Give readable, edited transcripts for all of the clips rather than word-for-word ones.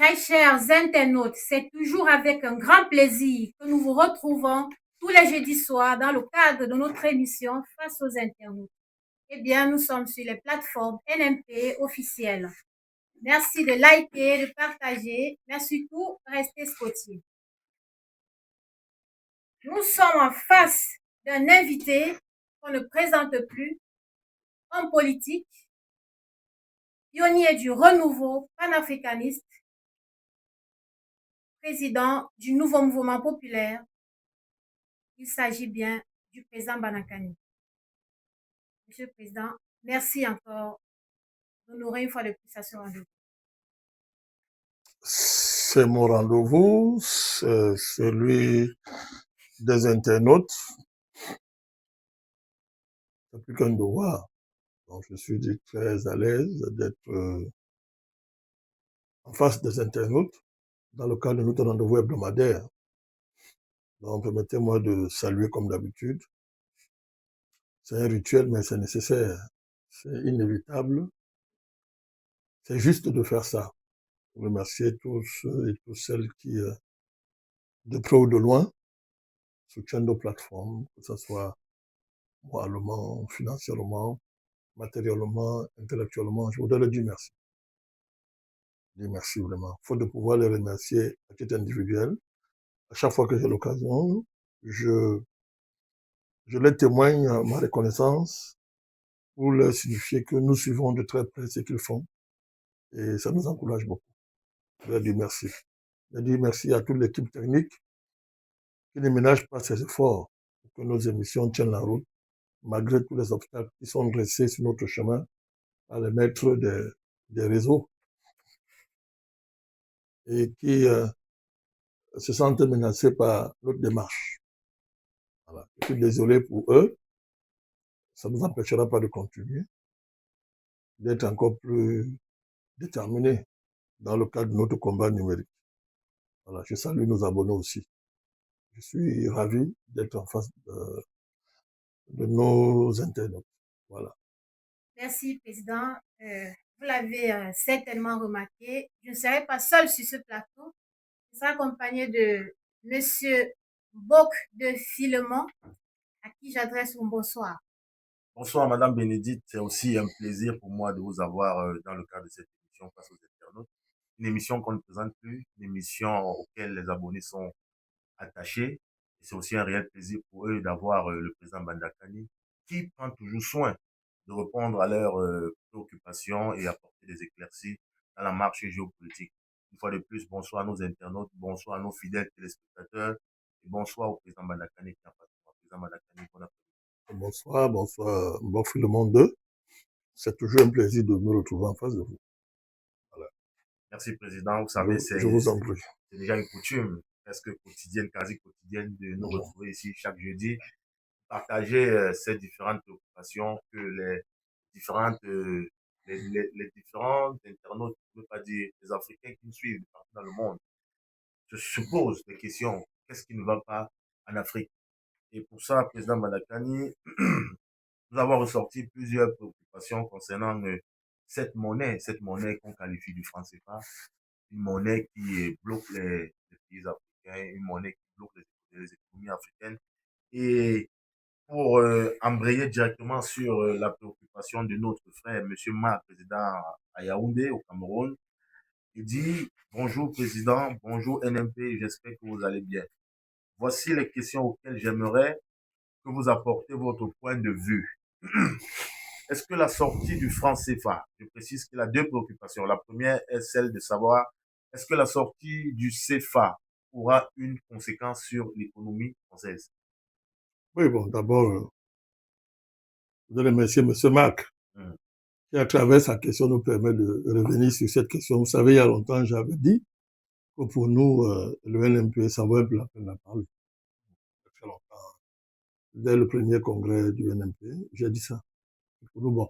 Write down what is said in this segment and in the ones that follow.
Très chers internautes, c'est toujours avec un grand plaisir que nous vous retrouvons tous les jeudis soirs dans le cadre de notre émission Face aux internautes. Eh bien, nous sommes sur les plateformes NMP officielles. Merci de liker, de partager, mais surtout, restez scotchés. Nous sommes en face d'un invité qu'on ne présente plus, homme politique, pionnier du renouveau panafricaniste, président du nouveau mouvement populaire. Il s'agit bien du président Banakani. Monsieur le Président, merci encore d'honorer une fois de plus à ce rendez-vous. C'est mon rendez-vous, c'est celui des internautes. C'est plus qu'un devoir. Donc, je suis très à l'aise d'être en face des internautes dans le cadre de notre rendez-vous hebdomadaire. Donc, permettez-moi de saluer comme d'habitude. C'est un rituel, mais c'est nécessaire. C'est inévitable. C'est juste de faire ça. Je remercie tous ceux et toutes celles qui, de près ou de loin, soutiennent nos plateformes, que ce soit moralement, financièrement, matériellement, intellectuellement. Je voudrais leur dire merci. Dire merci vraiment. Faute de pouvoir les remercier à titre individuel, à chaque fois que j'ai l'occasion, je leur témoigne ma reconnaissance pour leur signifier que nous suivons de très près ce qu'ils font. Et ça nous encourage beaucoup. Je leur dis merci. Je dis merci à toute l'équipe technique qui ne ménage pas ses efforts pour que nos émissions tiennent la route, malgré tous les obstacles qui sont dressés sur notre chemin par les maîtres des réseaux et qui se sentent menacés par notre démarche. Voilà. Je suis désolé pour eux. Ça ne nous empêchera pas de continuer, d'être encore plus déterminés dans le cadre de notre combat numérique. Voilà. Je salue nos abonnés aussi. Je suis ravi d'être en face de nos internautes. Voilà. Merci, Président. Vous l'avez certainement remarqué, je ne serai pas seul sur ce plateau. Je serai accompagné de Monsieur Boc de Filemon, à qui j'adresse un bonsoir. Bonsoir, Madame Bénédicte. C'est aussi un plaisir pour moi de vous avoir dans le cadre de cette émission Face aux internautes. Une émission qu'on ne présente plus, une émission auquel les abonnés sont attachés. Et c'est aussi un réel plaisir pour eux d'avoir le président Bandakani qui prend toujours soin de répondre à leurs préoccupations et apporter des éclaircies dans la marche géopolitique. Une fois de plus, bonsoir à nos internautes, bonsoir à nos fidèles téléspectateurs et bonsoir au président Bandakani qui a passé. Président Bandakani, bon après-midi. Bonsoir, bon le monde 2. C'est toujours un plaisir de me retrouver en face de vous. Voilà. Merci, Président. Vous savez, c'est déjà une coutume, presque quotidienne, quasi quotidienne, de nous retrouver ici chaque jeudi, partager ces différentes préoccupations que les différents internautes, je ne veux pas dire les Africains qui nous suivent partout dans le monde, se posent des questions. Qu'est-ce qui ne va pas en Afrique? Et pour ça, Président Bandakani, nous avons ressorti plusieurs préoccupations concernant cette monnaie qu'on qualifie du franc CFA, une monnaie qui bloque les pays africains, une monnaie qui bloque les économies africaines. Et pour embrayer directement sur la préoccupation de notre frère, M. Ma, président à Yaoundé, au Cameroun, il dit « Bonjour Président, bonjour NMP, j'espère que vous allez bien. Voici les questions auxquelles j'aimerais que vous apportez votre point de vue. Est-ce que la sortie du franc CFA, je précise qu'il a deux préoccupations. La première est celle de savoir, est-ce que la sortie du CFA aura une conséquence sur l'économie française? Oui, bon, d'abord, je voudrais remercier M. Marc, qui, à travers sa question, nous permet de revenir sur cette question. Vous savez, il y a longtemps, j'avais dit que pour nous, le LMP, ça vaut un peu la peine d'en parler. Très longtemps. Dès le premier congrès du NMP, j'ai dit ça. Pour nous, bon,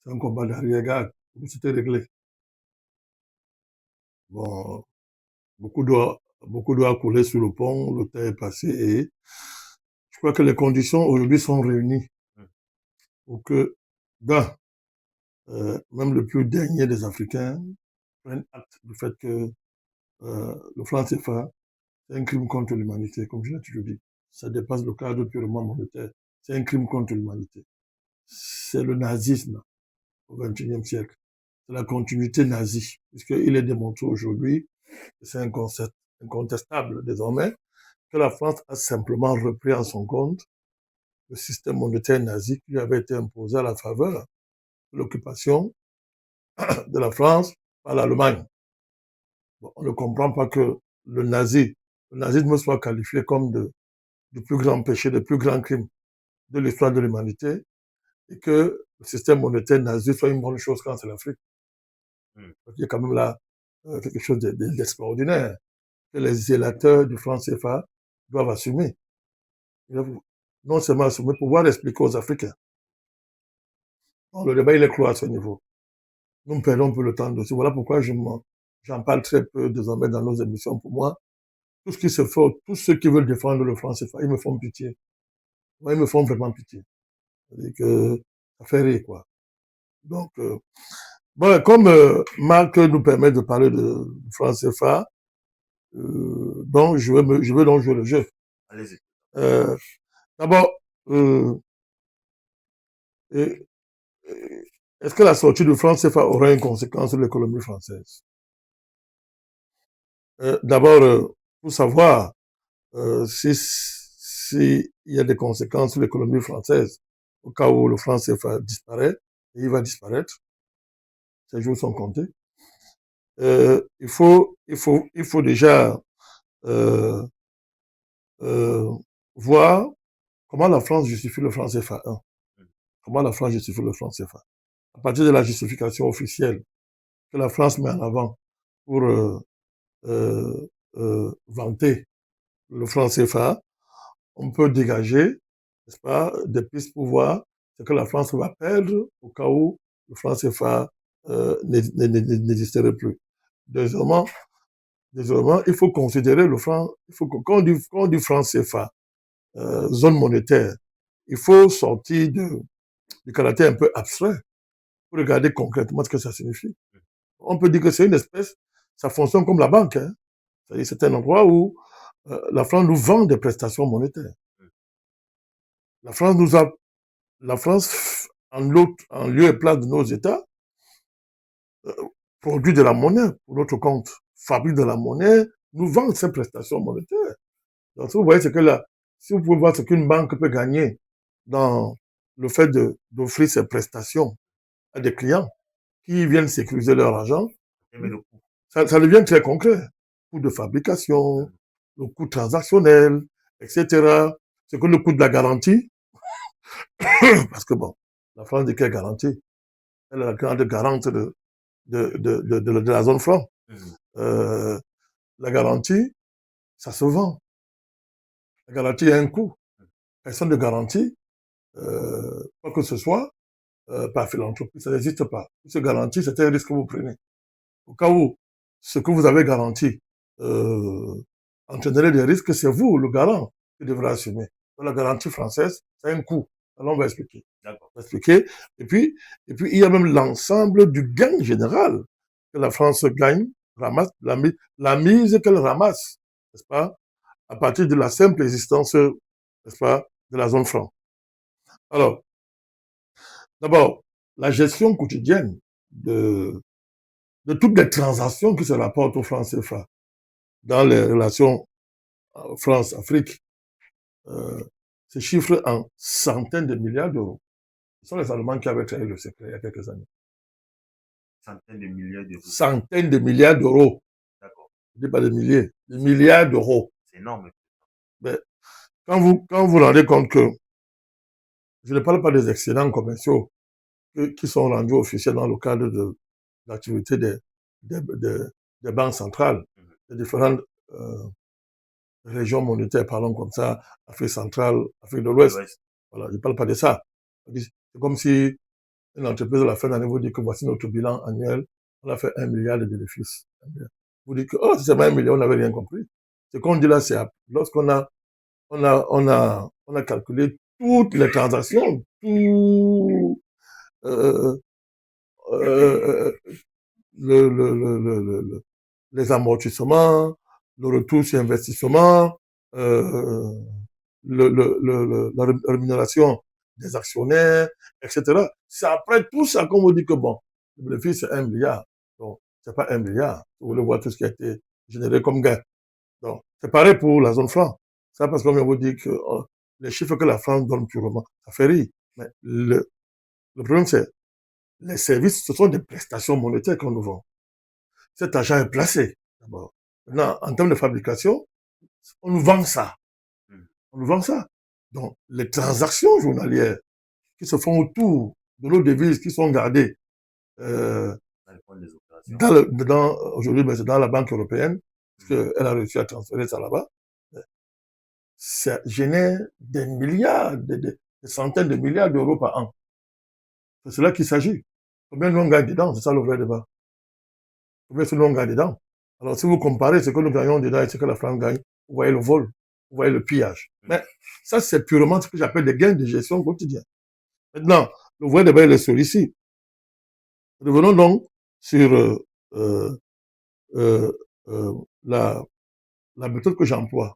c'est un combat d'arrière-garde. Pour nous, c'était réglé. Bon, beaucoup doit couler sur le pont, le temps est passé et je crois que les conditions aujourd'hui sont réunies pour que, même le plus dernier des Africains prenne acte du fait que le franc CFA, c'est un crime contre l'humanité, comme je l'ai toujours dit. Ça dépasse le cadre purement monétaire. C'est un crime contre l'humanité. C'est le nazisme au XXIe siècle. C'est la continuité nazie, puisqu'il est démontré aujourd'hui, et c'est un concept incontestable désormais, que la France a simplement repris en son compte le système monétaire nazi qui lui avait été imposé à la faveur de l'occupation de la France par l'Allemagne. Bon, on ne comprend pas que le nazisme soit qualifié comme du plus grand péché, du plus grand crime de l'histoire de l'humanité, et que le système monétaire nazi soit une bonne chose quand c'est l'Afrique. Il y a quand même là quelque chose d'extraordinaire que les zélateurs du franc CFA doivent assumer. Non seulement assumer, pouvoir expliquer aux Africains. Bon, le débat, il est clos à ce niveau. Nous perdons un peu le temps dessus. Voilà pourquoi j'en parle très peu désormais dans nos émissions. Pour moi, tout ce qui se fait, tous ceux qui veulent défendre le franc CFA, ils me font pitié. Moi, ils me font vraiment pitié. C'est-à-dire que ça fait rire, quoi. Donc, bon, comme Marc nous permet de parler de franc CFA, donc je vais donc jouer le jeu. Allez-y. D'abord, est-ce que la sortie du franc CFA aura une conséquence sur l'économie française? D'abord, pour savoir si il y a des conséquences sur l'économie française, au cas où le franc CFA disparaît, et il va disparaître, ces jours sont comptés. Il faut déjà voir comment la France justifie le franc CFA 1. Comment la France justifie le franc CFA. À partir de la justification officielle que la France met en avant pour vanter le franc CFA, on peut dégager, n'est-ce pas, des pistes pour voir ce que la France va perdre au cas où le franc CFA n'existerait plus. Deuxièmement, il faut considérer le franc, quand on dit franc CFA, zone monétaire, il faut sortir du caractère un peu abstrait pour regarder concrètement ce que ça signifie. On peut dire que c'est une espèce, ça fonctionne comme la banque. Hein. C'est-à-dire c'est un endroit où la France nous vend des prestations monétaires. La France, en lieu et place de nos États, produit de la monnaie pour notre compte, fabrique de la monnaie, nous vend ces prestations monétaires. Donc, si vous voyez si vous pouvez voir ce qu'une banque peut gagner dans le fait d'offrir ses prestations à des clients qui viennent sécuriser leur argent, ça devient très concret. Coût de fabrication, le coût transactionnel, etc. C'est que le coût de la garantie, parce que bon, la France dit qu'elle est garantie. Elle est la grande garante de la zone franc. La garantie, ça se vend. La garantie a un coût. Personne ne garantit, quoi que ce soit, par philanthropie. Ça n'existe pas. Ce garantie, c'est un risque que vous prenez. Au cas où ce que vous avez garanti entraînerait des risques, c'est vous, le garant, qui devrez assumer. Donc, la garantie française, c'est un coût. Alors, on va expliquer. On va expliquer. Et puis, il y a même l'ensemble du gain général que la France gagne, ramasse, la mise qu'elle ramasse, n'est-ce pas, à partir de la simple existence, n'est-ce pas, de la zone franc. Alors, d'abord, la gestion quotidienne de toutes les transactions qui se rapportent au franc CFA dans les relations France-Afrique se chiffrent en centaines de milliards d'euros. Ce sont les Allemands qui avaient créé le secret il y a quelques années. Centaines de milliards d'euros. Centaines de milliards d'euros. D'accord. Je ne dis pas des milliers, des milliards d'euros. C'est énorme. Mais quand vous vous rendez compte que, je ne parle pas des excédents commerciaux qui sont rendus officiels dans le cadre de l'activité des banques centrales, des différentes régions monétaires, parlons comme ça, Afrique centrale, Afrique de l'Ouest. Voilà, je ne parle pas de ça. C'est comme si une entreprise à la fin de l'année vous dit que voici notre bilan annuel, on a fait 1 milliard de bénéfices. Vous dites que, oh, si c'est pas 1 milliard, on n'avait rien compris. Ce qu'on dit là, c'est lorsqu'on a calculé toutes les transactions, tout les amortissements, le retour sur investissement, euh, la rémunération des actionnaires, etc. C'est après tout ça qu'on vous dit que bon, le bénéfice c'est 1 milliard. Donc, c'est pas 1 milliard. Vous voulez voir tout ce qui a été généré comme gain. Donc, c'est pareil pour la zone franc. Ça, parce qu'on vient vous dire que les chiffres que la France donne purement, ça fait rire. Mais le problème, c'est les services, ce sont des prestations monétaires qu'on nous vend. Cet argent est placé, d'abord. Maintenant, en termes de fabrication, on nous vend ça. On nous vend ça. Donc, les transactions journalières qui se font autour de nos devises qui sont gardées aujourd'hui, c'est dans la Banque européenne, parce qu'elle a réussi à transférer ça là-bas. Ça génère des milliards, des centaines de milliards d'euros par an. C'est cela qu'il s'agit. Combien nous on gagne dedans? C'est ça le vrai débat. Combien nous on gagne dedans? Alors, si vous comparez ce que nous gagnons dedans et ce que la France gagne, vous voyez le vol, vous voyez le pillage. Mais ça, c'est purement ce que j'appelle des gains de gestion quotidienne. Maintenant, le vrai débat, il est sur ici. Revenons donc sur la méthode que j'emploie.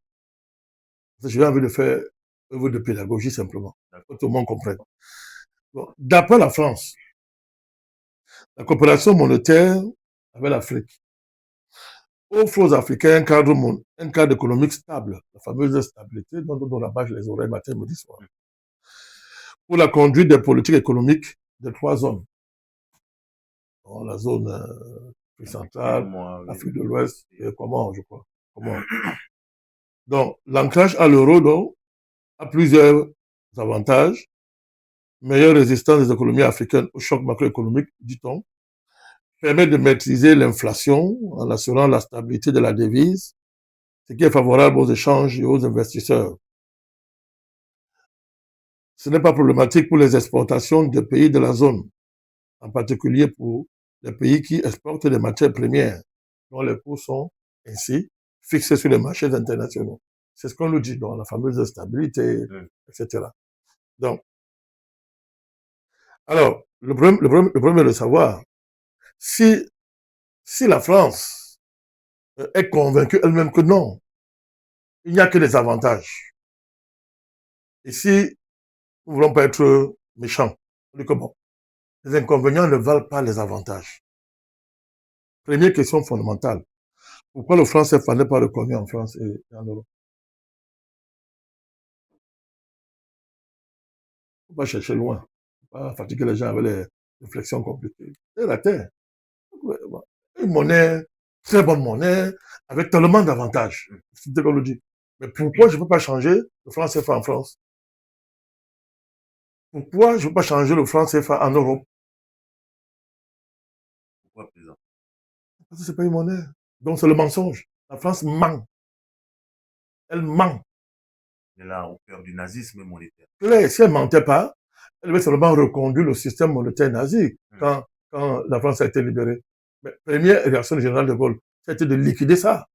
J'ai envie de faire œuvre de pédagogie simplement, pour que tout le monde comprenne. Bon, d'après la France, la coopération monétaire avec l'Afrique offre aux Africains un cadre économique stable, la fameuse stabilité dont la base les oreilles matin, midi, soir, pour la conduite des politiques économiques de 3 zones. Bon, la zone centrale, l'Afrique de l'Ouest, et comment, je crois. Comment. Donc, l'ancrage à l'euro a plusieurs avantages. Meilleure résistance des économies africaines au choc macroéconomique, dit-on, permet de maîtriser l'inflation en assurant la stabilité de la devise, ce qui est favorable aux échanges et aux investisseurs. Ce n'est pas problématique pour les exportations des pays de la zone, en particulier pour les pays qui exportent des matières premières, dont les coûts sont ainsi fixés sur les marchés internationaux. C'est ce qu'on nous dit dans la fameuse stabilité, etc. Donc, alors, le problème est de savoir si la France est convaincue elle-même que non, il n'y a que des avantages. Et si nous ne voulons pas être méchants, on dit que bon, les inconvénients ne valent pas les avantages. Première question fondamentale. Pourquoi le franc CFA n'est pas reconnu en France et en Europe? Il ne faut pas chercher loin. Il ne faut pas fatiguer les gens avec les réflexions compliquées. C'est la terre. Une monnaie, très bonne monnaie, avec tellement d'avantages. C'est ce qu'on nous dit. Mais pourquoi je ne peux pas changer le franc CFA en France? Pourquoi je ne peux pas changer le franc CFA en Europe? Pourquoi présent? Parce que ce n'est pas une monnaie. Donc c'est le mensonge. La France ment. Elle ment. Elle est là au cœur du nazisme monétaire. Si elle ne mentait pas, elle avait seulement reconduit le système monétaire nazi quand la France a été libérée. Mais première réaction du général de Gaulle, c'était de liquider ça.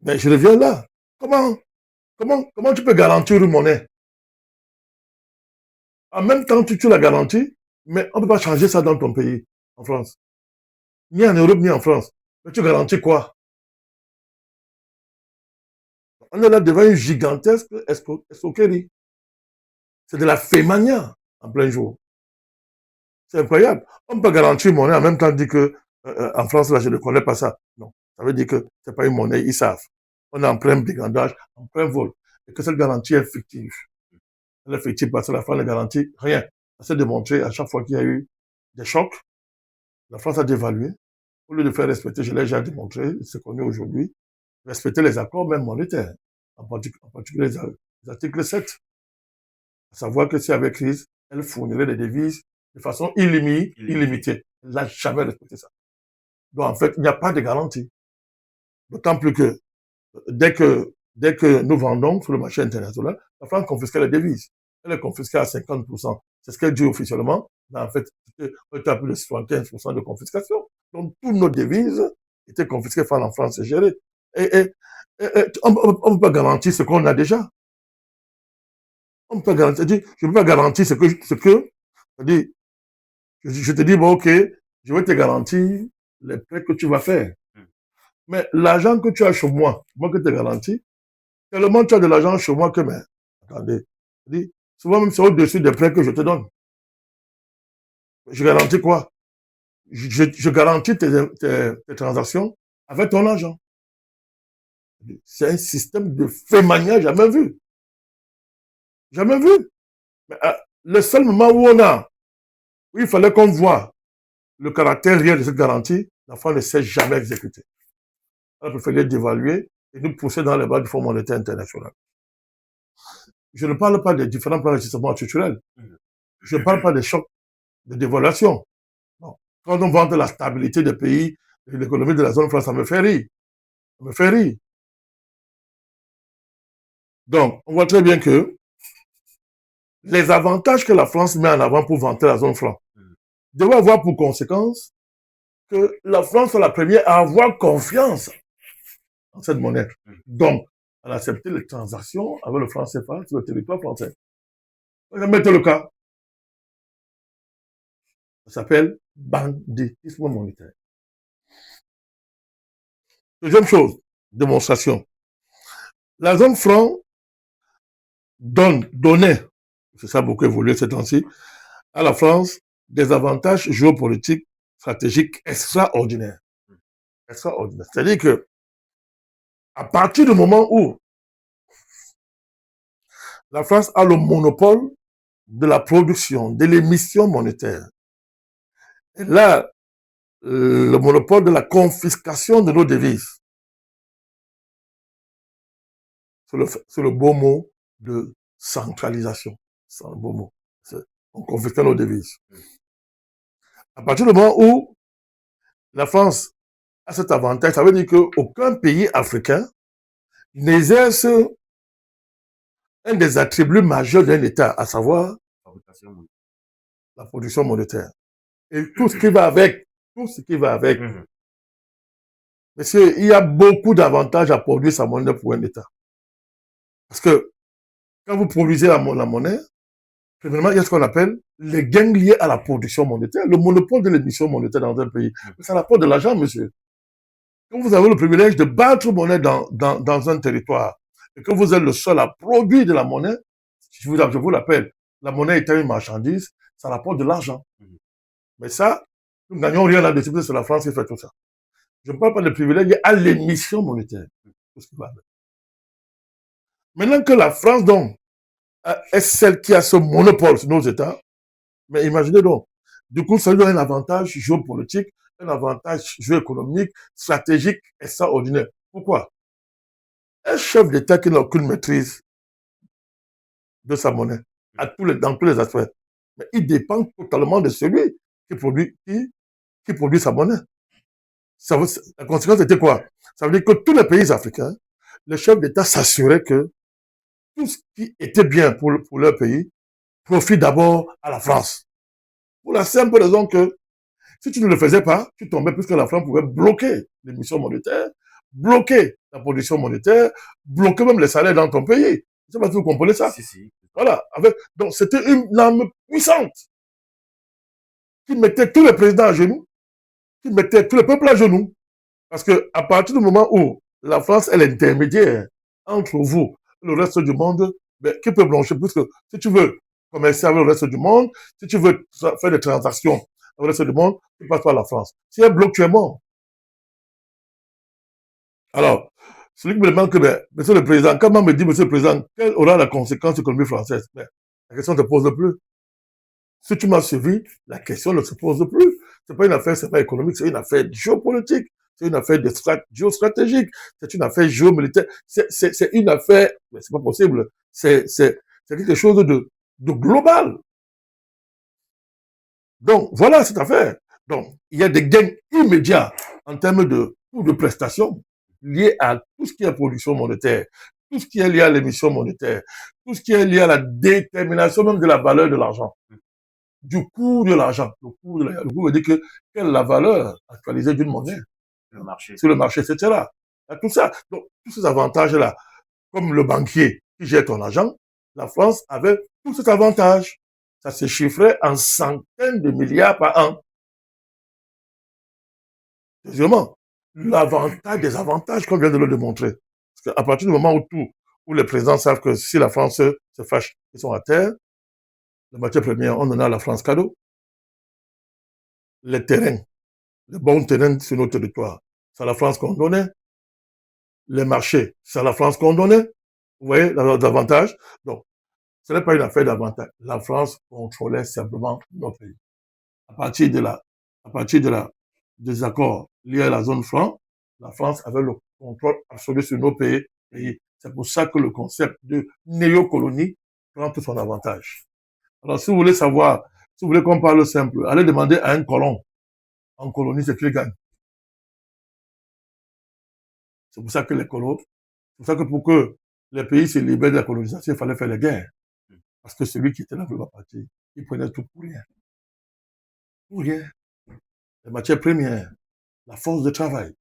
Mais je reviens là. Comment tu peux garantir une monnaie? En même temps, tu la garantis, mais on ne peut pas changer ça dans ton pays, en France. Ni en Europe, ni en France. Mais tu garantis quoi? On est là devant une gigantesque escroquerie. C'est de la fémania en plein jour. C'est incroyable. On peut garantir une monnaie en même temps dire que en France, là, je ne connais pas ça. Non. Ça veut dire que ce n'est pas une monnaie, ils savent. On est en plein brigandage, en plein vol. Et que cette garantie est fictive. Elle est fictive parce que la France ne garantit rien. Ça s'est démontré à chaque fois qu'il y a eu des chocs. La France a dévalué. Au lieu de faire respecter, je l'ai déjà démontré, c'est connu aujourd'hui, respecter les accords même monétaires, en particulier les articles 7. À savoir que si avec crise, elle fournirait des devises de façon illimitée. Elle n'a jamais respecté ça. Donc en fait, il n'y a pas de garantie. D'autant plus que dès que nous vendons sur le marché international, la France confisquait les devises. Elle est confisquée à 50%. C'est ce qu'elle dit officiellement. Mais en fait, on était à plus de 75% de confiscation. Donc, toutes nos devises étaient confisquées par la France et gérées. Et on ne peut pas garantir ce qu'on a déjà. On ne peut pas garantir. Je ne peux pas garantir je te dis, bon, ok, je vais te garantir les prêts que tu vas faire. Mais l'argent que tu as chez moi que tu garantis, tellement tu as de l'argent chez moi que, mais, attendez, souvent même c'est au-dessus des prêts que je te donne. Je garantis quoi? Je garantis tes transactions avec ton argent. C'est un système de fait-mania jamais vu. Jamais vu. Mais, le seul moment où il fallait qu'on voit le caractère réel de cette garantie, la France ne s'est jamais exécutée. Elle a préféré dévaluer et nous pousser dans les bras du Fonds monétaire international. Je ne parle pas des différents plans d'investissement structurels. Je ne parle pas des chocs de dévaluation. Non. Quand on vante la stabilité des pays, de l'économie de la zone franc, ça me fait rire. Ça me fait rire. Donc, on voit très bien que les avantages que la France met en avant pour vanter la zone franc devaient avoir pour conséquence que la France soit la première à avoir confiance en cette monnaie. Donc, elle a accepté les transactions avec le franc CFA sur le territoire français. Ça n'a jamais été le cas. Ça s'appelle banditisme monétaire. Deuxième chose, démonstration. La zone franc donnait, c'est ça beaucoup évolué ces temps-ci, à la France des avantages géopolitiques, stratégiques extraordinaires. Extraordinaires. C'est-à-dire que, à partir du moment où la France a le monopole de la production, de l'émission monétaire, et là, le monopole de la confiscation de nos devises, c'est le beau mot de centralisation. C'est un beau mot. On confisque nos devises. À partir du moment où la France a cet avantage, ça veut dire qu'aucun pays africain n'exerce un des attributs majeurs d'un État, à savoir la production monétaire. Et tout ce qui va avec. Tout ce qui va avec. Monsieur, il y a beaucoup d'avantages à produire sa monnaie pour un État. Parce que quand vous produisez la monnaie, premièrement, il y a ce qu'on appelle les gains liés à la production monétaire, le monopole de l'émission monétaire dans un pays. Ça rapporte de l'argent, monsieur. Quand vous avez le privilège de battre monnaie dans un territoire, et que vous êtes le seul à produire de la monnaie, je vous l'appelle, la monnaie étant une marchandise, ça rapporte de l'argent. Mais ça, nous ne gagnons rien là-dessus, c'est la France qui fait tout ça. Je ne parle pas de privilèges à l'émission monétaire. Maintenant que la France, donc, est celle qui a ce monopole sur nos États, mais imaginez donc, du coup, ça lui donne un avantage géopolitique, un avantage géoéconomique, stratégique, extraordinaire. Pourquoi? Un chef d'État qui n'a aucune maîtrise de sa monnaie, dans tous les aspects, mais il dépend totalement de celui qui produit sa monnaie. La conséquence était quoi? Ça veut dire que tous les pays africains, les chefs d'État s'assuraient que tout ce qui était bien pour leur pays profite d'abord à la France. Pour la simple raison que si tu ne le faisais pas, tu tombais puisque la France pouvait bloquer l'émission monétaire, bloquer la production monétaire, bloquer même les salaires dans ton pays. Je ne sais pas si vous comprenez ça. Si. Voilà. Donc c'était une arme puissante qui mettait tous les présidents à genoux, qui mettait tout le peuple à genoux. Parce que à partir du moment où la France est l'intermédiaire entre vous et le reste du monde, ben, qui peut blanchir? Puisque si tu veux commercer avec le reste du monde, si tu veux faire des transactions avec le reste du monde, tu passes par la France. Si elle bloque, tu es mort. Alors, celui qui me demande que, ben, monsieur le président, quand on me dit, monsieur le président, quelle aura la conséquence de l'économie française? Ben, la question ne se pose plus. Si tu m'as suivi, la question ne se pose plus. C'est pas une affaire, c'est pas économique, c'est une affaire géopolitique. C'est une affaire géostratégique, c'est une affaire géomilitaire, c'est une affaire, mais c'est pas possible, c'est quelque chose de global. Donc, voilà cette affaire. Donc, il y a des gains immédiats en termes de coûts de prestations liés à tout ce qui est production monétaire, tout ce qui est lié à l'émission monétaire, tout ce qui est lié à la détermination même de la valeur de l'argent, du coût de l'argent. Le coût veut dire que quelle est la valeur actualisée d'une monnaie sur le marché, etc. Il y a tout ça. Donc, tous ces avantages-là, comme le banquier qui gère ton argent, la France avait tous ces avantages. Ça se chiffrait en centaines de milliards par an. Deuxièmement, l'avantage des avantages qu'on vient de le démontrer. Parce qu'à partir du moment où les présidents savent que si la France se fâche, ils sont à terre, les matières premières, on en a à la France cadeau. Les terrains, les bons terrains sur nos territoires, c'est à la France qu'on donnait. Les marchés, c'est à la France qu'on donnait. Vous voyez l'avantage? Donc, ce n'est pas une affaire d'avantage. La France contrôlait simplement nos pays. À partir de des accords liés à la zone franc, la France avait le contrôle absolu sur nos pays. C'est pour ça que le concept de néocolonie prend tout son avantage. Alors, si vous voulez savoir, si vous voulez qu'on parle simple, allez demander à un colon en colonie ce qu'il gagne. C'est pour ça que les colons, c'est pour ça que pour que les pays se libèrent de la colonisation, il fallait faire les guerres. Parce que celui qui était là ne va pas partir. Il prenait tout pour rien. Pour rien. Les matières premières, la force de travail,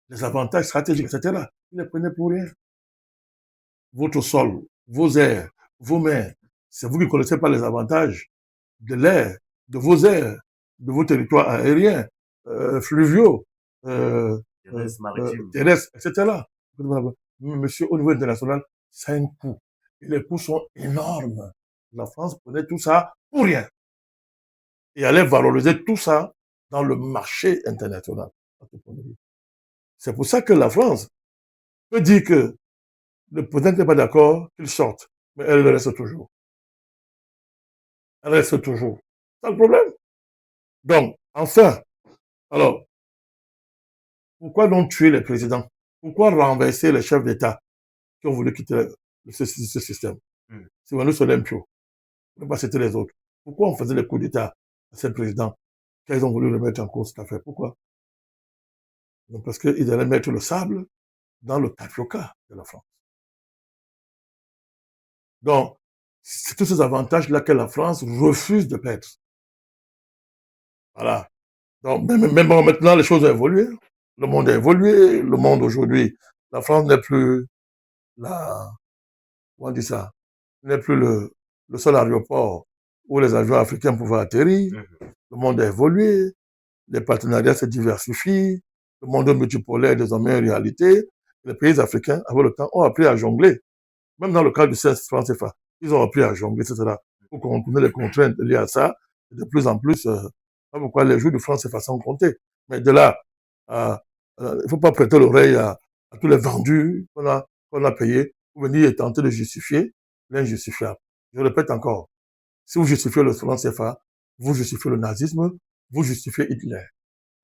les avantages stratégiques, etc. Il les prenait pour rien. Votre sol, vos airs, vos mers, c'est vous qui ne connaissez pas les avantages de l'air, de vos airs, de vos territoires aériens, fluviaux, terrestres, etc. Monsieur, au niveau international, c'est un coût. Et les coûts sont énormes. La France prenait tout ça pour rien. Et allait valoriser tout ça dans le marché international. C'est pour ça que la France peut dire que le président n'est pas d'accord, qu'il sorte. Mais elle reste toujours. Elle reste toujours. C'est le problème. Donc, enfin, alors, pourquoi donc tuer les présidents? Pourquoi renverser les chefs d'État qui ont voulu quitter ce système? Si on nous sommes impurs, on ne pas citer les autres. Pourquoi on faisait les coups d'État à ces présidents quand ils ont voulu remettre en cause cette affaire? Pourquoi? Donc, parce qu'ils allaient mettre le sable dans le tapioca de la France. Donc, c'est tous ces avantages-là que la France refuse de perdre. Voilà. Donc, même bon, maintenant, les choses ont évolué. Le monde a évolué. Le monde aujourd'hui, la France n'est plus comment on dit ça, n'est plus le seul aéroport où les avions africains pouvaient atterrir. Le monde a évolué. Les partenariats se diversifient. Le monde multipolaire est désormais une réalité. Les pays africains, avec le temps, ont appris à jongler. Même dans le cas du franc CFA, ils ont appris à jongler, etc. Pour contourner les contraintes liées à ça. Et de plus en plus, pas pourquoi les jours du franc CFA sont comptés. Mais de là, il ne faut pas prêter l'oreille à tous les vendus qu'on a payés pour venir tenter de justifier l'injustifiable. Je répète encore, si vous justifiez le franc CFA, vous justifiez le nazisme, vous justifiez Hitler.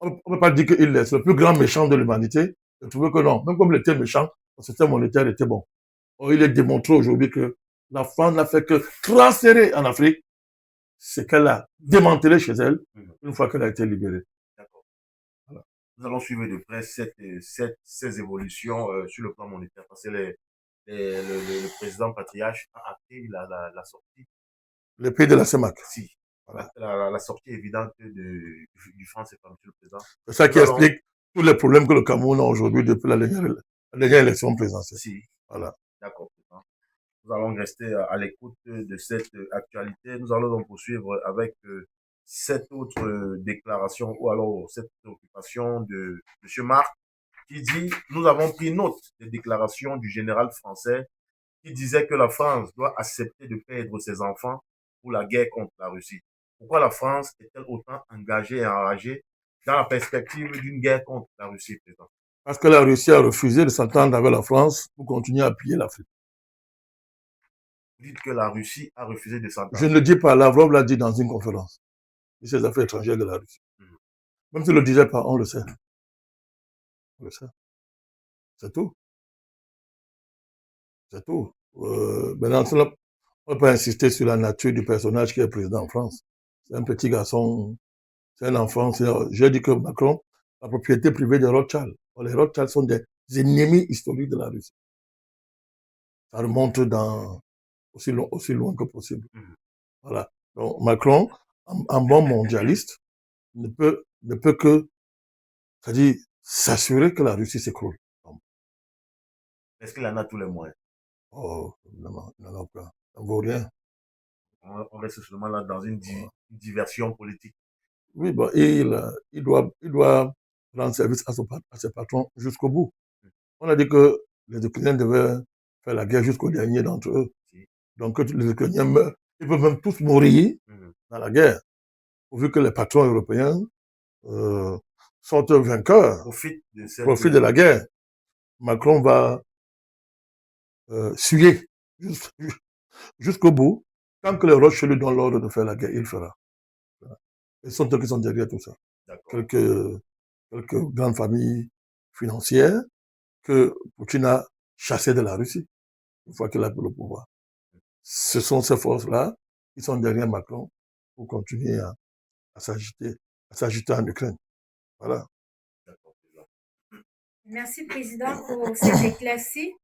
On ne peut pas dire que Hitler, c'est le plus grand méchant de l'humanité. Je trouve que non. Même comme il était méchant, le système monétaire était bon. Or, il est démontré aujourd'hui que la France n'a fait que transférer en Afrique ce qu'elle a démantelé chez elle une fois qu'elle a été libérée. D'accord. Voilà. Nous allons suivre de près ces évolutions sur le plan monétaire parce que le président patriarche a acté la sortie. Le pays de la CEMAC. Si. Voilà. La sortie évidente du franc CFA, monsieur le président. C'est ça qui explique tous les problèmes que le Cameroun a aujourd'hui depuis la dernière élection présidentielle. Si. Voilà. D'accord. Nous allons rester à l'écoute de cette actualité. Nous allons donc poursuivre avec cette autre déclaration ou alors cette préoccupation de M. Marc qui dit « Nous avons pris note des déclarations du général français qui disait que la France doit accepter de perdre ses enfants pour la guerre contre la Russie. » Pourquoi la France est-elle autant engagée et enragée dans la perspective d'une guerre contre la Russie, président? Parce que la Russie a refusé de s'entendre avec la France pour continuer à piller l'Afrique. Vous dites que la Russie a refusé de s'entendre. Je ne le dis pas, Lavrov l'a dit dans une conférence. C'est les affaires étrangères de la Russie. Même s'il ne le disait pas, on le sait. On le sait. C'est tout. C'est tout. Maintenant, on ne peut pas insister sur la nature du personnage qui est président en France. C'est un petit garçon, c'est un enfant. J'ai dit que Macron, la propriété privée des Rothschild. Les Rothschild sont des ennemis historiques de la Russie. Ça remonte aussi loin que possible. Voilà. Donc, Macron, en bon mondialiste, ne peut que, c'est-à-dire, s'assurer que la Russie s'écroule. Est-ce qu'il en a tous les moyens? Oh, non, non, ça ne vaut rien. On reste seulement là dans une diversion politique. Oui, bon, il doit rendre service à ses patrons jusqu'au bout. On a dit que les Ukrainiens devaient faire la guerre jusqu'au dernier d'entre eux. Donc, que les Ukrainiens meurent, ils peuvent même tous mourir dans la guerre, pourvu que les patrons européens sont vainqueurs, profitent de la guerre. Macron va suyer jusqu'au bout. Tant que les Roches lui donnent l'ordre de faire la guerre, il fera. Et ce sont eux qui sont derrière tout ça. Quelques grandes familles financières que Poutine a chassées de la Russie, une fois qu'il a pris le pouvoir. Ce sont ces forces-là qui sont derrière Macron pour continuer à s'agiter en Ukraine. Voilà. Merci, Président, pour cet éclairci.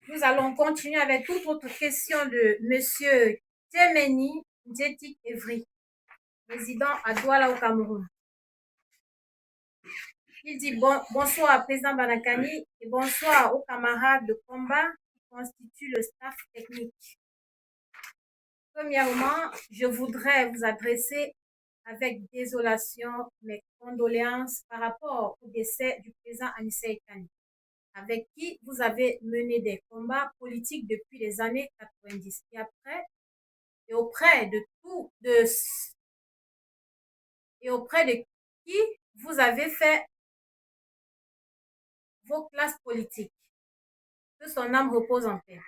Nous allons continuer avec toute autre question de M. Temeni Djetik Evry, président à Douala au Cameroun. Il dit bonsoir, Président Banakani, et bonsoir aux camarades de combat qui constituent le staff technique. Premièrement, je voudrais vous adresser avec désolation mes condoléances par rapport au décès du président Anissé Kani, avec qui vous avez mené des combats politiques depuis les années 90 et auprès de qui vous avez fait vos classes politiques. Que son âme repose en paix.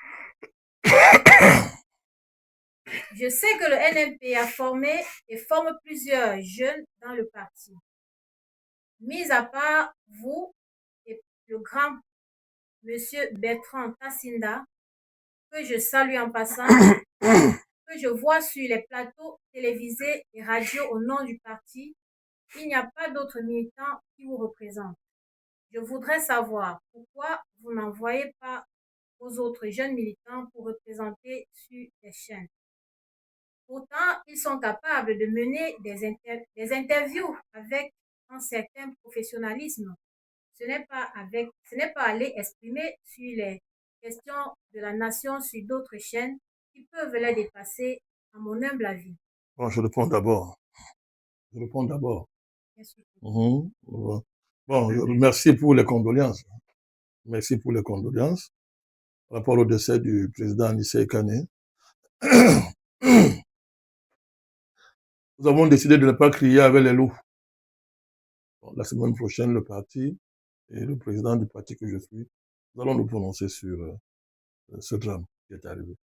Je sais que le NMP a formé et forme plusieurs jeunes dans le parti. Mis à part vous et le grand monsieur Bertrand Tassinda, que je salue en passant, que je vois sur les plateaux télévisés et radio au nom du parti, il n'y a pas d'autres militants qui vous représentent. Je voudrais savoir pourquoi vous n'envoyez pas aux autres jeunes militants pour représenter sur les chaînes. Pourtant, ils sont capables de mener des interviews avec un certain professionnalisme. Ce n'est pas aller exprimer sur les questions de la nation sur d'autres chaînes qui peuvent les dépasser, à mon humble avis. Bon, je réponds d'abord. Bon, merci pour les condoléances. Merci pour les condoléances. Par rapport au décès du président Anissé Kane, nous avons décidé de ne pas crier avec les loups. Bon, la semaine prochaine, le parti et le président du parti que je suis, nous allons nous prononcer sur ce drame qui est arrivé.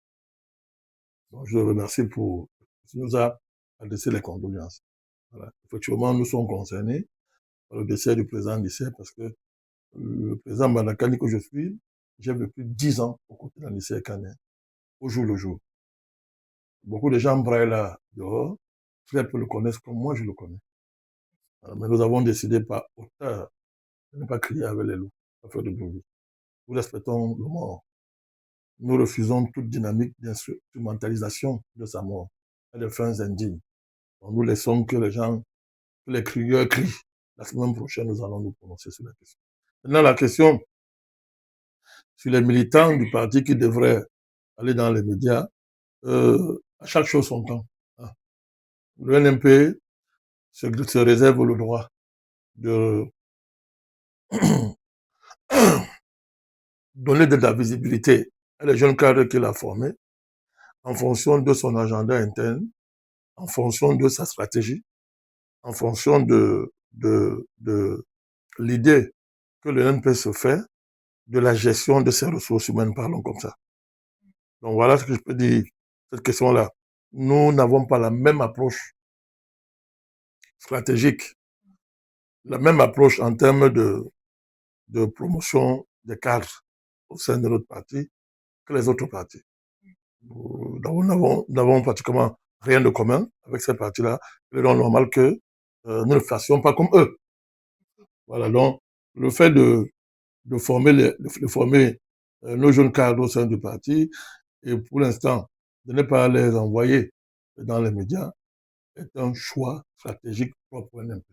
Donc, je le remercie pour ce qu'il nous a adressé les condoléances. Voilà. Effectivement, nous sommes concernés par le décès du président Anissé parce que le président Banakani que je suis, j'ai vécu 10 ans aux côtés d'Anissé Kane, au jour le jour. Beaucoup de gens braillent là dehors, très peu le connaissent comme moi je le connais. Mais nous avons décidé par hauteur de ne pas crier avec les loups, pas faire de bruit. Nous respectons le mort. Nous refusons toute dynamique d'instrumentalisation de sa mort à des fins indignes. Donc, nous laissons que les crieurs crient. La semaine prochaine, nous allons nous prononcer sur la question. Maintenant, la question sur les militants du parti qui devraient aller dans les médias, à chaque chose son temps. Le NMP se réserve le droit de donner de la visibilité à les jeunes cadres qu'il a formés en fonction de son agenda interne, en fonction de sa stratégie, en fonction de l'idée que le NMP se fait de la gestion de ses ressources humaines, parlons comme ça. Donc voilà ce que je peux dire, cette question-là. Nous n'avons pas la même approche stratégique, la même approche en termes de promotion des cadres au sein de notre parti que les autres partis. Nous n'avons pratiquement rien de commun avec ces partis-là. Il est donc normal que nous ne fassions pas comme eux. Voilà, donc le fait de former, nos jeunes cadres au sein du parti et pour l'instant de ne pas les envoyer dans les médias est un choix stratégique propre à NMP.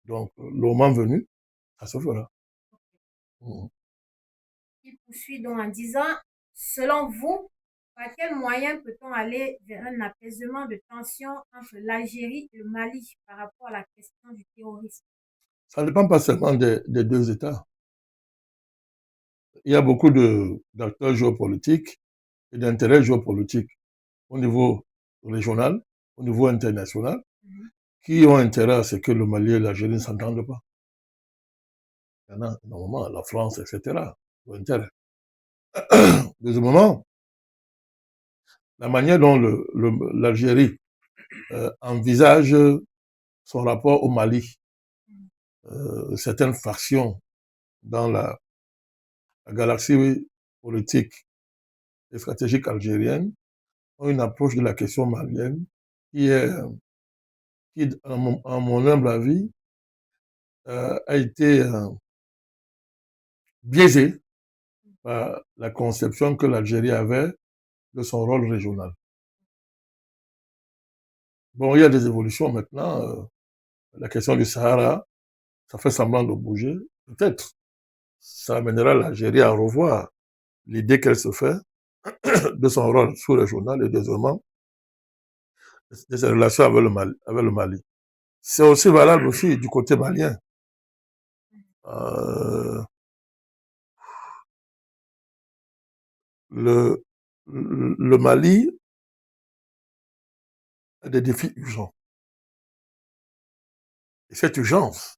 Donc, le moment venu, ça se fera. Il poursuit donc en disant, selon vous, par quel moyen peut-on aller vers un apaisement de tension entre l'Algérie et le Mali par rapport à la question du terrorisme? Ça ne dépend pas seulement des deux États. Il y a beaucoup d'acteurs géopolitiques et d'intérêts géopolitiques au niveau régional, au niveau international, qui ont intérêt à ce que le Mali et l'Algérie ne s'entendent pas. Il y en a énormément, la France, etc. ont intérêt. Deuxièmement, la manière dont l'Algérie envisage son rapport au Mali, certaines factions dans la galaxie politique et stratégique algérienne ont une approche de la question malienne qui, en mon humble avis, a été biaisée par la conception que l'Algérie avait de son rôle régional. Bon, il y a des évolutions maintenant. La question du Sahara, ça fait semblant de bouger. Peut-être ça amènera l'Algérie à revoir l'idée qu'elle se fait de son rôle sous-régional et deuxièmement de ses relations avec le Mali. C'est aussi valable aussi du côté malien. Le Mali a des défis urgents. Et cette urgence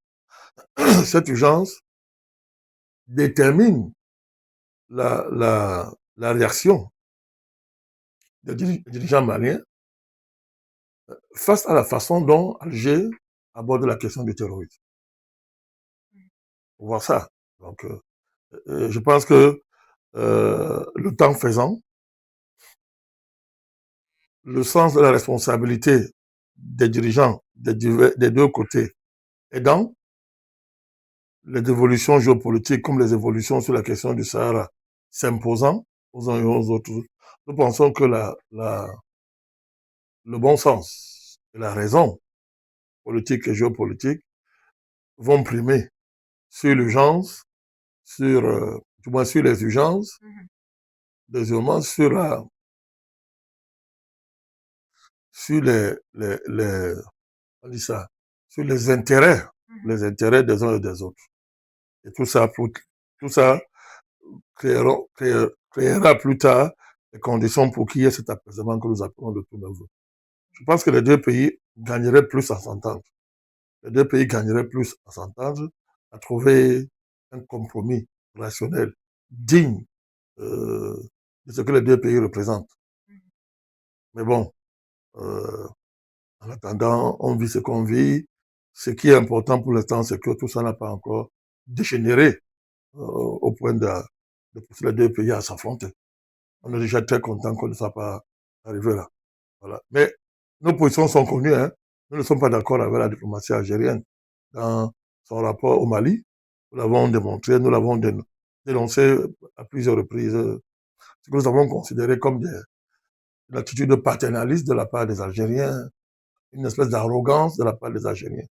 détermine la réaction des dirigeants maliens face à la façon dont Alger aborde la question du terrorisme. Pour voir ça. Donc, je pense que le temps faisant, le sens de la responsabilité des dirigeants des deux côtés aidant, les évolutions géopolitiques comme les évolutions sur la question du Sahara s'imposant aux uns et aux autres, nous pensons que le bon sens et la raison politique et géopolitique vont primer sur l'urgence, du moins sur les urgences, deuxièmement sur on dit ça, sur les intérêts des uns et des autres. Et tout ça créera plus tard les conditions pour qu'il y ait cet apaisement que nous appelons de tous nos vœux. Je pense que les deux pays gagneraient plus à s'entendre. Les deux pays gagneraient plus à s'entendre, à trouver un compromis rationnel, digne de ce que les deux pays représentent. Mais bon, en attendant, on vit ce qu'on vit. Ce qui est important pour l'instant, c'est que tout ça n'a pas encore dégénéré au point de pousser les deux pays à s'affronter. On est déjà très content qu'on ne soit pas arrivé là. Voilà. Mais nos positions sont connues. Hein. Nous ne sommes pas d'accord avec la diplomatie algérienne dans son rapport au Mali. Nous l'avons démontré, nous l'avons dénoncé à plusieurs reprises. Ce que nous avons considéré comme une attitude paternaliste de la part des Algériens, une espèce d'arrogance de la part des Algériens.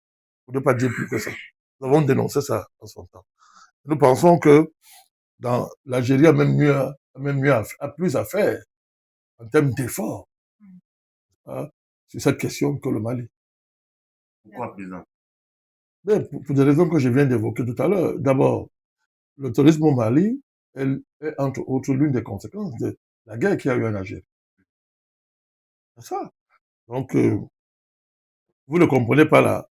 Pour ne pas dire plus que ça. Nous avons dénoncé ça en son temps. Nous pensons que l'Algérie a plus à faire en termes d'efforts sur cette question que le Mali. Pourquoi, président? Mais pour des raisons que je viens d'évoquer tout à l'heure. D'abord, le terrorisme au Mali est entre autres l'une des conséquences de la guerre qu'il y a eu en Algérie. C'est ça. Donc, vous ne comprenez pas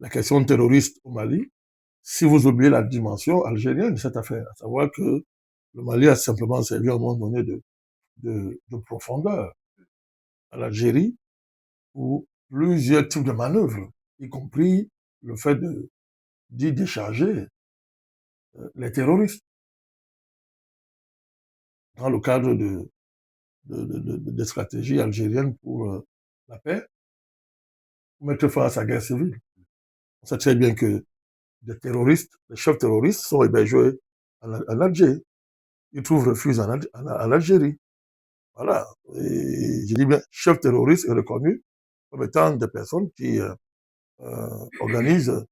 la question terroriste au Mali si vous oubliez la dimension algérienne de cette affaire, à savoir que le Mali a simplement servi à un moment donné de profondeur à l'Algérie pour plusieurs types de manœuvres, y compris le fait d'y décharger les terroristes dans le cadre de stratégies algériennes pour la paix, pour mettre fin à sa guerre civile. On sait très bien que les chefs terroristes sont hébergés en Algérie. Ils trouvent refuge en Algérie. Voilà. Et je dis bien, chef terroriste est reconnu comme étant des personnes qui organisent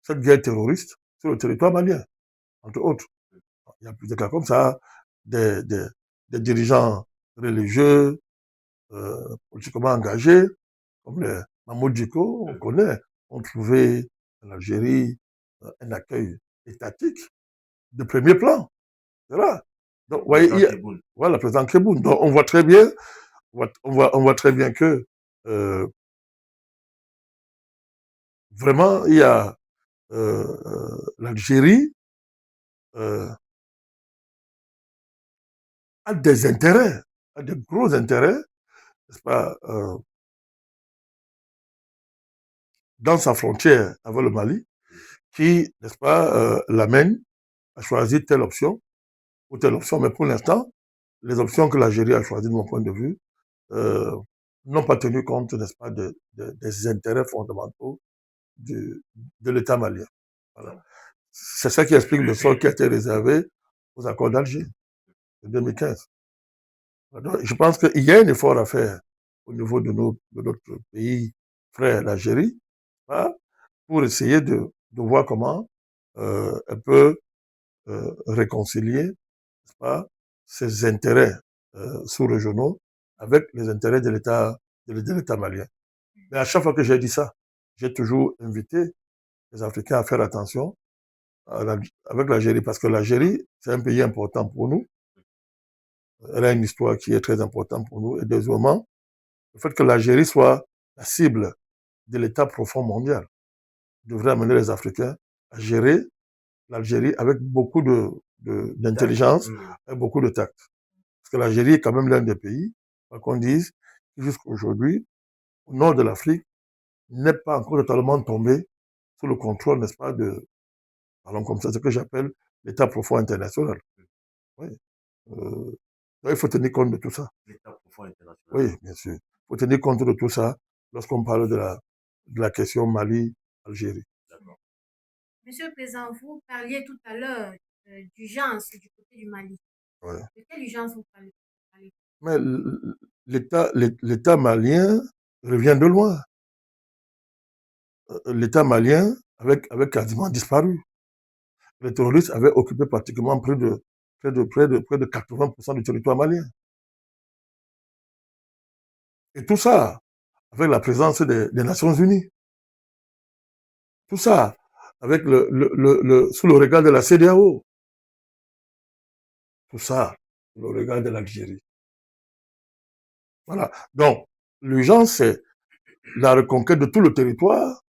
cette guerre terroriste sur le territoire malien, entre autres. Il y a plusieurs cas comme ça, des dirigeants religieux, politiquement engagés, comme les Mahmoud Diko, on connaît, ont trouvé l'Algérie un accueil étatique de premier plan. Voilà. Donc, vous voyez, voilà, le président Tebboune. Donc, on voit très bien, on voit très bien que vraiment, il y a l'Algérie a des intérêts, a de gros intérêts, n'est-ce pas, dans sa frontière avec le Mali, qui, n'est-ce pas, l'amène à choisir telle option ou telle option. Mais pour l'instant, les options que l'Algérie a choisies, de mon point de vue, n'ont pas tenu compte, n'est-ce pas, des intérêts fondamentaux de l'État malien. Voilà. C'est ça qui explique le sort qui a été réservé aux accords d'Alger de 2015. Donc, je pense qu'il y a un effort à faire au niveau de notre pays frère, l'Algérie, hein, pour essayer de voir comment elle peut réconcilier, n'est-ce pas, ses intérêts sous-régionaux avec les intérêts de l'État malien. Mais à chaque fois que j'ai dit ça, j'ai toujours invité les Africains à faire attention avec l'Algérie, parce que l'Algérie, c'est un pays important pour nous. Elle a une histoire qui est très importante pour nous. Et deuxièmement, le fait que l'Algérie soit la cible de l'État profond mondial devrait amener les Africains à gérer l'Algérie avec beaucoup d'intelligence et beaucoup de tact. Parce que l'Algérie est quand même l'un des pays, quoi qu'on dise, qui jusqu'à aujourd'hui, au nord de l'Afrique, n'est pas encore totalement tombé sous le contrôle, n'est-ce pas, parlons comme ça, ce que j'appelle l'État profond international. Oui. Il faut tenir compte de tout ça. L'État profond international. Oui, bien sûr. Il faut tenir compte de tout ça lorsqu'on parle de la question Mali-Algérie. Monsieur le Président, vous parliez tout à l'heure d'urgence du côté du Mali. Ouais. De quelle urgence vous parlez? Mais l'État malien revient de loin. L'État malien avait quasiment disparu. Les terroristes avaient occupé pratiquement près de 80% du territoire malien. Et tout ça, avec la présence des Nations Unies. Tout ça, avec sous le regard de la CEDEAO. Tout ça, sous le regard de l'Algérie. Voilà. Donc, l'urgence, c'est la reconquête de tout le territoire.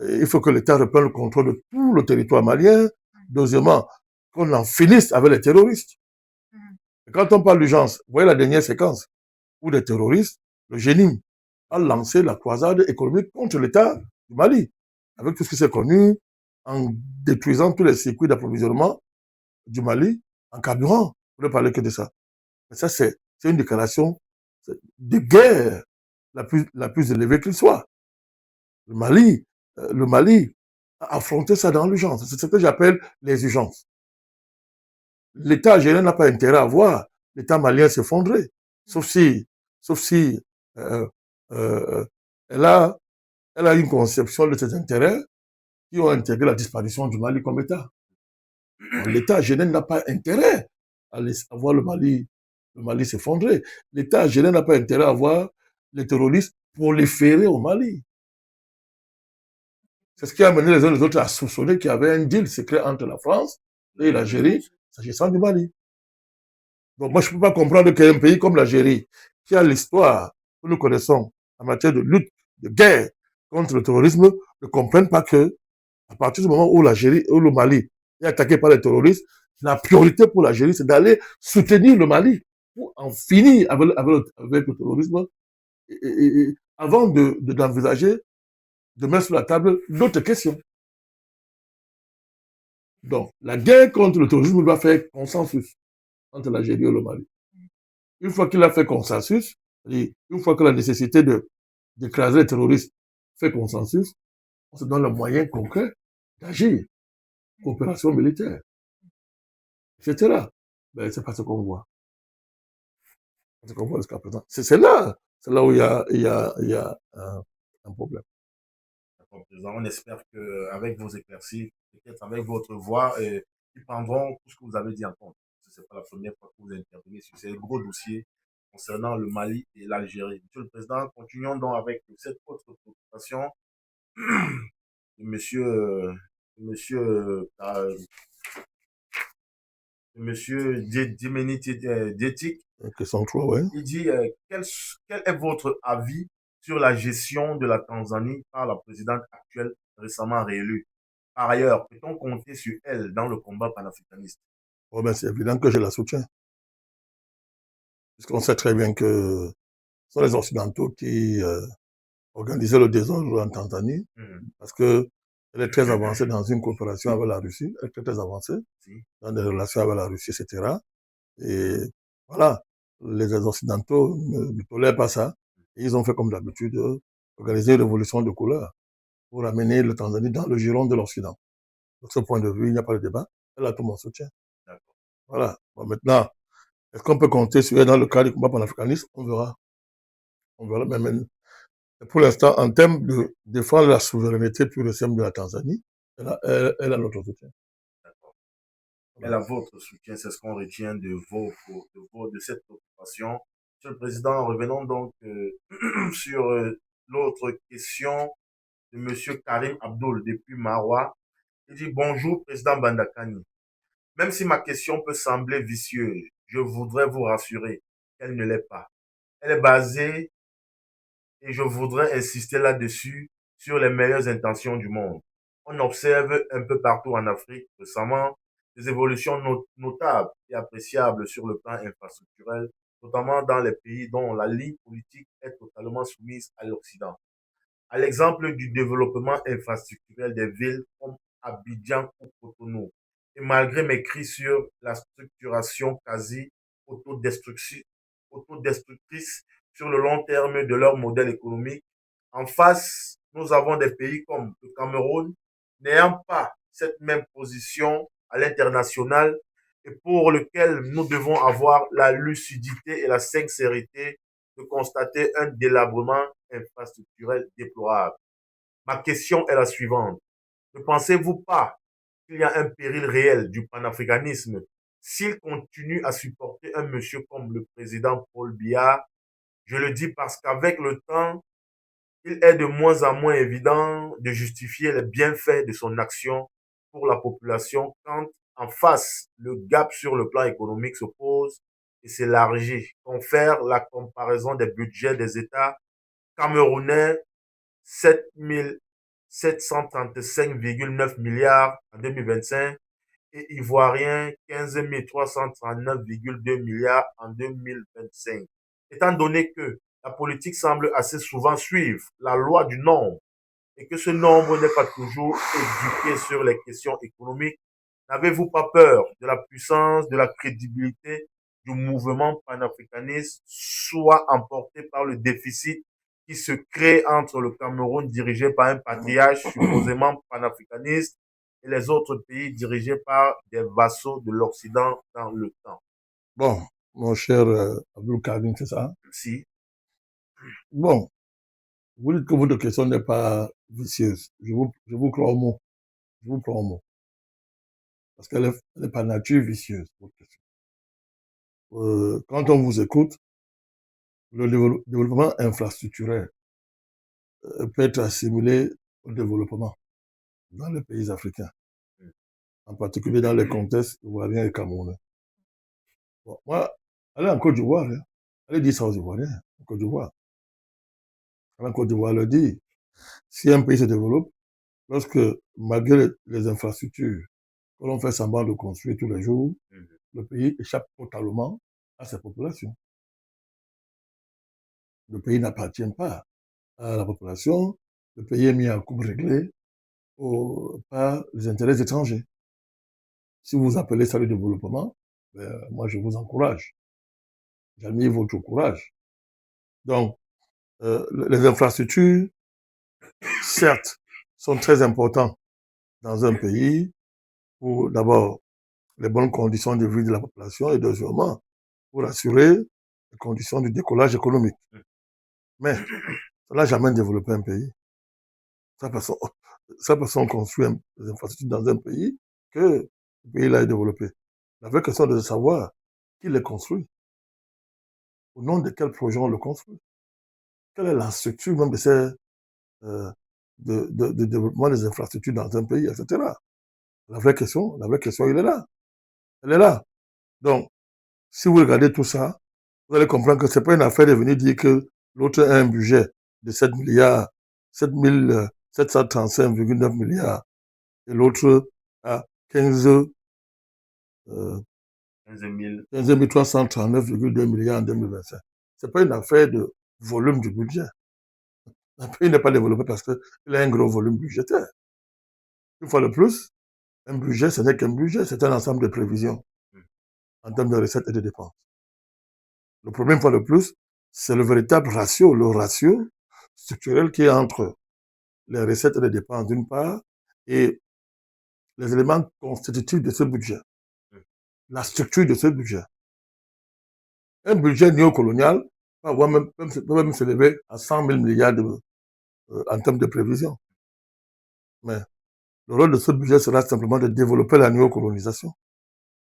Et il faut que l'État reprenne le contrôle de tout le territoire malien. Deuxièmement, qu'on en finisse avec les terroristes. Et quand on parle d'urgence, vous voyez la dernière séquence où les terroristes, le génie, a lancé la croisade économique contre l'État du Mali, avec tout ce qui s'est connu, en détruisant tous les circuits d'approvisionnement du Mali, en carburant. Vous ne parlez que de ça. Mais ça, c'est une déclaration de guerre la plus élevée qu'il soit. Le Mali a affronté ça dans l'urgence. C'est ce que j'appelle les urgences. L'État algérien n'a pas intérêt à voir l'État malien s'effondrer, sauf si elle a une conception de ses intérêts qui ont intégré la disparition du Mali comme État. L'État algérien n'a pas intérêt à voir le Mali s'effondrer. L'État algérien n'a pas intérêt à voir les terroristes proliférer au Mali. C'est ce qui a amené les uns et les autres à soupçonner qu'il y avait un deal secret entre la France et l'Algérie, s'agissant du Mali. Donc moi, je ne peux pas comprendre qu'un pays comme l'Algérie, qui a l'histoire que nous connaissons en matière de lutte, de guerre contre le terrorisme, ne comprenne pas que, à partir du moment où l'Algérie, ou le Mali est attaqué par les terroristes, la priorité pour l'Algérie, c'est d'aller soutenir le Mali pour en finir avec le terrorisme avant d'envisager de mettre sur la table d'autres questions. Donc, la guerre contre le terrorisme doit faire consensus entre l'Algérie et le Mali. Une fois qu'il a fait consensus, une fois que la nécessité d'écraser les terroristes fait consensus, on se donne le moyen concret d'agir. Coopération militaire, etc. Mais c'est pas ce qu'on voit. C'est ce qu'on voit jusqu'à présent. C'est là où il y a un problème. On espère qu'avec vos éclaircies, peut-être avec votre voix, ils prendront tout ce que vous avez dit en compte. Ce n'est pas la première fois que vous intervenez sur ces gros dossiers concernant le Mali et l'Algérie. Monsieur le Président, continuons donc avec cette autre préoccupation de monsieur Djemeni Dietik. Question 3, ouais. Il dit quel est votre avis sur la gestion de la Tanzanie par la présidente actuelle récemment réélue? Par ailleurs, peut-on compter sur elle dans le combat panafricaniste? Oh, ben, c'est évident que je la soutiens. Puisqu'on sait très bien que ce sont les Occidentaux qui organisaient le désordre en Tanzanie, parce qu'elle est très avancée dans une coopération avec la Russie, elle est très avancée dans des relations avec la Russie, etc. Et voilà, les Occidentaux ne tolèrent pas ça. Et ils ont fait comme d'habitude, organiser une révolution de couleur pour amener le Tanzanie dans le giron de l'Occident. De ce point de vue, il n'y a pas de débat. Elle a tout mon soutien. Voilà. Bon, maintenant, est-ce qu'on peut compter sur elle dans le cadre du combat panafricaniste? On verra. On verra. Mais pour l'instant, en termes de défendre la souveraineté pure et simple de la Tanzanie, elle a notre soutien. Elle a votre soutien, c'est ce qu'on retient de cette occupation. Monsieur le Président, revenons donc sur l'autre question de Monsieur Karim Abdul depuis Marois. Il dit bonjour, Président Bandakani. Même si ma question peut sembler vicieuse, je voudrais vous rassurer qu'elle ne l'est pas. Elle est basée, et je voudrais insister là-dessus, sur les meilleures intentions du monde. On observe un peu partout en Afrique récemment des évolutions notables et appréciables sur le plan infrastructurel, notamment dans les pays dont la ligne politique est totalement soumise à l'Occident. À l'exemple du développement infrastructurel des villes comme Abidjan ou Cotonou. Et malgré mes cris sur la structuration quasi autodestructrice sur le long terme de leur modèle économique, en face, nous avons des pays comme le Cameroun n'ayant pas cette même position à l'international et pour lequel nous devons avoir la lucidité et la sincérité de constater un délabrement infrastructurel déplorable. Ma question est la suivante. Ne pensez-vous pas qu'il y a un péril réel du panafricanisme s'il continue à supporter un monsieur comme le président Paul Biya? Je le dis parce qu'avec le temps, il est de moins en moins évident de justifier les bienfaits de son action pour la population quand en face, le gap sur le plan économique se pose et s'élargit. Confère la comparaison des budgets des États camerounais 7 735,9 milliards en 2025 et ivoirien 15 339,2 milliards en 2025. Étant donné que la politique semble assez souvent suivre la loi du nombre et que ce nombre n'est pas toujours éduqué sur les questions économiques, n'avez-vous pas peur de la puissance, de la crédibilité du mouvement panafricaniste soit emporté par le déficit qui se crée entre le Cameroun dirigé par un patriarche supposément panafricaniste et les autres pays dirigés par des vassaux de l'Occident dans le temps? Bon, mon cher Abdul Karim, c'est ça? Si. Bon, vous dites que votre question n'est pas vicieuse. Je vous crois au mot. Je vous crois au mot. Parce qu'elle n'est pas nature vicieuse, votre question. Quand on vous écoute, le développement infrastructurel peut être assimilé au développement dans les pays africains, en particulier dans les contextes ivoiriens et camerounais. Bon, moi, allez en Côte d'Ivoire, hein. Allez dire ça aux Ivoiriens, en Côte d'Ivoire. En Côte d'Ivoire le dit, si un pays se développe, lorsque, malgré les infrastructures que l'on fait semblant de construire tous les jours, le pays échappe totalement à ses populations. Le pays n'appartient pas à la population, le pays est mis en coupe réglée par les intérêts étrangers. Si vous appelez ça le développement, moi je vous encourage. J'admire votre courage. Donc, les infrastructures, certes, sont très importantes dans un pays pour d'abord les bonnes conditions de vie de la population et deuxièmement pour assurer les conditions du décollage économique. Mais ça n'a jamais développé un pays. Ça personne construit des infrastructures dans un pays que le pays l'a développé. La vraie question est de savoir qui les construit, au nom de quel projet on le construit, quelle est la structure même de ces de développement des infrastructures dans un pays, etc. La vraie question, elle est là. Elle est là. Donc, si vous regardez tout ça, vous allez comprendre que ce n'est pas une affaire de venir dire que l'autre a un budget de 7 milliards, 735,9 milliards, et l'autre a 15 339,2 milliards en 2025. Ce n'est pas une affaire de volume du budget. Un pays n'est pas développé parce qu'il a un gros volume budgétaire. Une fois de plus, un budget, ce n'est qu'un budget, c'est un ensemble de prévisions en termes de recettes et de dépenses. Le problème, une fois de plus, c'est le véritable ratio, le ratio structurel qui est entre les recettes et les dépenses d'une part et les éléments constitutifs de ce budget, la structure de ce budget. Un budget néocolonial peut même s'élever à 100 000 milliards en termes de prévision. Mais le rôle de ce budget sera simplement de développer la néocolonisation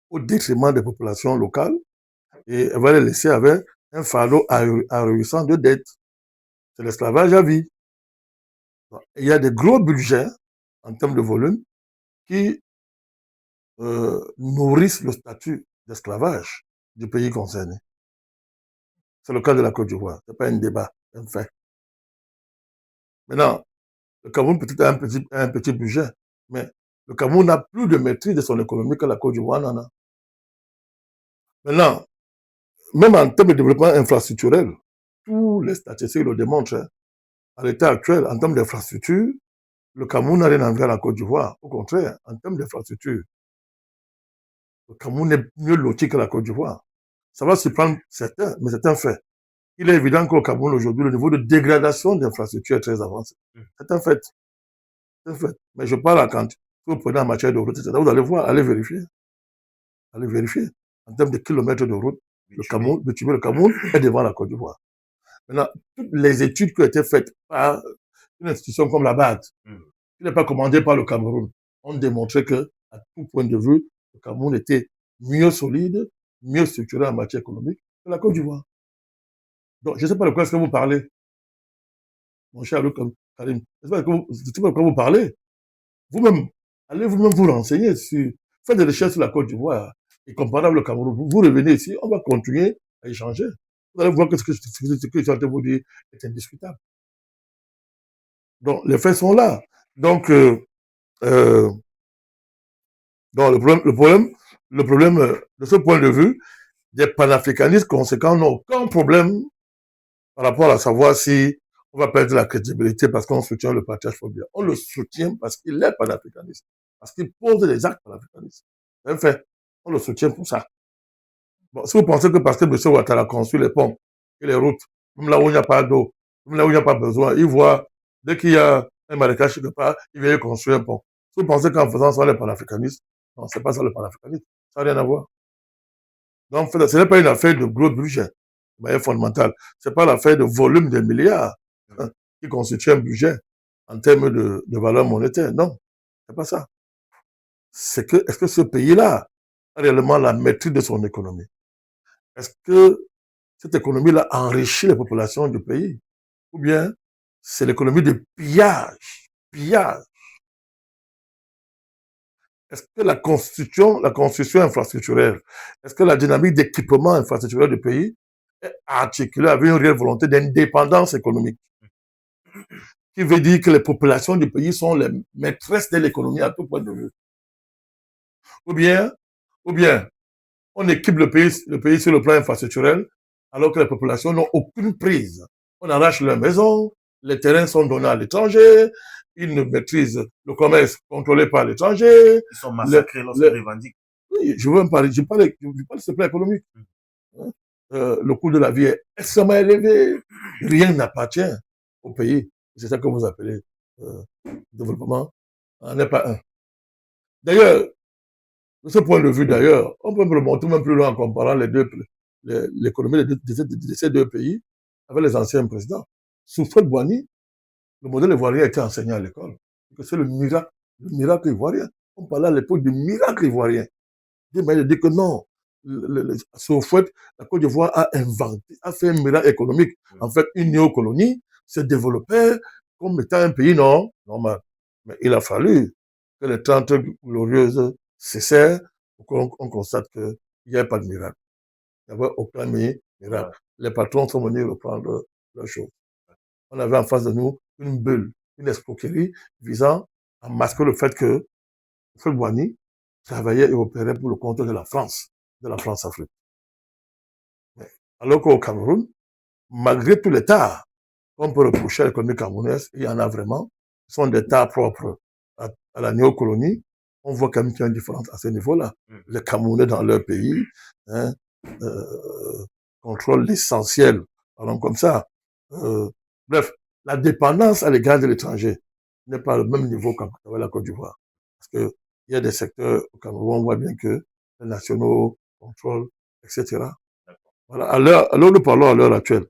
au détriment des populations locales et elle va les laisser avec un fardeau ahurissant de dettes. C'est l'esclavage à vie. Il y a des gros budgets en termes de volume qui nourrissent le statut d'esclavage du pays concerné. C'est le cas de la Côte d'Ivoire. Ce n'est pas un débat, c'est un fait. Maintenant, le Cameroun peut-être a un petit budget, mais le Cameroun n'a plus de maîtrise de son économie que la Côte d'Ivoire n'en a. Maintenant, même en termes de développement infrastructurel, tous les statistiques le démontrent. Hein. À l'état actuel, en termes d'infrastructure, le Cameroun n'a rien à envier à la Côte d'Ivoire. Au contraire, en termes d'infrastructure, le Cameroun est mieux loti que la Côte d'Ivoire. Ça va surprendre certains, mais c'est un fait. Il est évident qu'au Cameroun, aujourd'hui, le niveau de dégradation d'infrastructures est très avancé. C'est un fait. C'est un fait. Mais je parle à quand vous prenez en matière de route, etc. Vous allez voir, allez vérifier. Allez vérifier. En termes de kilomètres de route, le Cameroun est devant la Côte d'Ivoire. Maintenant, toutes les études qui ont été faites par une institution comme la BAD, qui n'est pas commandée par le Cameroun, ont démontré que, à tout point de vue, le Cameroun était mieux solide, mieux structuré en matière économique que la Côte d'Ivoire. Donc, je ne sais pas de quoi est-ce que vous parlez, mon cher Luc Karim. Je ne sais pas de quoi vous parlez. Vous-même, allez vous-même vous renseigner sur, faites des recherches sur la Côte d'Ivoire et comparable au Cameroun. Vous revenez ici, on va continuer à échanger. Vous allez voir que ce que je suis en train de vous dire est indiscutable. Donc, les faits sont là. Donc, le problème, de ce point de vue, des panafricanistes conséquents n'ont aucun problème par rapport à savoir si on va perdre la crédibilité parce qu'on soutient le partage phobia. On le soutient parce qu'il est panafricaniste, parce qu'il pose des actes panafricanistes. C'est un fait. On le soutient pour ça. Bon, si vous pensez que parce que M. Ouattara construit les ponts et les routes, même là où il n'y a pas d'eau, même là où il n'y a pas besoin, il voit, dès qu'il y a un marécage quelque part, il vient construire un pont. Si vous pensez qu'en faisant ça, les panafricanistes, non, c'est pas ça le panafricanisme. Ça n'a rien à voir. Donc, ce n'est pas une affaire de gros budget, de manière fondamentale. Ce n'est pas l'affaire de volume de milliards qui constitue un budget en termes de valeur monétaire. Non, c'est pas ça. C'est que, est-ce que ce pays-là a réellement la maîtrise de son économie? Est-ce que cette économie-là enrichit les populations du pays? Ou bien c'est l'économie de pillage? Pillage. Est-ce que la construction infrastructurelle, est-ce que la dynamique d'équipement infrastructurel du pays est articulée avec une réelle volonté d'indépendance économique? Qui veut dire que les populations du pays sont les maîtresses de l'économie à tout point de vue. Ou bien, on équipe le pays sur le plan infrastructurel, alors que les populations n'ont aucune prise. On arrache leurs maisons, les terrains sont donnés à l'étranger, ils ne maîtrisent le commerce contrôlé par l'étranger. Ils sont massacrés lorsqu'ils revendiquent. Oui, je veux me parler, je parle de ce plan économique. Le coût de la vie est extrêmement élevé. Rien n'appartient au pays. C'est ça que vous appelez développement. On n'est pas un. D'ailleurs, de ce point de vue, d'ailleurs, on peut remonter même plus loin en comparant l'économie de ces deux pays avec les anciens présidents. Sous Fred Boigny, le modèle ivoirien a été enseigné à l'école. C'est le miracle ivoirien. On parlait à l'époque du miracle ivoirien. Il m'a dit que non, sous Fouet, la Côte d'Ivoire a fait un miracle économique. En fait, une néocolonie s'est développée, comme étant un pays non normal. Mais il a fallu que les 30 glorieuses cessèrent pour qu'on constate qu'il n'y avait pas de miracle. Il n'y avait aucun miracle. Ouais. Les patrons sont venus reprendre leurs choses. On avait en face de nous une bulle, une escroquerie visant à masquer le fait que Fred Boigny travaillait et opérait pour le compte de la France-Afrique. Alors qu'au Cameroun, malgré tous les tares qu'on peut reprocher à l'économie camerounaise, il y en a vraiment, ce sont des tares propres à la néocolonie. On voit quand même qu'il y a une différence à ce niveau-là. Les Camerounais dans leur pays contrôlent l'essentiel, parlons comme ça. Bref, la dépendance à l'égard de l'étranger n'est pas au même niveau qu'avec la Côte d'Ivoire. Parce qu'il y a des secteurs au Cameroun, on voit bien que les nationaux contrôlent, etc. Voilà. Alors nous parlons à l'heure actuelle.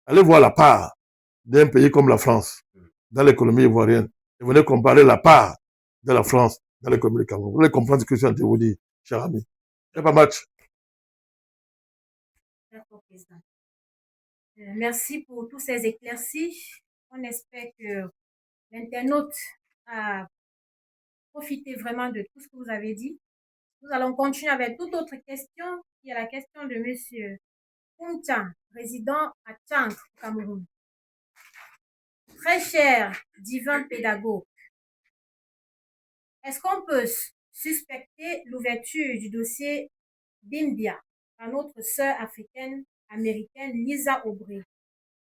Allez voir la part d'un pays comme la France dans l'économie ivoirienne et venez comparer la part de la France dans l'économie du Cameroun. Vous allez comprendre ce que je suis en train de vous dire, cher ami. Il n'y a pas match. D'accord, Président. Merci pour tous ces éclaircies. On espère que l'internaute a profité vraiment de tout ce que vous avez dit. Nous allons continuer avec toute autre question, qui est la question de M. Koumtchan, résident à Tchang, au Cameroun. Très cher divin pédagogue, est-ce qu'on peut suspecter l'ouverture du dossier Bimbia par notre sœur africaine-américaine Lisa Aubry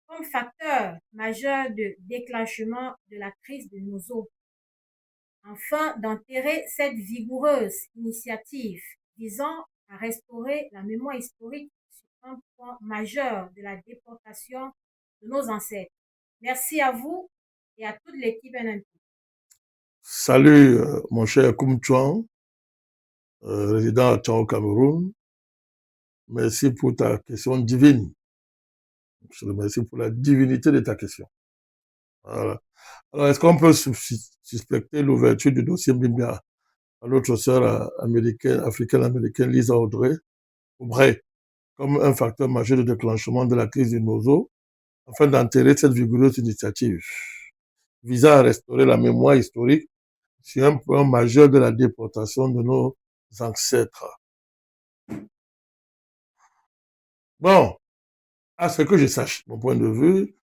comme facteur majeur de déclenchement de la crise de Nozo, afin d'enterrer cette vigoureuse initiative visant à restaurer la mémoire historique sur un point majeur de la déportation de nos ancêtres? Merci à vous et à toute l'équipe NNP. Salut, mon cher Koumtchan, résident à Tchang au Cameroun. Merci pour ta question divine. Je te remercie pour la divinité de ta question. Voilà. Alors, est-ce qu'on peut suspecter l'ouverture du dossier Bimbia à notre sœur africaine-américaine Lisa Aubry comme un facteur majeur de déclenchement de la crise du Nozo, afin d'enterrer cette vigoureuse initiative visant à restaurer la mémoire historique sur un point majeur de la déportation de nos ancêtres? Bon, à ce que je sache, mon point de vue,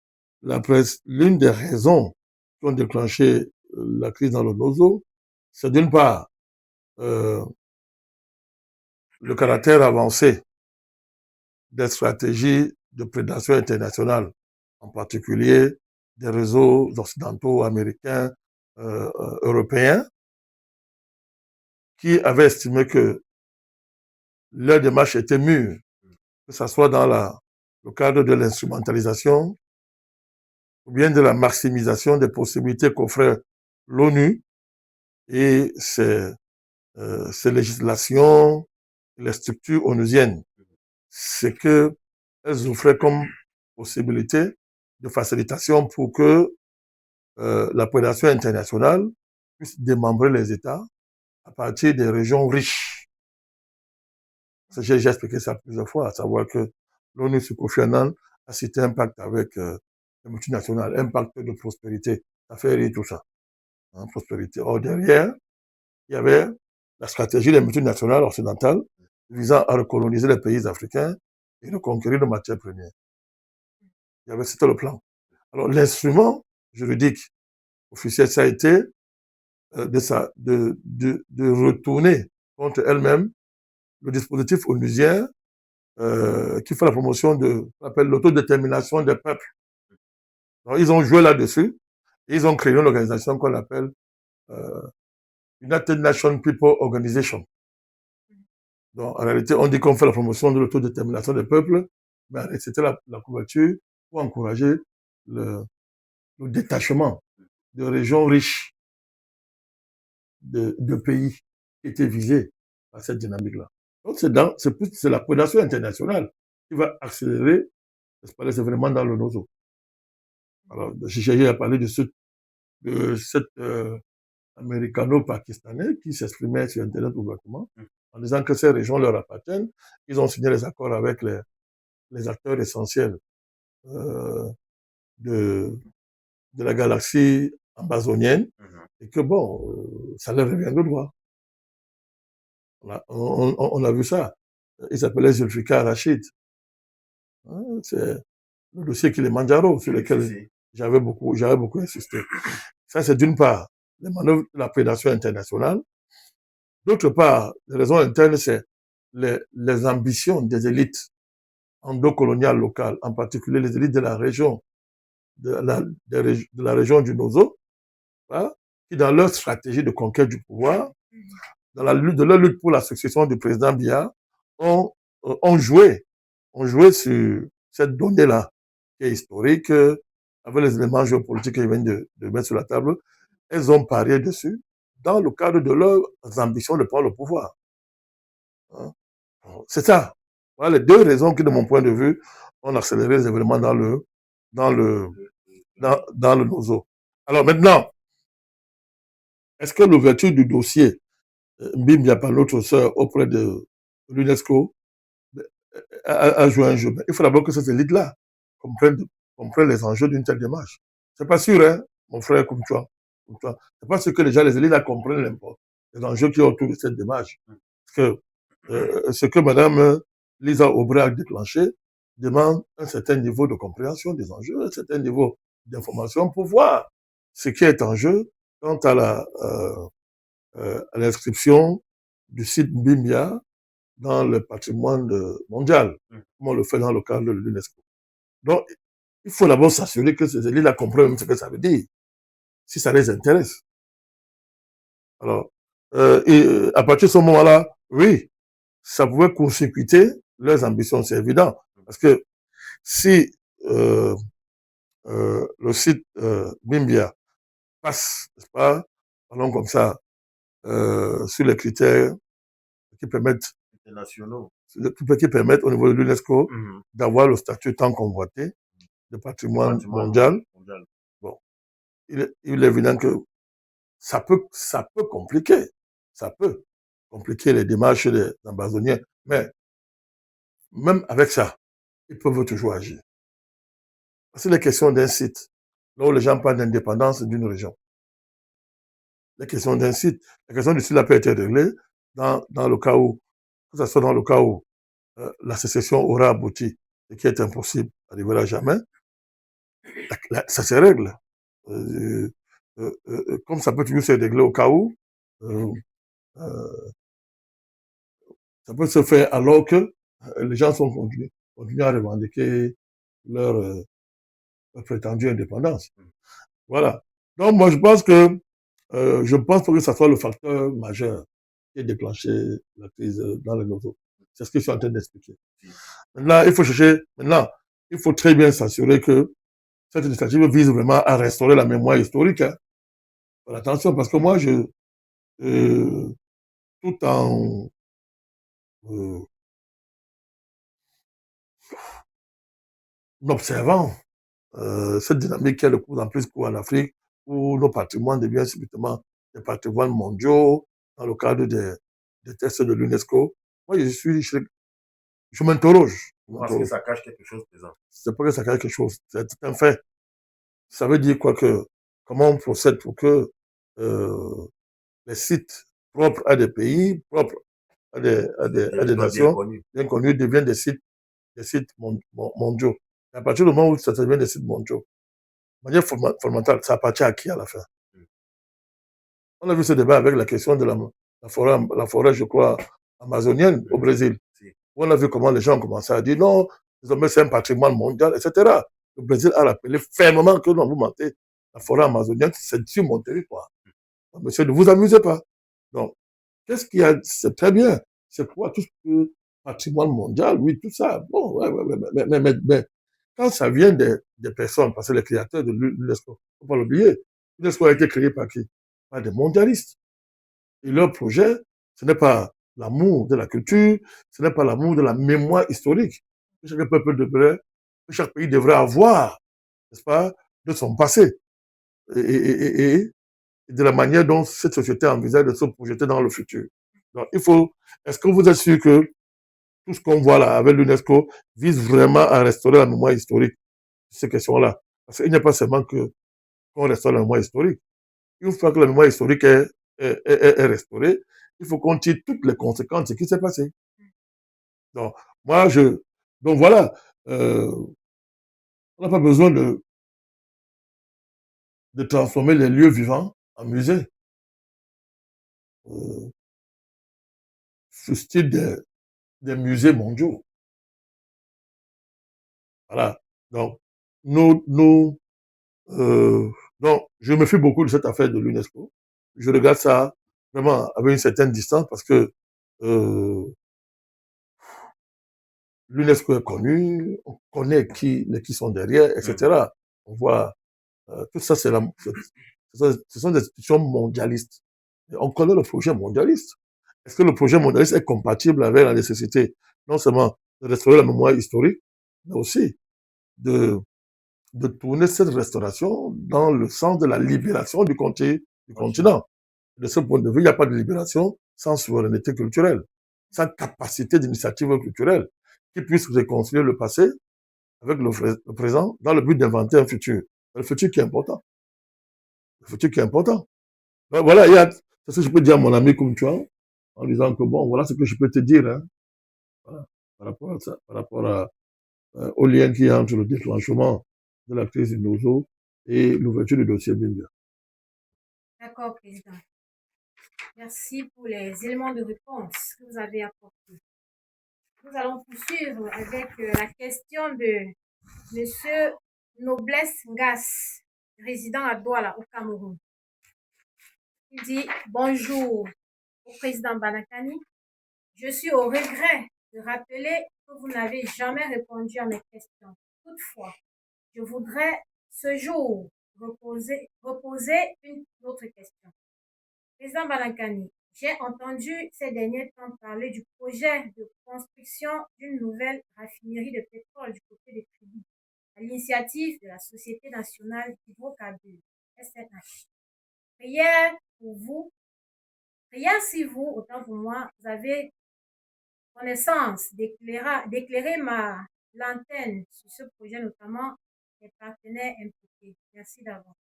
l'une des raisons qui ont déclenché la crise dans le Nozo, c'est d'une part le caractère avancé des stratégies de prédation internationale, en particulier des réseaux occidentaux, américains, européens, qui avaient estimé que leur démarche était mûre, que ce soit dans le cadre de l'instrumentalisation ou bien de la maximisation des possibilités qu'offrait l'ONU et ses législations, les structures onusiennes. C'est qu'elles offraient comme possibilité de facilitation pour que la prédation internationale puisse démembrer les États à partir des régions riches. J'ai expliqué ça plusieurs fois, à savoir que l'ONU sous Kofi Annan a cité un pacte avec les multinationales, un pacte de prospérité. Ça fait rire tout ça. Hein, prospérité. Or, derrière, il y avait la stratégie des multinationales occidentales visant à recoloniser les pays africains et de conquérir nos matières premières. C'était le plan. Alors, l'instrument juridique officiel, ça a été de retourner contre elle-même le dispositif onusien qui fait la promotion de l'autodétermination des peuples. Donc, ils ont joué là-dessus et ils ont créé une organisation qu'on appelle United Nations People Organization. Donc, en réalité, on dit qu'on fait la promotion de l'autodétermination des peuples, mais c'était la couverture pour encourager le détachement de régions riches de pays qui étaient visés par cette dynamique-là. Donc, c'est la prédation internationale qui va accélérer les événements dans le Nozo. Alors, j'ai à parler de cet américano-pakistanais qui s'exprimait sur Internet ouvertement en disant que ces régions leur appartiennent. Ils ont signé les accords avec les acteurs essentiels de de la galaxie amazonienne, et que bon, ça leur revient de droit. On a vu ça. Il s'appelait Zulfikar Rachid. Hein, c'est le dossier Kilimanjaro sur lequel j'avais beaucoup insisté. Ça, c'est d'une part les manœuvres de la prédation internationale. D'autre part, les raisons internes, c'est les ambitions des élites endocoloniales locales, en particulier les élites de la région, de la région du Nozo, hein, qui, dans leur stratégie de conquête du pouvoir, dans leur lutte pour la succession du président Biya, ont joué sur cette donnée-là, qui est historique, avec les éléments géopolitiques qu'ils viennent de mettre sur la table. Elles ont parié dessus dans le cadre de leurs ambitions de prendre le pouvoir. Hein? C'est ça. Voilà les deux raisons qui, de mon point de vue, ont accéléré les événements dans le Nozo. Alors maintenant, est-ce que l'ouverture du dossier Mbimya par notre sœur auprès de l'UNESCO a joué un jeu? Il faut d'abord que ces élites-là comprennent les enjeux d'une telle démarche. C'est pas sûr, hein, mon frère, comme toi. C'est pas sûr que déjà les élites là comprennent les enjeux qui sont autour de cette démarche. Parce que ce que Mme Lisa Aubry a déclenché demande un certain niveau de compréhension des enjeux, un certain niveau d'information pour voir ce qui est en jeu quant à l'inscription du site Mbimya dans le patrimoine mondial, comme on le fait dans le cadre de l'UNESCO. Donc, il faut d'abord s'assurer que ces élites-là comprennent ce que ça veut dire, si ça les intéresse. Alors, à partir de ce moment-là, oui, ça pouvait consécuter leurs ambitions, c'est évident. Parce que si le site Mbimya passe, n'est-ce pas, allons comme ça, sur les critères qui permettent qui permettent au niveau de l'UNESCO d'avoir le statut tant convoité de patrimoine mondial. Bon, il est évident que ça peut compliquer les démarches des Amazoniens, mais même avec ça, ils peuvent toujours agir. C'est la question d'un site, là où les gens parlent d'indépendance d'une région. La question d'un site, la question du site a peut être réglée dans le cas où, que ce soit dans le cas où la sécession aura abouti et qui est impossible, n'arrivera jamais, ça se règle. Comme ça peut toujours se régler au cas où, ça peut se faire alors que les gens sont continuent à revendiquer leur prétendue indépendance. Voilà. Donc moi je pense que ça soit le facteur majeur qui a déclenché la crise dans le Nozo. C'est ce que je suis en train d'expliquer. Maintenant, il faut très bien s'assurer que cette initiative vise vraiment à restaurer la mémoire historique. Hein. Attention, parce que moi, tout en observant cette dynamique qui est de plus en plus courante en Afrique, où nos patrimoines deviennent subitement des patrimoines mondiaux dans le cadre des tests de l'UNESCO. Moi, je m'interroge. Parce que ça cache quelque chose présent. C'est pas que ça cache quelque chose, c'est un fait. Ça veut dire quoi que, comment on procède pour que les sites propres à des pays, propres à des nations, bien connus, deviennent des sites mondiaux. Et à partir du moment où ça devient des sites mondiaux, de manière fondamentale, ça appartient à qui à la fin? On a vu ce débat avec la question de la forêt, je crois, amazonienne au Brésil. Où on a vu comment les gens ont commencé à dire non, désormais c'est un patrimoine mondial, etc. Le Brésil a rappelé fermement que non, vous mentez, la forêt amazonienne, c'est sur mon territoire. Monsieur, ne vous amusez pas. Donc, qu'est-ce qu'il y a? C'est très bien. C'est quoi tout ce patrimoine mondial? Oui, tout ça. Bon, ouais, mais quand ça vient des personnes, parce que les créateurs de l'UNESCO, il ne faut pas l'oublier, l'UNESCO a été créé par qui? Par des mondialistes. Et leur projet, ce n'est pas l'amour de la culture, ce n'est pas l'amour de la mémoire historique que chaque pays devrait avoir, n'est-ce pas, de son passé. Et de la manière dont cette société envisage de se projeter dans le futur. Donc, est-ce que vous êtes sûr que tout ce qu'on voit là avec l'UNESCO vise vraiment à restaurer la mémoire historique de ces questions-là? Parce qu'il n'y a pas seulement qu'on qu'on restaure la mémoire historique. Une fois que la mémoire historique est restaurée, il faut qu'on tire toutes les conséquences de ce qui s'est passé. Donc, donc voilà, on n'a pas besoin de transformer les lieux vivants en musées. Ce style des musées mondiaux. Voilà. Donc, donc, je me fie beaucoup de cette affaire de l'UNESCO. Je regarde ça vraiment avec une certaine distance parce que l'UNESCO est connu, on connaît qui sont derrière, etc. On voit tout ça, ce sont des institutions mondialistes. Et on connaît le projet mondialiste. Est-ce que le projet mondialiste est compatible avec la nécessité non seulement de restaurer la mémoire historique, mais aussi de tourner cette restauration dans le sens de la libération du continent. De ce point de vue, il n'y a pas de libération sans souveraineté culturelle, sans capacité d'initiative culturelle qui puisse réconcilier le passé avec le présent dans le but d'inventer un futur. Le futur qui est important. Le futur qui est important. Donc, voilà, c'est ce que je peux dire à mon ami comme toi, en disant que bon, voilà ce que je peux te dire. Hein. Voilà, par rapport à ça, par rapport au lien qu'il y a entre le déclenchement de la crise du Nozo et l'ouverture du dossier Bimbia. D'accord, Président. Merci pour les éléments de réponse que vous avez apportés. Nous allons poursuivre avec la question de M. Noblesse Ngas, résident à Douala, au Cameroun. Il dit bonjour au président Banakani. Je suis au regret de rappeler que vous n'avez jamais répondu à mes questions. Toutefois, je voudrais ce jour reposer une autre question. Président Banakani, j'ai entendu ces derniers temps parler du projet de construction d'une nouvelle raffinerie de pétrole du côté de Kribi, à l'initiative de la Société nationale d'hydrocarbures, SNH. Prière pour vous, prière si vous, autant pour moi, vous avez connaissance d'éclairer ma lanterne sur ce projet, notamment les partenaires impliqués. Merci d'avance.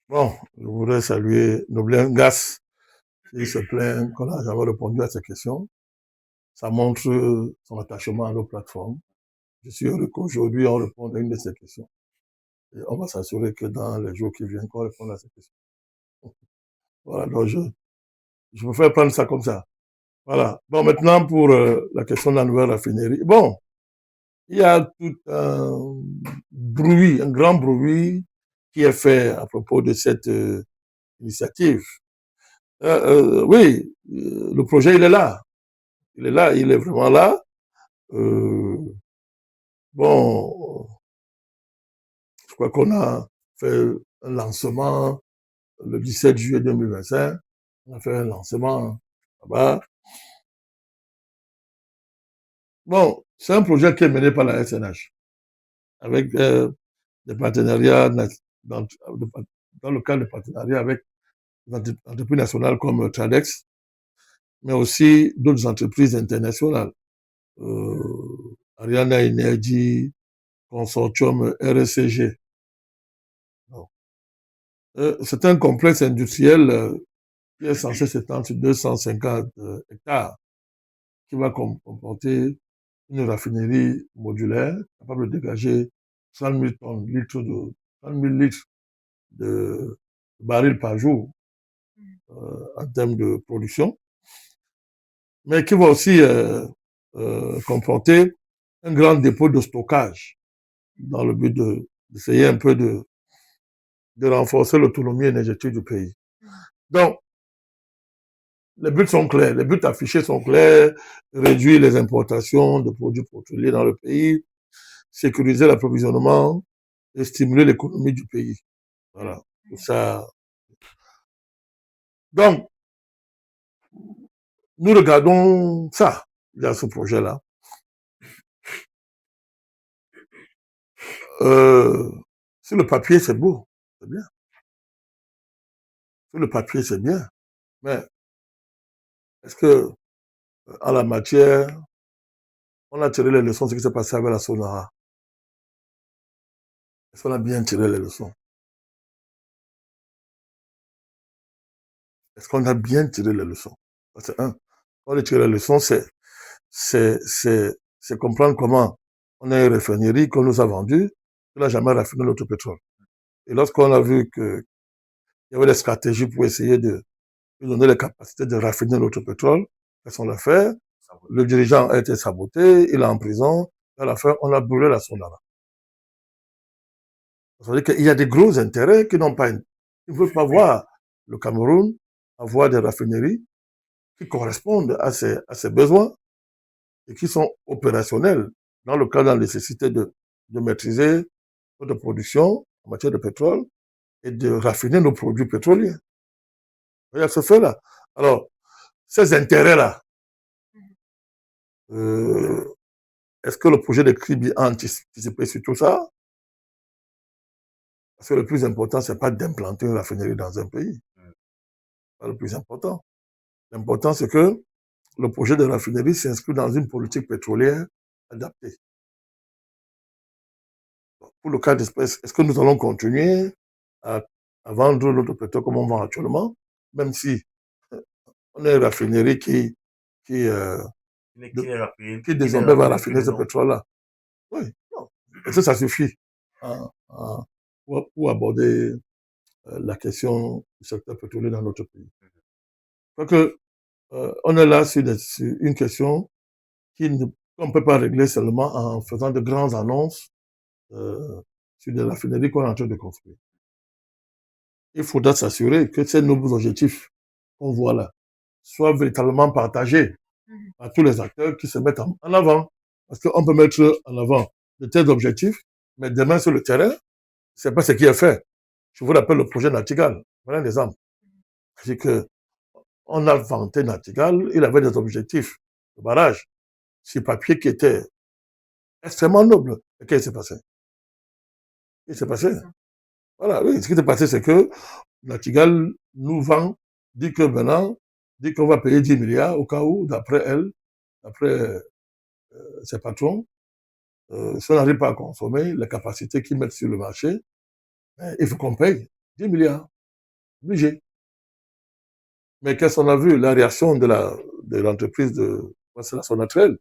Bon, je voudrais saluer Noblesse Ngas. Il se plaint qu'on n'a jamais répondu à ces questions. Ça montre son attachement à nos plateformes. Je suis heureux qu'aujourd'hui, on réponde à une de ces questions. Et on va s'assurer que dans les jours qui viennent, qu'on réponde à ces questions. Voilà, donc je me fais prendre ça comme ça. Voilà. Bon, maintenant, pour la question de la nouvelle raffinerie. Bon, il y a tout un bruit, un grand bruit qui est fait à propos de cette initiative. Oui, le projet, il est là. Il est là, il est vraiment là. Bon, je crois qu'on a fait un lancement le 17 juillet 2025. On a fait un lancement là-bas. Bon, c'est un projet qui est mené par la SNH, avec des partenariats, dans le cadre de partenariats avec des entreprises nationales comme Tradex, mais aussi d'autres entreprises internationales. Ariana Energy, Consortium RSCG. C'est un complexe industriel qui est censé s'étendre sur 250 hectares, qui va comporter une raffinerie modulaire capable de dégager 30 000 litres de barils par jour en termes de production, mais qui va aussi comporter un grand dépôt de stockage dans le but d'essayer un peu de renforcer l'autonomie énergétique du pays. Donc, les buts sont clairs, les buts affichés sont clairs, réduire les importations de produits pétroliers dans le pays, sécuriser l'approvisionnement et stimuler l'économie du pays. Voilà, tout ça. Donc, nous regardons ça, dans ce projet-là. Sur le papier, c'est beau, c'est bien. Sur le papier, c'est bien. Mais est-ce que, en la matière, on a tiré les leçons de ce qui s'est passé avec la Sonara? Est-ce qu'on a bien tiré les leçons? est-ce qu'on a bien tiré les leçons? C'est un. On a tiré les leçons, c'est comprendre comment on a une raffinerie qu'on nous a vendue, qui n'a jamais raffiné notre pétrole. Et lorsqu'on a vu qu'il y avait des stratégies pour essayer de nous donner les capacités de raffiner notre pétrole, qu'est-ce qu'on a fait? Le dirigeant a été saboté, il est en prison, et à la fin, on a brûlé la Sonara. Ça veut dire qu'il y a des gros intérêts qui n'ont pas... Ils ne veulent pas voir le Cameroun avoir des raffineries qui correspondent à ses besoins et qui sont opérationnels dans le cas de la nécessité de maîtriser notre production en matière de pétrole et de raffiner nos produits pétroliers. Il y a ce fait-là. Alors, ces intérêts-là, est-ce que le projet de CRIB a anticipé sur tout ça? Parce que le plus important, ce n'est pas d'implanter une raffinerie dans un pays. C'est pas le plus important. L'important, c'est que le projet de raffinerie s'inscrit dans une politique pétrolière adaptée. Pour le cas d'espèce, est-ce que nous allons continuer à vendre notre pétrole comme on vend actuellement, même si on a une raffinerie qui désormais va raffiner ce pétrole-là? Oui, non. Est-ce que ça suffit pour aborder la question du secteur pétrolier dans notre pays? Je crois que on est là sur une question qu'on ne peut pas régler seulement en faisant de grandes annonces sur des raffineries qu'on est en train de construire. Il faudra s'assurer que ces nouveaux objectifs qu'on voit là soient véritablement partagés par tous les acteurs qui se mettent en avant. Parce qu'on peut mettre en avant de tels objectifs, mais demain sur le terrain, c'est pas ce qui est fait. Je vous rappelle le projet Natigal. Voilà un exemple. C'est que on a vanté Natigal, il avait des objectifs de barrage sur papier qui étaient extrêmement nobles. Et qu'est-ce qui s'est passé? Il s'est passé. Voilà, oui, ce qui s'est passé, c'est que Natigal nous vend, dit que maintenant, dit qu'on va payer 10 milliards au cas où, d'après elle, d'après ses patrons, si on n'arrive pas à consommer les capacités qu'ils mettent sur le marché, il faut qu'on paye 10 milliards. Obligé. Mais qu'est-ce qu'on a vu? La réaction de l'entreprise de la Sonatrel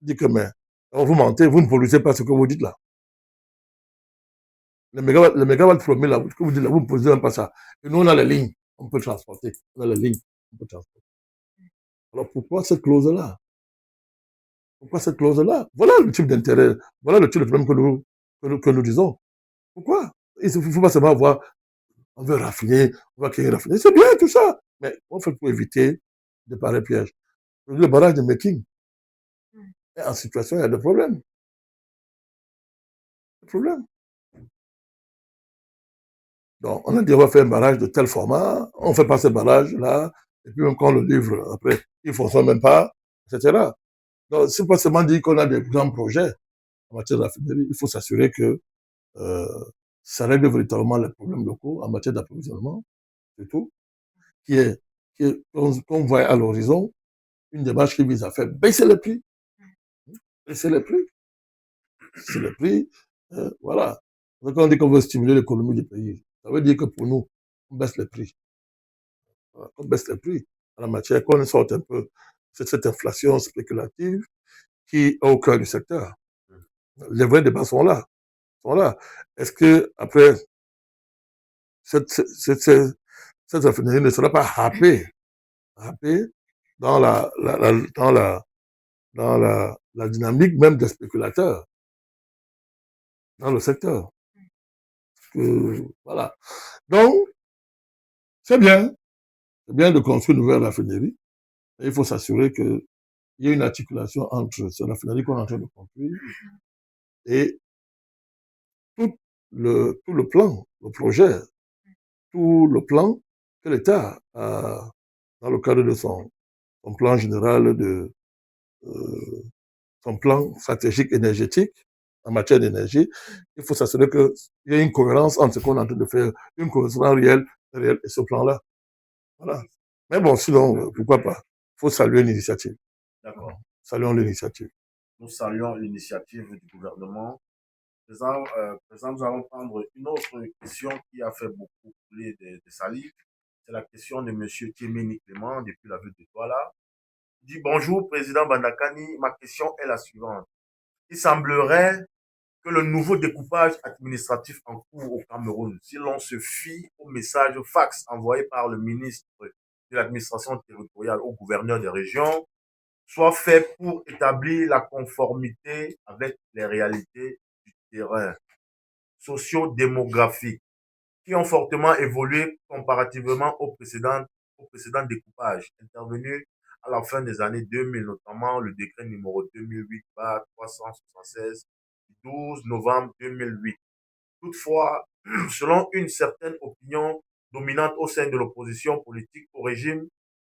dit que, mais, vous mentez, vous ne produisez pas ce que vous dites là. Les mégawatts promis là, ce que vous dites là, vous ne produisez même pas ça. Et nous, on a les lignes, on peut transporter. On a les lignes, on peut transporter. Alors pourquoi cette clause-là? Pourquoi cette clause-là? Voilà le type d'intérêt, voilà le type de problème que nous disons. Pourquoi? Il ne faut pas seulement avoir, on veut raffiner, on va créer raffiner. C'est bien tout ça, mais on fait pour éviter de pareils pièges. Le barrage de Meking est en situation, il y a des problèmes. Des problèmes. Donc, on a dit on va faire un barrage de tel format, on fait pas ce barrage-là, et puis même quand on le livre, après, il ne fonctionne même pas, etc. Donc, c'est pas seulement dire qu'on a des grands projets en matière de raffinerie, il faut s'assurer que ça règle véritablement les problèmes locaux en matière d'approvisionnement, c'est tout, qu'on voit à l'horizon une démarche qui vise à faire baisser les prix. Baisser les prix. Baisser les prix. Voilà. Donc, on dit qu'on veut stimuler l'économie du pays. Ça veut dire que pour nous, on baisse les prix. Voilà, on baisse les prix en la matière, qu'on sorte un peu de cette inflation spéculative qui est au cœur du secteur. Les vrais débats sont là. Est-ce que après cette raffinerie ne sera pas happée dans la dynamique même des spéculateurs dans le secteur? Voilà. Donc, c'est bien de construire une nouvelle raffinerie. Mais il faut s'assurer qu'il y ait une articulation entre cette raffinerie qu'on est en train de construire et tout le plan, le projet, tout le plan que l'État a dans le cadre de son plan général son plan stratégique énergétique en matière d'énergie. Il faut s'assurer qu'il y ait une cohérence entre ce qu'on est en train de faire, une cohérence réelle et ce plan-là. Voilà. Mais bon, sinon, pourquoi pas? Il faut saluer l'initiative. D'accord. Saluons l'initiative. Nous saluons l'initiative du gouvernement. Président, nous allons prendre une autre question qui a fait beaucoup couler de salive. C'est la question de M. Tiemeni Clément depuis la ville de Douala. Il dit bonjour, président Bandakani. Ma question est la suivante. Il semblerait que le nouveau découpage administratif en cours au Cameroun, si l'on se fie au message fax envoyé par le ministre de l'administration territoriale au gouverneur des régions, soit fait pour établir la conformité avec les réalités du terrain socio-démographiques qui ont fortement évolué comparativement au précédent découpage intervenu à la fin des années 2000, notamment le décret numéro 2008-376 du 12 novembre 2008. Toutefois, selon une certaine opinion dominante au sein de l'opposition politique au régime,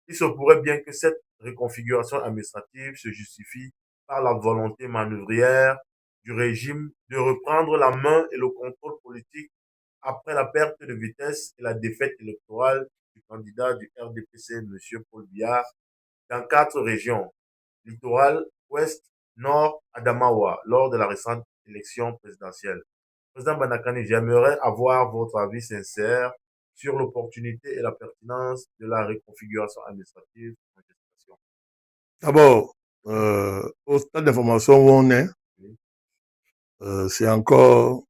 il se pourrait bien que cette reconfiguration administrative se justifie par la volonté manœuvrière du régime de reprendre la main et le contrôle politique après la perte de vitesse et la défaite électorale du candidat du RDPC, M. Paul Biya, dans 4 régions, littoral, ouest, nord, Adamawa, lors de la récente élection présidentielle. Président Bandakani, j'aimerais avoir votre avis sincère sur l'opportunité et la pertinence de la reconfiguration administrative en gestation. D'abord, au stade d'information où on est, c'est encore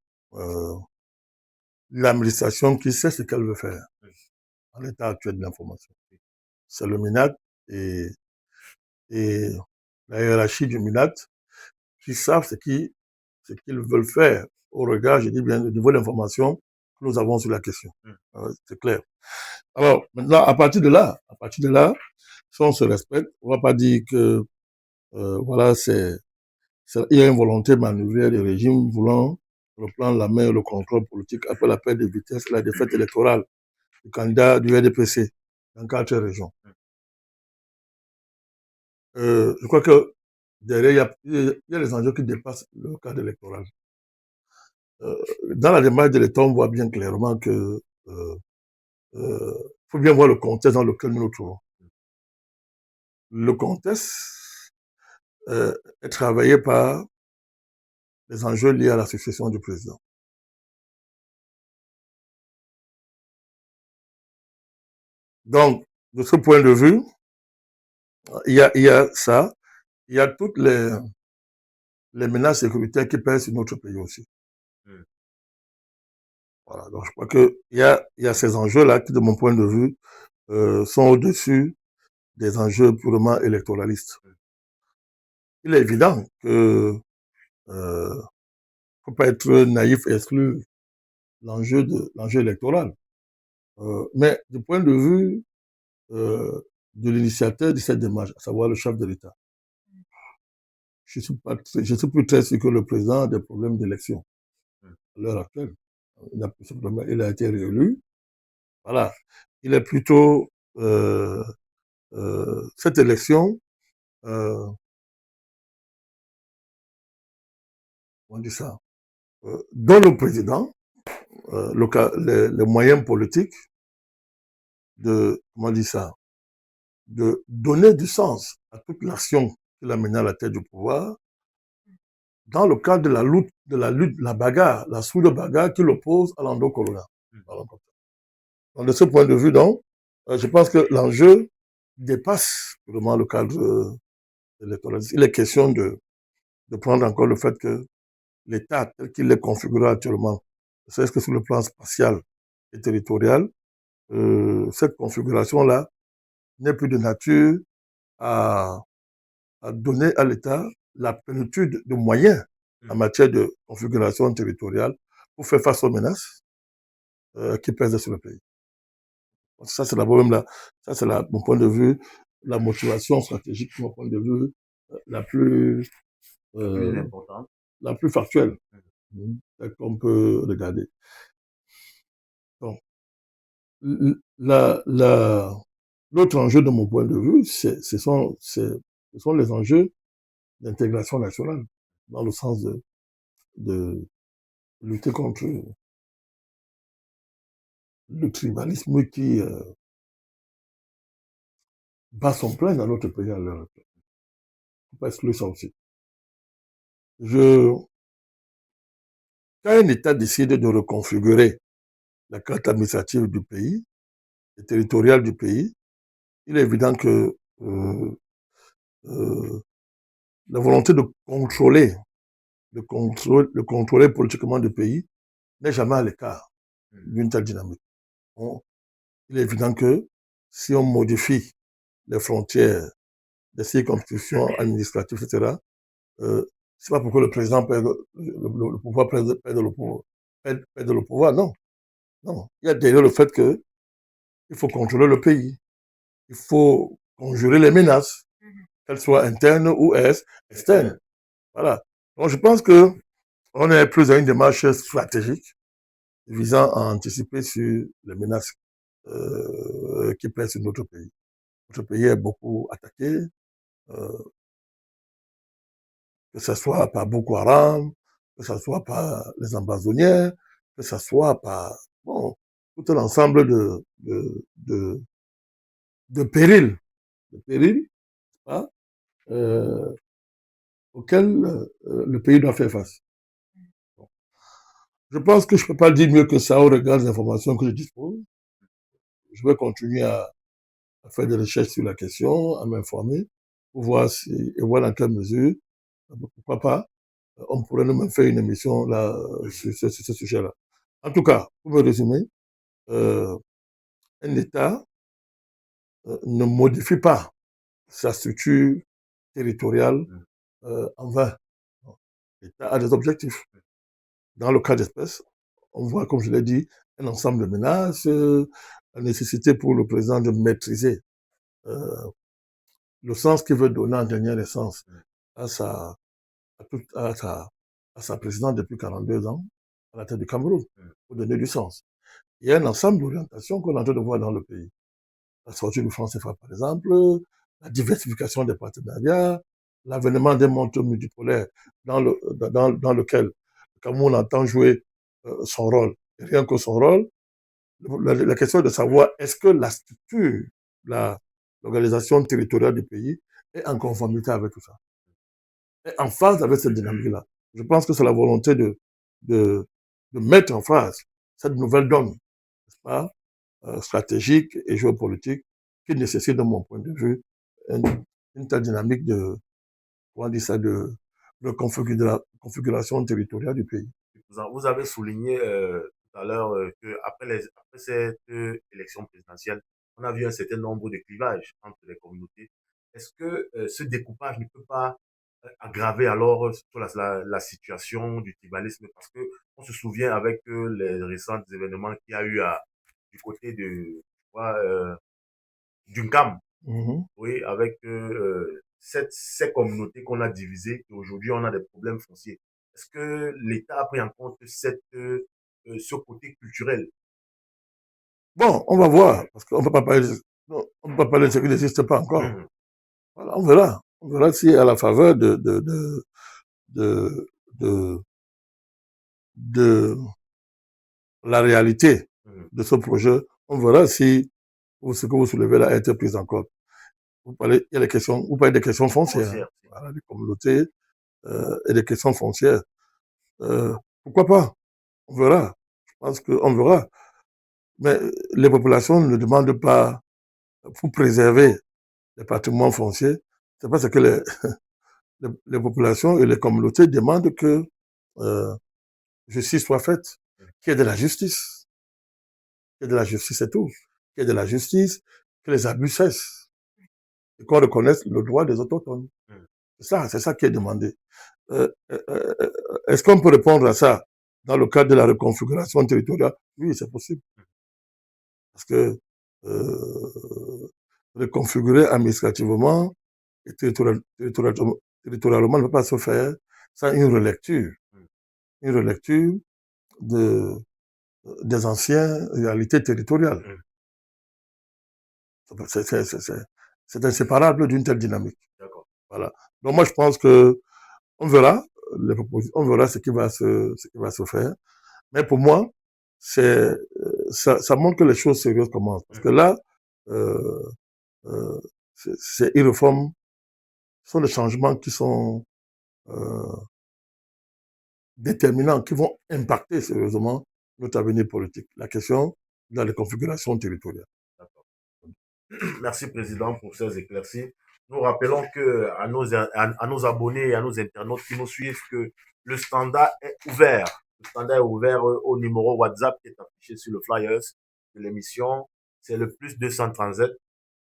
l'administration qui sait ce qu'elle veut faire en l'état actuel de l'information. C'est le MINAT et la hiérarchie du MINAT qui savent ce qu'ils veulent faire au regard, je dis bien, du niveau d'information que nous avons sur la question. C'est clair. Alors, maintenant, à partir de là, si on se respecte, on ne va pas dire que, voilà, il y a une volonté manœuvrière du régime voulant reprendre la main et le contrôle politique après la perte de vitesse et la défaite électorale du candidat du RDPC dans 4 régions. Je crois que derrière, il y a les enjeux qui dépassent le cadre électoral. Dans la démarche de l'État, on voit bien clairement que faut bien voir le contexte dans lequel nous nous trouvons. Le contexte est travaillé par les enjeux liés à la succession du président. Donc, de ce point de vue, il y a ça, il y a toutes les menaces sécuritaires qui pèsent sur notre pays aussi. Voilà, donc je crois qu'il y a ces enjeux-là qui, de mon point de vue, sont au-dessus des enjeux purement électoralistes. Il est évident que faut pas être naïf et exclure l'enjeu électoral. Mais du point de vue de l'initiateur de cette démarche, à savoir le chef de l'État, je suis plus très sûr que le président a des problèmes d'élection à l'heure actuelle. Il a été réélu. Voilà. Il est plutôt cette élection, on dit ça, donne au président les moyens politiques de, comment on dit ça, de donner du sens à toute l'action qu'il a menée à la tête du pouvoir dans le cadre de la lutte, la bagarre, la soude-bagarre qui l'oppose à l'Ando Corona. Donc, de ce point de vue, donc, je pense que l'enjeu dépasse vraiment le cadre électoral. Il est question de prendre encore le fait que l'État, tel qu'il est configuré actuellement, c'est que sur le plan spatial et territorial, cette configuration-là n'est plus de nature à donner à l'État la plénitude de moyens en matière de configuration territoriale pour faire face aux menaces qui pèsent sur le pays. Ça, c'est ça, c'est mon point de vue, la motivation stratégique, mon point de vue, la plus importante, la plus factuelle qu'on peut regarder. Donc, l'autre enjeu de mon point de vue, ce sont les enjeux d'intégration nationale, dans le sens de lutter contre le tribalisme qui bat son plein dans notre pays à l'heure actuelle. Il ne faut pas exclure ça aussi. Quand un État décide de reconfigurer la carte administrative du pays, et territoriale du pays, il est évident que la volonté de contrôler politiquement le pays n'est jamais à l'écart d'une telle dynamique. Bon, il est évident que si on modifie les frontières des circonscriptions administratives, etc., c'est pas pour que le président perde le pouvoir, perde le pouvoir, non. Non. Il y a derrière le fait qu'il faut contrôler le pays. Il faut conjurer les menaces, qu'elles soient internes ou externes. Voilà. Donc je pense que on est plus dans une démarche stratégique visant à anticiper sur les menaces qui pèsent sur notre pays. Notre pays est beaucoup attaqué, que ce soit par Boko Haram, que ce soit par les ambazoniens, que ce soit par bon, tout un ensemble de périls, hein, auxquels le pays doit faire face. Bon. Je pense que je ne peux pas dire mieux que ça au regard des informations que je dispose. Je vais continuer à faire des recherches sur la question, à m'informer, pour voir et voir dans quelle mesure, pourquoi pas, on pourrait nous même faire une émission là, sur ce sujet-là. En tout cas, pour me résumer, un État ne modifie pas sa structure territoriale en vain. L'État a des objectifs. Dans le cas d'espèce, on voit, comme je l'ai dit, un ensemble de menaces, la nécessité pour le président de maîtriser le sens qu'il veut donner en dernière essence à sa présidence depuis 42 ans à la tête du Cameroun, pour donner du sens. Il y a un ensemble d'orientations qu'on est en train de voir dans le pays. La sortie du franc CFA, par exemple, la diversification des partenariats, l'avènement des montres multipolaires dans lequel le Cameroun entend jouer son rôle. Et rien que son rôle, la question est de savoir est-ce que la structure, l'organisation territoriale du pays est en conformité avec tout ça, est en phase avec cette dynamique-là. Je pense que c'est la volonté de mettre en phase cette nouvelle donne, n'est-ce pas, stratégique et géopolitique qui nécessite, de mon point de vue, une telle dynamique de configuration territoriale du pays. Vous avez souligné tout à l'heure qu'après cette élection présidentielle, on a vu un certain nombre de clivages entre les communautés. Est-ce que ce découpage ne peut pas aggraver alors sur la situation du tribalisme? Parce que on se souvient avec les récents événements qu'il y a eu du côté d'Uncam, oui, avec ces communautés qu'on a divisées, et aujourd'hui on a des problèmes fonciers. Est-ce que l'État a pris en compte ce côté culturel? Bon, on va voir, parce qu'on ne peut pas parler de ce qui n'existe pas encore. Voilà, on verra. On verra si à la faveur de la réalité de ce projet, on verra si ce que vous soulevez là a été pris en compte. Vous parlez des questions foncières. Voilà, des communautés et des questions foncières. Pourquoi pas? On verra. Je pense qu'on verra. Mais les populations ne demandent pas, pour préserver les patrimoines fonciers, c'est parce que les populations et les communautés demandent que justice soit faite, qu'il y ait de la justice. Qu'il y ait de la justice, c'est tout. Qu'il y ait de la justice, que les abus cessent. Et qu'on reconnaisse le droit des autochtones. C'est ça qui est demandé. Est-ce qu'on peut répondre à ça dans le cadre de la reconfiguration territoriale? Oui, c'est possible. Parce que reconfigurer administrativement et territorialement ne peut pas se faire sans une relecture des anciennes réalités territoriales. C'est inséparable d'une telle dynamique. Voilà. Donc moi je pense que on verra ce qui va se faire. Mais pour moi, ça montre que les choses sérieuses commencent. Parce que là, ces réformes sont des changements qui sont déterminants, qui vont impacter sérieusement notre avenir politique. La question de la reconfiguration territoriale. Merci, Président, pour ces éclaircies. Nous rappelons que à nos abonnés et à nos internautes qui nous suivent que le standard est ouvert. Le standard est ouvert au numéro WhatsApp qui est affiché sur le flyers de l'émission. C'est le plus 237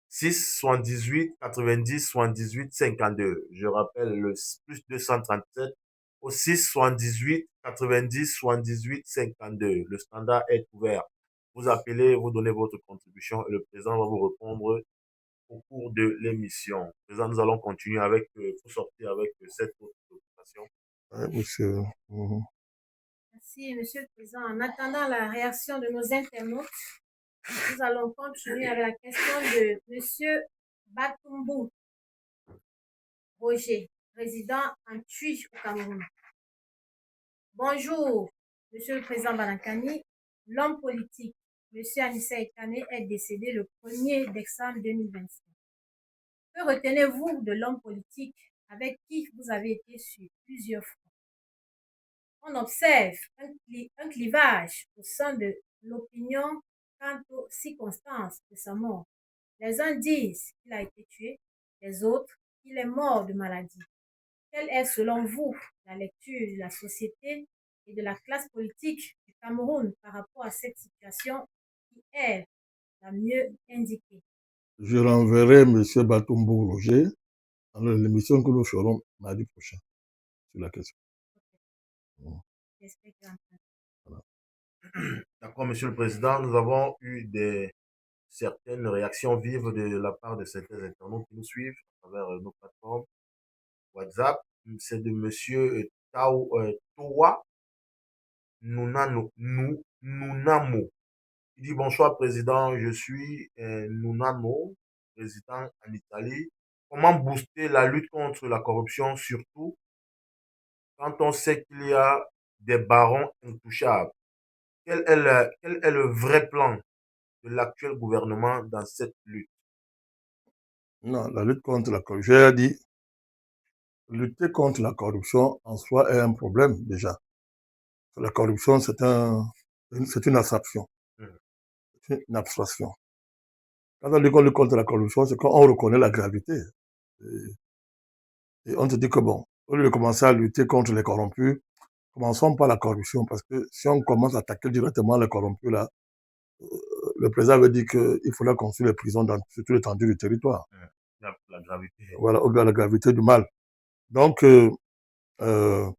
6 78 90 78 52. Je rappelle le plus 237 au 6 78 90 78 52. Le standard est ouvert. Vous appelez, vous donnez votre contribution et le président va vous répondre au cours de l'émission. Président, nous allons continuer avec, pour sortir avec cette autre préoccupation. Ouais, monsieur. Merci, Monsieur le Président. En attendant la réaction de nos internautes, nous allons continuer avec la question de Monsieur Batumbu Roger, résident en Tui au Cameroun. Bonjour, Monsieur le Président Banankani. L'homme politique, Monsieur Anissa Ekane, est décédé le 1er décembre 2025. Que retenez-vous de l'homme politique avec qui vous avez été sur plusieurs fronts? On observe un clivage au sein de l'opinion quant aux circonstances de sa mort. Les uns disent qu'il a été tué, les autres qu'il est mort de maladie. Quelle est, selon vous, la lecture de la société et de la classe politique du Cameroun par rapport à cette situation qui est la mieux indiquée? Je renverrai M. Batumbu Roger dans l'émission que nous ferons mardi prochain sur la question. Voilà. D'accord, Monsieur le Président, nous avons eu certaines réactions vives de la part de certains internautes qui nous suivent à travers nos plateformes WhatsApp. C'est de Monsieur Towa Nunamo. Il dit bonsoir, Président, je suis Nunamo, résident en Italie. Comment booster la lutte contre la corruption, surtout quand on sait qu'il y a des barons intouchables? Quel est le vrai plan de l'actuel gouvernement dans cette lutte? Non, la lutte contre la corruption, j'ai dit, lutter contre la corruption en soi est un problème déjà. La corruption, c'est une abstraction. C'est une abstraction. Quand on dit qu'on lutte contre la corruption, c'est qu'on reconnaît la gravité. Et on te dit que bon, au lieu de commencer à lutter contre les corrompus, commençons par la corruption, parce que si on commence à attaquer directement les corrompus, là, le président avait dit qu'il faudrait construire les prisons sur toute l'étendue du territoire. La gravité. Voilà, au-delà de la gravité du mal. Donc, il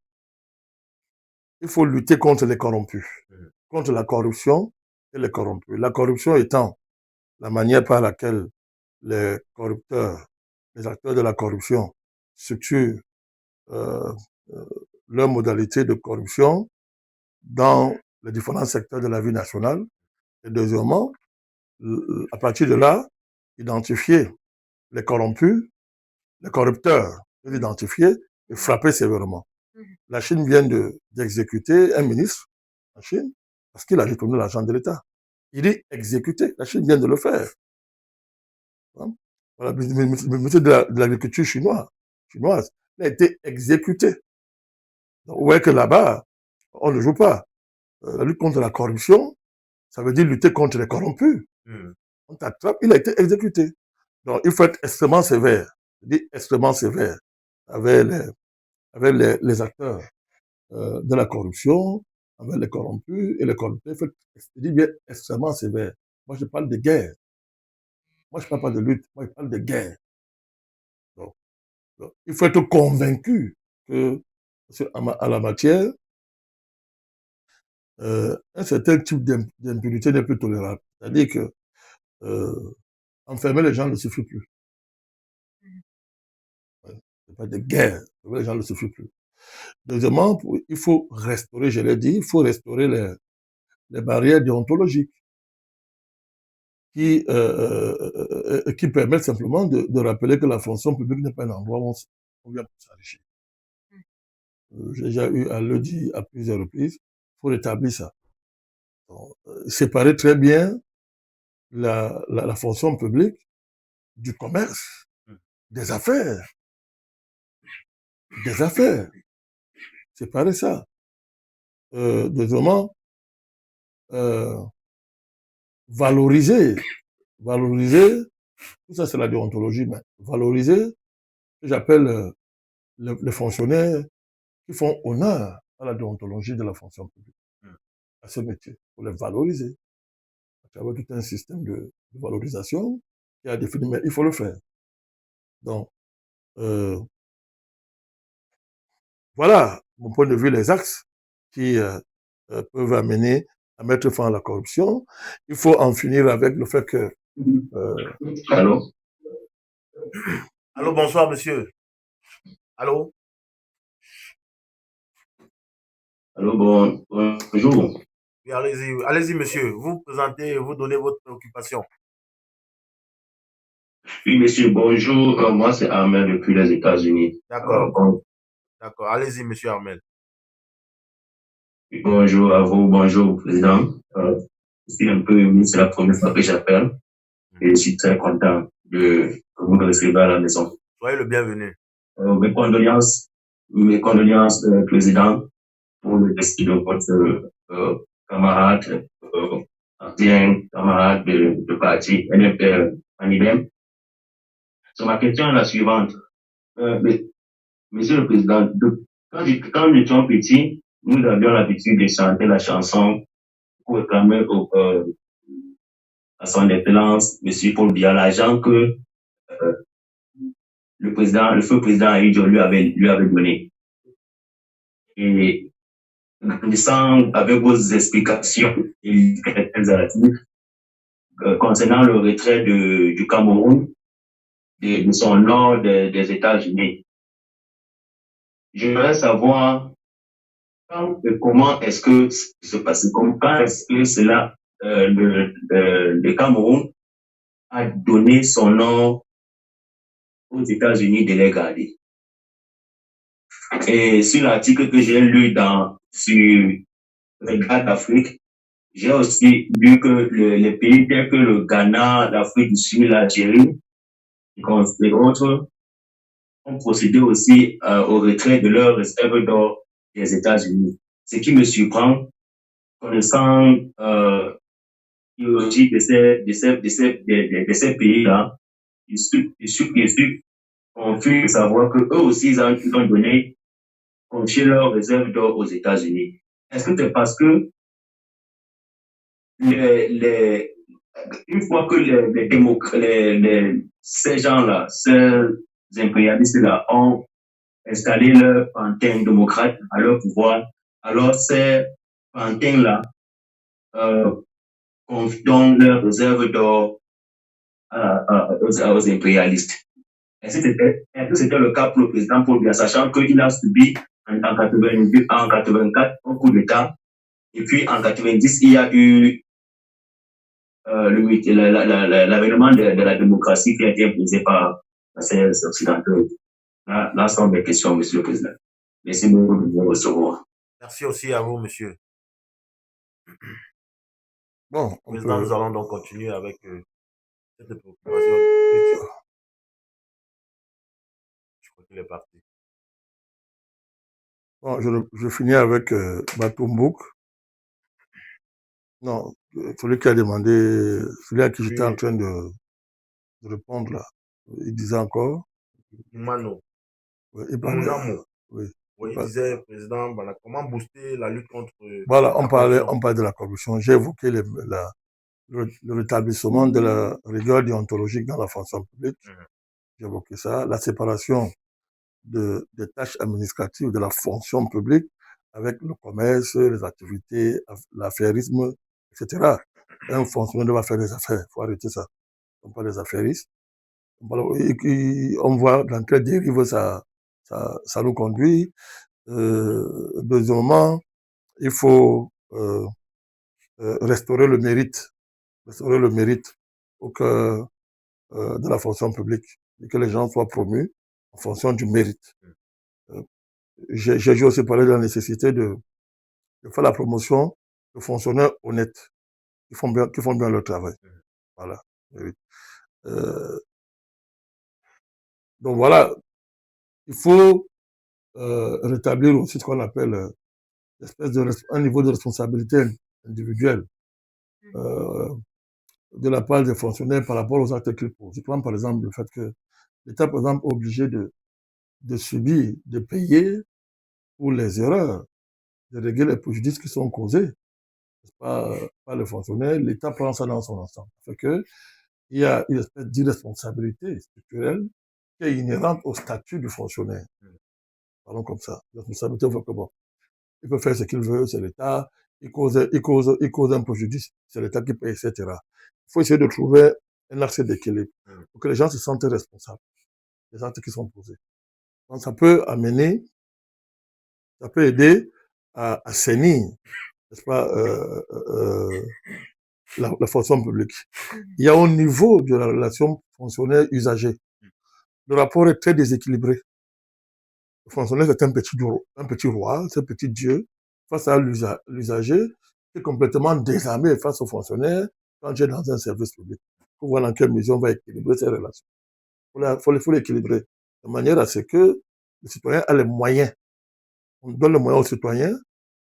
faut lutter contre les corrompus, contre la corruption et les corrompus. La corruption étant la manière par laquelle les corrupteurs, les acteurs de la corruption structurent leurs modalités de corruption dans les différents secteurs de la vie nationale. Et deuxièmement, à partir de là, identifier les corrompus, les corrupteurs, les identifier et frapper sévèrement. La Chine vient d'exécuter un ministre en Chine parce qu'il a détourné l'argent de l'État. Il est exécuté. La Chine vient de le faire. Voilà, le ministre de l'agriculture chinoise, il a été exécuté. Donc, vous voyez que là-bas, on ne joue pas. La lutte contre la corruption, ça veut dire lutter contre les corrompus. On t'attrape, il a été exécuté. Donc, il faut être extrêmement sévère. Je dis extrêmement sévère avec les acteurs de la corruption, avec les corrompus et les corruptés. Il faut dire bien extrêmement sévère. Moi, je parle de guerre. Moi, je ne parle pas de lutte. Moi, je parle de guerre. Donc, il faut être convaincu que, à la matière, un certain type d'impunité n'est plus tolérable. C'est-à-dire que enfermer les gens ne suffit plus. C'est pas de guerre. Enfermer les gens ne suffit plus. Deuxièmement, il faut restaurer, je l'ai dit, il faut restaurer les barrières déontologiques qui permettent simplement de rappeler que la fonction publique n'est pas un endroit où on vient pour s'enrichir. J'ai déjà eu à le dire à plusieurs reprises, il faut rétablir ça. Donc, séparer très bien la fonction publique du commerce, des affaires. Séparer ça. Deuxièmement, valoriser Tout ça, c'est la déontologie. Mais valoriser, j'appelle les fonctionnaires qui font honneur à la déontologie de la fonction publique, à ce métier, pour les valoriser. Il y a tout un système de valorisation qui a défini, mais il faut le faire. Donc, voilà, mon point de vue, les axes qui peuvent amener à mettre fin à la corruption. Il faut en finir avec le fait que... Allô? Allô, bonsoir, monsieur. Allô? Allô, bonjour. Oui, allez-y, monsieur. Vous présentez, vous donnez votre préoccupation. Oui, monsieur, bonjour. Moi, c'est Armel depuis les États-Unis. D'accord. D'accord. Allez-y, monsieur Armel. Bonjour à vous, bonjour, président. Je suis un peu ému, c'est la première fois que j'appelle. Et je suis très content de vous recevoir à la maison. Soyez le bienvenu. Mes condoléances, président, pour le décès de votre camarade, ancien camarade de parti NFR Anibem. Ma question est la suivante. Monsieur le Président, quand nous étions petits, nous avions l'habitude de chanter la chanson pour réclamer à son excellence, Monsieur Paul Biya, l'argent que le feu président Aïdjo lui avait donné. Et sans avec vos explications et concernant le retrait du Cameroun de son nord des États-Unis. J'aimerais savoir quand et comment est-ce que ça se passe, quand est-ce que cela, le Cameroun a donné son nom aux États-Unis de les garder. Et sur l'article que j'ai lu sur Regard d'Afrique, j'ai aussi lu que les pays tels que le Ghana, l'Afrique du Sud, l'Algérie et autres ont procédé aussi au retrait de leurs réserves d'or des États-Unis. Ce qui me surprend, connaissant l'idéologie de ces pays-là, je suis confus de savoir que eux aussi ils ont donné, confié leurs réserves d'or aux États-Unis. Est-ce que c'est parce que une fois que ces gens-là, ces impérialistes-là ont installé leur panthéon démocrate à leur pouvoir, alors ces panthéons-là donnent leurs réserves d'or aux impérialistes. Est-ce que c'était le cas pour le président Paul Biya, sachant qu'il a subi en 84 un coup d'État, et puis en 90 il y a eu l'avènement de la démocratie qui a été imposée par ces occidentaux. Là sont mes questions, Monsieur le Président. Merci beaucoup de vous recevoir. Merci aussi à vous, monsieur. Bon, Président, nous allons donc continuer avec cette préoccupation. Je crois qu'il est parti. Bon, je finis avec Batumbouk. Non, celui qui a demandé, celui à qui j'étais en train de répondre là. Il disait encore. Mano. Oui, il parlait. Oui. Oui, il disait, président, voilà, comment booster la lutte contre. Voilà, on parlait de la corruption. J'ai évoqué le rétablissement de la rigueur déontologique dans la fonction publique. J'ai évoqué ça, la séparation des tâches administratives de la fonction publique avec le commerce, les activités, l'affairisme, etc. Un fonctionnaire doit faire des affaires, il faut arrêter ça. On parle des affairistes. On voit dans quelle dérive ça nous conduit. Deuxièmement, il faut restaurer le mérite au cœur de la fonction publique et que les gens soient promus en fonction du mérite. J'ai aussi parlé de la nécessité de faire la promotion de fonctionnaires honnêtes qui font bien leur travail. Voilà. Donc voilà, il faut rétablir aussi ce qu'on appelle un niveau de responsabilité individuelle. de la part des fonctionnaires par rapport aux actes qu'ils posent. Je prends par exemple le fait que l'État, par exemple, est obligé de subir, de payer pour les erreurs, de régler les préjudices qui sont causés par les fonctionnaires. L'État prend ça dans son ensemble. Ça fait que il y a une espèce d'irresponsabilité structurelle qui est inhérente au statut du fonctionnaire. Parlons comme ça. La responsabilité fait que bon, il peut faire ce qu'il veut, c'est l'État, il cause un préjudice, c'est l'État qui paye, etc. Il faut essayer de trouver un accès d'équilibre pour que les gens se sentent responsables des actes qui sont posés. Donc ça peut amener, ça peut aider à assainir, n'est-ce pas, la fonction publique. Il y a au niveau de la relation fonctionnaire-usager, le rapport est très déséquilibré. Le fonctionnaire, c'est un petit roi, c'est un petit dieu, face à l'usager, qui est complètement désarmé face au fonctionnaire quand tu es dans un service public. Il faut voir dans quelle mesure on va équilibrer ces relations. Il faut l'équilibrer de manière à ce que le citoyen a les moyens. On donne le moyen au citoyen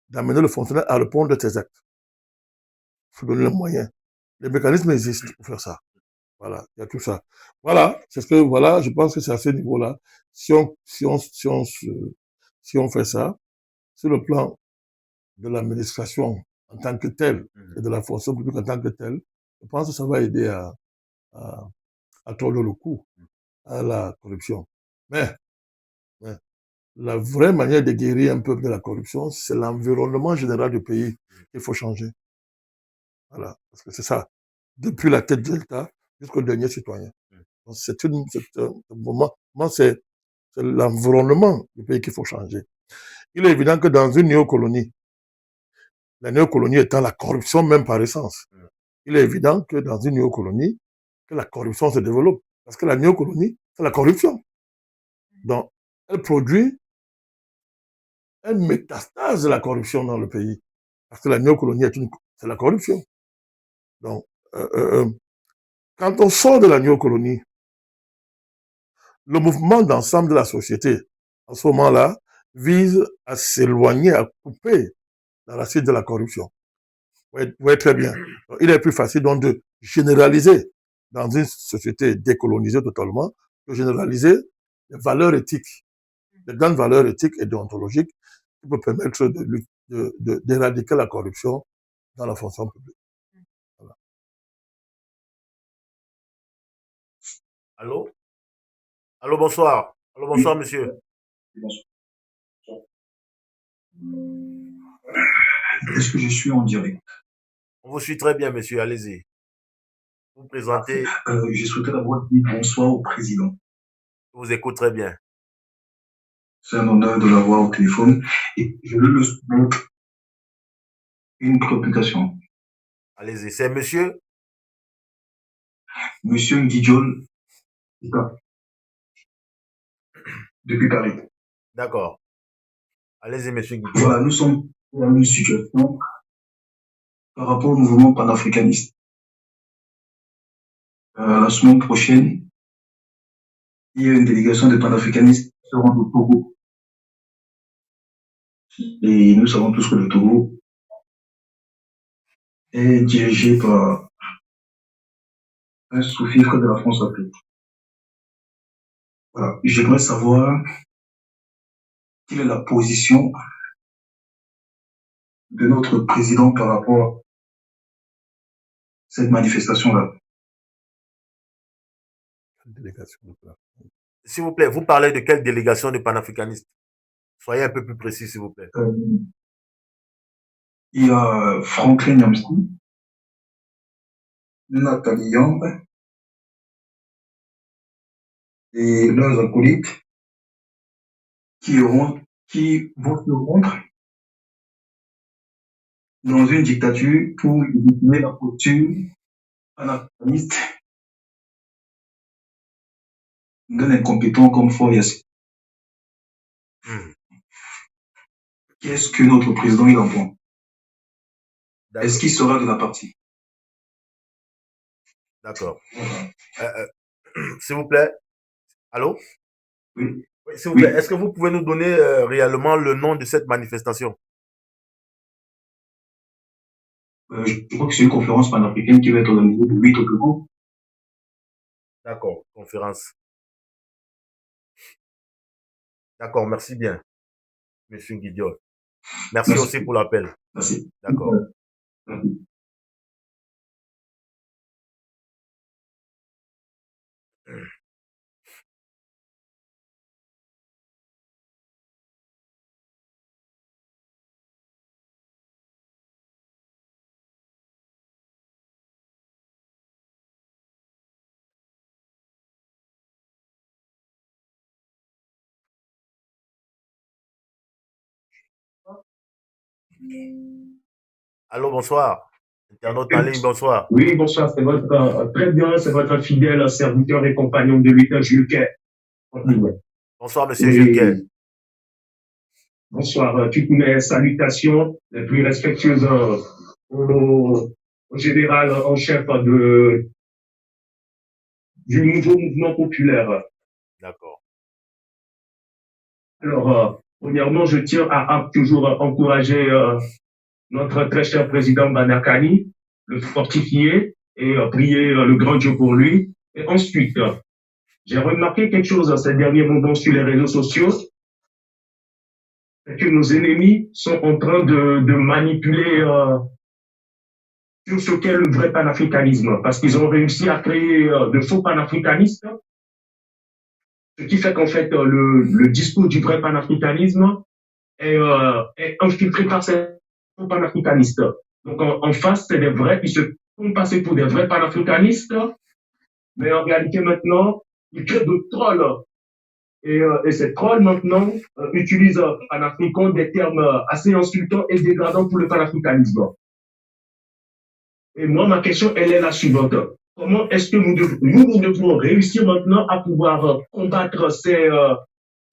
d'amener le fonctionnaire à répondre de ses actes. Il faut donner les moyens. Les mécanismes existent pour faire ça. Voilà, il y a tout ça. Voilà, c'est ce que, voilà, je pense que c'est à ce niveau-là. Si on fait ça, sur le plan de l'administration en tant que telle et de la fonction publique en tant que telle, je pense que ça va aider à tordre le cou à la corruption. Mais la vraie manière de guérir un peu de la corruption, c'est l'environnement général du pays qu'il faut changer. Voilà, parce que c'est ça. Depuis la tête de l'État jusqu'au dernier citoyen. C'est l'environnement du pays qu'il faut changer. Il est évident que dans une néocolonie, la néocolonie étant la corruption même par essence, il est évident que dans une néocolonie, que la corruption se développe. Parce que la néocolonie, c'est la corruption. Donc, elle produit une métastase de la corruption dans le pays. Parce que la néocolonie, c'est la corruption. Donc, quand on sort de la néocolonie, le mouvement d'ensemble de la société, en ce moment-là, vise à s'éloigner, à couper la racine de la corruption. Vous voyez très bien. Donc, il est plus facile donc de généraliser dans une société décolonisée totalement, de généraliser les valeurs éthiques, les grandes valeurs éthiques et déontologiques qui peuvent permettre d'éradiquer la corruption dans la fonction publique. Voilà. Allô? Allô, bonsoir. Allô, bonsoir, monsieur. Est-ce que je suis en direct? On vous suit très bien, monsieur. Allez-y. Vous présentez. Je souhaitais d'abord dire bonsoir au président. Je vous écoute très bien. C'est un honneur de l'avoir au téléphone et je lui soumettre une préoccupation. Allez-y. C'est monsieur? Monsieur Ndidjol, depuis Paris. D'accord. Allez-y, monsieur Guy. Voilà, nous sommes dans une situation par rapport au mouvement panafricaniste. La semaine prochaine, il y a une délégation de panafricanistes qui se rend au Togo. Et nous savons tous que le Togo est dirigé par un sous-fifre de la France-Afrique. Voilà, j'aimerais savoir quelle est la position de notre président par rapport à cette manifestation-là. S'il vous plaît, vous parlez de quelle délégation de panafricanistes? Soyez un peu plus précis, s'il vous plaît. Il y a Franklin Nyamsi, Nathalie Young et leurs acolytes qui vont se rendre dans une dictature pour légitimer la posture panafricaniste d'un incompétent comme Foyas. Qu'est-ce que notre président il en pense? Est-ce qu'il sera de la partie? D'accord. S'il vous plaît. Allô? Oui. Oui, s'il vous plaît, est-ce que vous pouvez nous donner réellement le nom de cette manifestation? Je crois que c'est une conférence panafricaine qui va être organisée le 8 au Togo. D'accord, conférence. D'accord, merci bien, monsieur Guidiol. Merci aussi pour l'appel. Merci. D'accord. Allô, bonsoir. Internaute en ligne, bonsoir. Oui, bonsoir, c'est votre, très bien, c'est votre fidèle serviteur et compagnon de l'État, Jules Quai. Bonsoir, monsieur Jules Quai. Bonsoir, toutes mes salutations les plus respectueuses au général en chef du nouveau mouvement populaire. D'accord. Alors, premièrement, je tiens à toujours encourager notre très cher président Banakani, le fortifier et prier le grand Dieu pour lui. Et ensuite, j'ai remarqué quelque chose ces derniers moments sur les réseaux sociaux, c'est que nos ennemis sont en train de manipuler sur ce qu'est le vrai panafricanisme, parce qu'ils ont réussi à créer de faux panafricanistes, ce qui fait qu'en fait, le discours du vrai panafricanisme est infiltré par ces faux panafricanistes. Donc en face, c'est des vrais qui se font passer pour des vrais panafricanistes, mais en réalité maintenant, ils créent de trolls. Et ces trolls maintenant utilisent en africain des termes assez insultants et dégradants pour le panafricanisme. Et moi, ma question, elle est la suivante. Comment est-ce que nous devons réussir maintenant à pouvoir combattre ces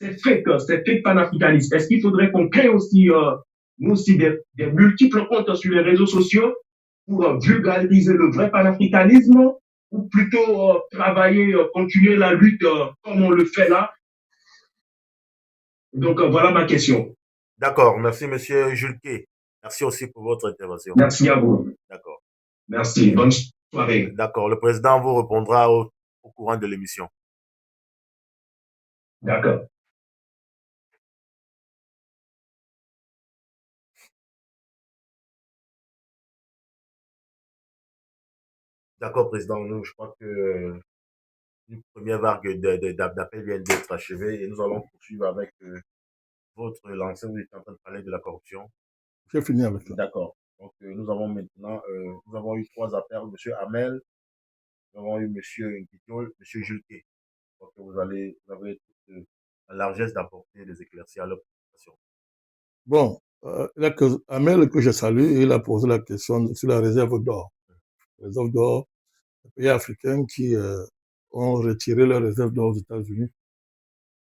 fake panafricanistes? Est-ce qu'il faudrait qu'on crée aussi, nous aussi, des multiples comptes sur les réseaux sociaux pour vulgariser le vrai panafricanisme ou plutôt travailler, continuer la lutte comme on le fait là? Donc, voilà ma question. D'accord, merci, monsieur Jules Quai. Merci aussi pour votre intervention. Merci à vous. D'accord. Merci. Bonne soirée. D'accord, le président vous répondra au courant de l'émission. D'accord. D'accord, président. Nous, je crois que une première vague d'appels vient d'être achevée et nous allons poursuivre avec votre lancée où vous êtes en train de parler de la corruption. J'ai fini avec ça. D'accord. Donc, nous avons maintenant, nous avons eu 3 appels. Monsieur Hamel, nous avons eu monsieur Guidiol, monsieur Jules Quai. Donc, vous avez la largesse d'apporter des éclaircies à leur présentation. Bon, Amel, que je salue, il a posé la question sur la réserve d'or. La réserve d'or, les pays africains qui ont retiré leur réserve d'or aux États-Unis.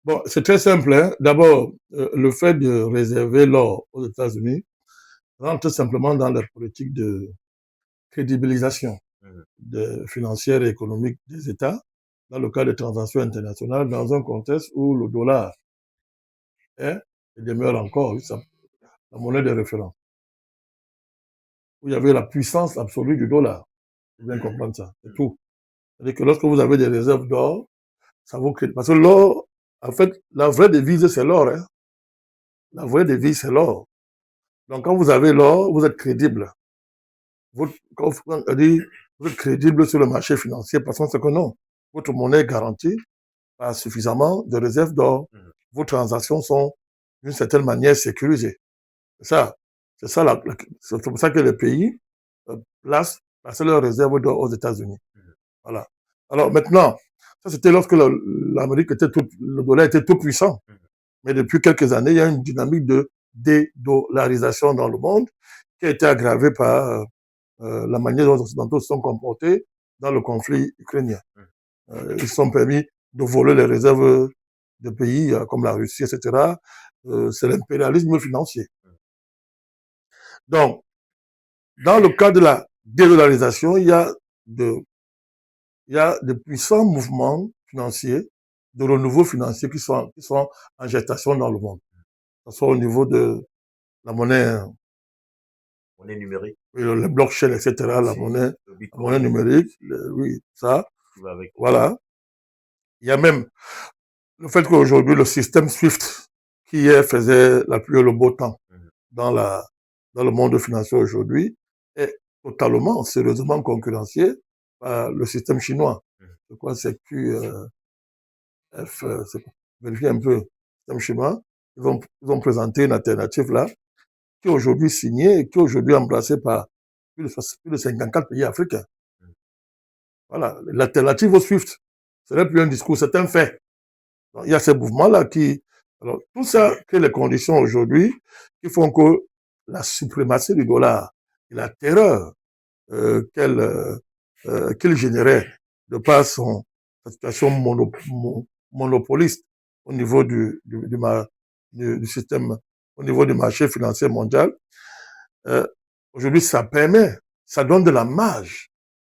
Bon, c'est très simple. Hein. D'abord, le fait de réserver l'or aux États-Unis rentre simplement dans la politique de crédibilisation financière et économique des États dans le cadre des transactions internationales, dans un contexte où le dollar est et demeure encore la monnaie de référence. Où il y avait la puissance absolue du dollar. Il faut bien comprendre ça, c'est tout. C'est-à-dire que lorsque vous avez des réserves d'or, ça vaut crédit. Parce que l'or, en fait, la vraie devise, c'est l'or. Hein. La vraie devise, c'est l'or. Donc, quand vous avez l'or, vous êtes crédible. Vous êtes crédible sur le marché financier parce que c'est que non. Votre monnaie est garantie par suffisamment de réserves d'or. Vos transactions sont d'une certaine manière sécurisées. C'est pour ça que les pays placent leurs réserves d'or aux États-Unis. Voilà. Alors maintenant, ça c'était lorsque l'Amérique le dollar était tout puissant. Mais depuis quelques années, il y a une dynamique de dédollarisation dans le monde qui a été aggravée par la manière dont les Occidentaux se sont comportés dans le conflit ukrainien. Ils se sont permis de voler les réserves de pays comme la Russie, etc. C'est l'impérialisme financier. Donc, dans le cadre de la dédollarisation, il y a de puissants mouvements financiers, de renouveau financier qui sont en gestation dans le monde. Que ce soit au niveau de la monnaie Monnaie numérique. Oui, le blockchain, etc., la monnaie numérique, oui, ça. Voilà. Il y a même le fait qu'aujourd'hui, le système SWIFT, qui hier faisait la pluie et le beau temps dans le monde financier aujourd'hui, est totalement, sérieusement concurrencié par le système chinois. Je crois que c'est vérifiez un peu, le système chinois. Ils ont présenté une alternative là, qui est aujourd'hui signée et qui est aujourd'hui embrassée par plus de 54 pays africains. Voilà, l'alternative au SWIFT, ce n'est plus un discours, c'est un fait. Donc, il y a ces mouvements-là qui... Alors, tout ça crée les conditions aujourd'hui qui font que la suprématie du dollar et la terreur qu'il générait de par sa situation monopoliste au niveau du système, au niveau du marché financier mondial, aujourd'hui, ça donne de la marge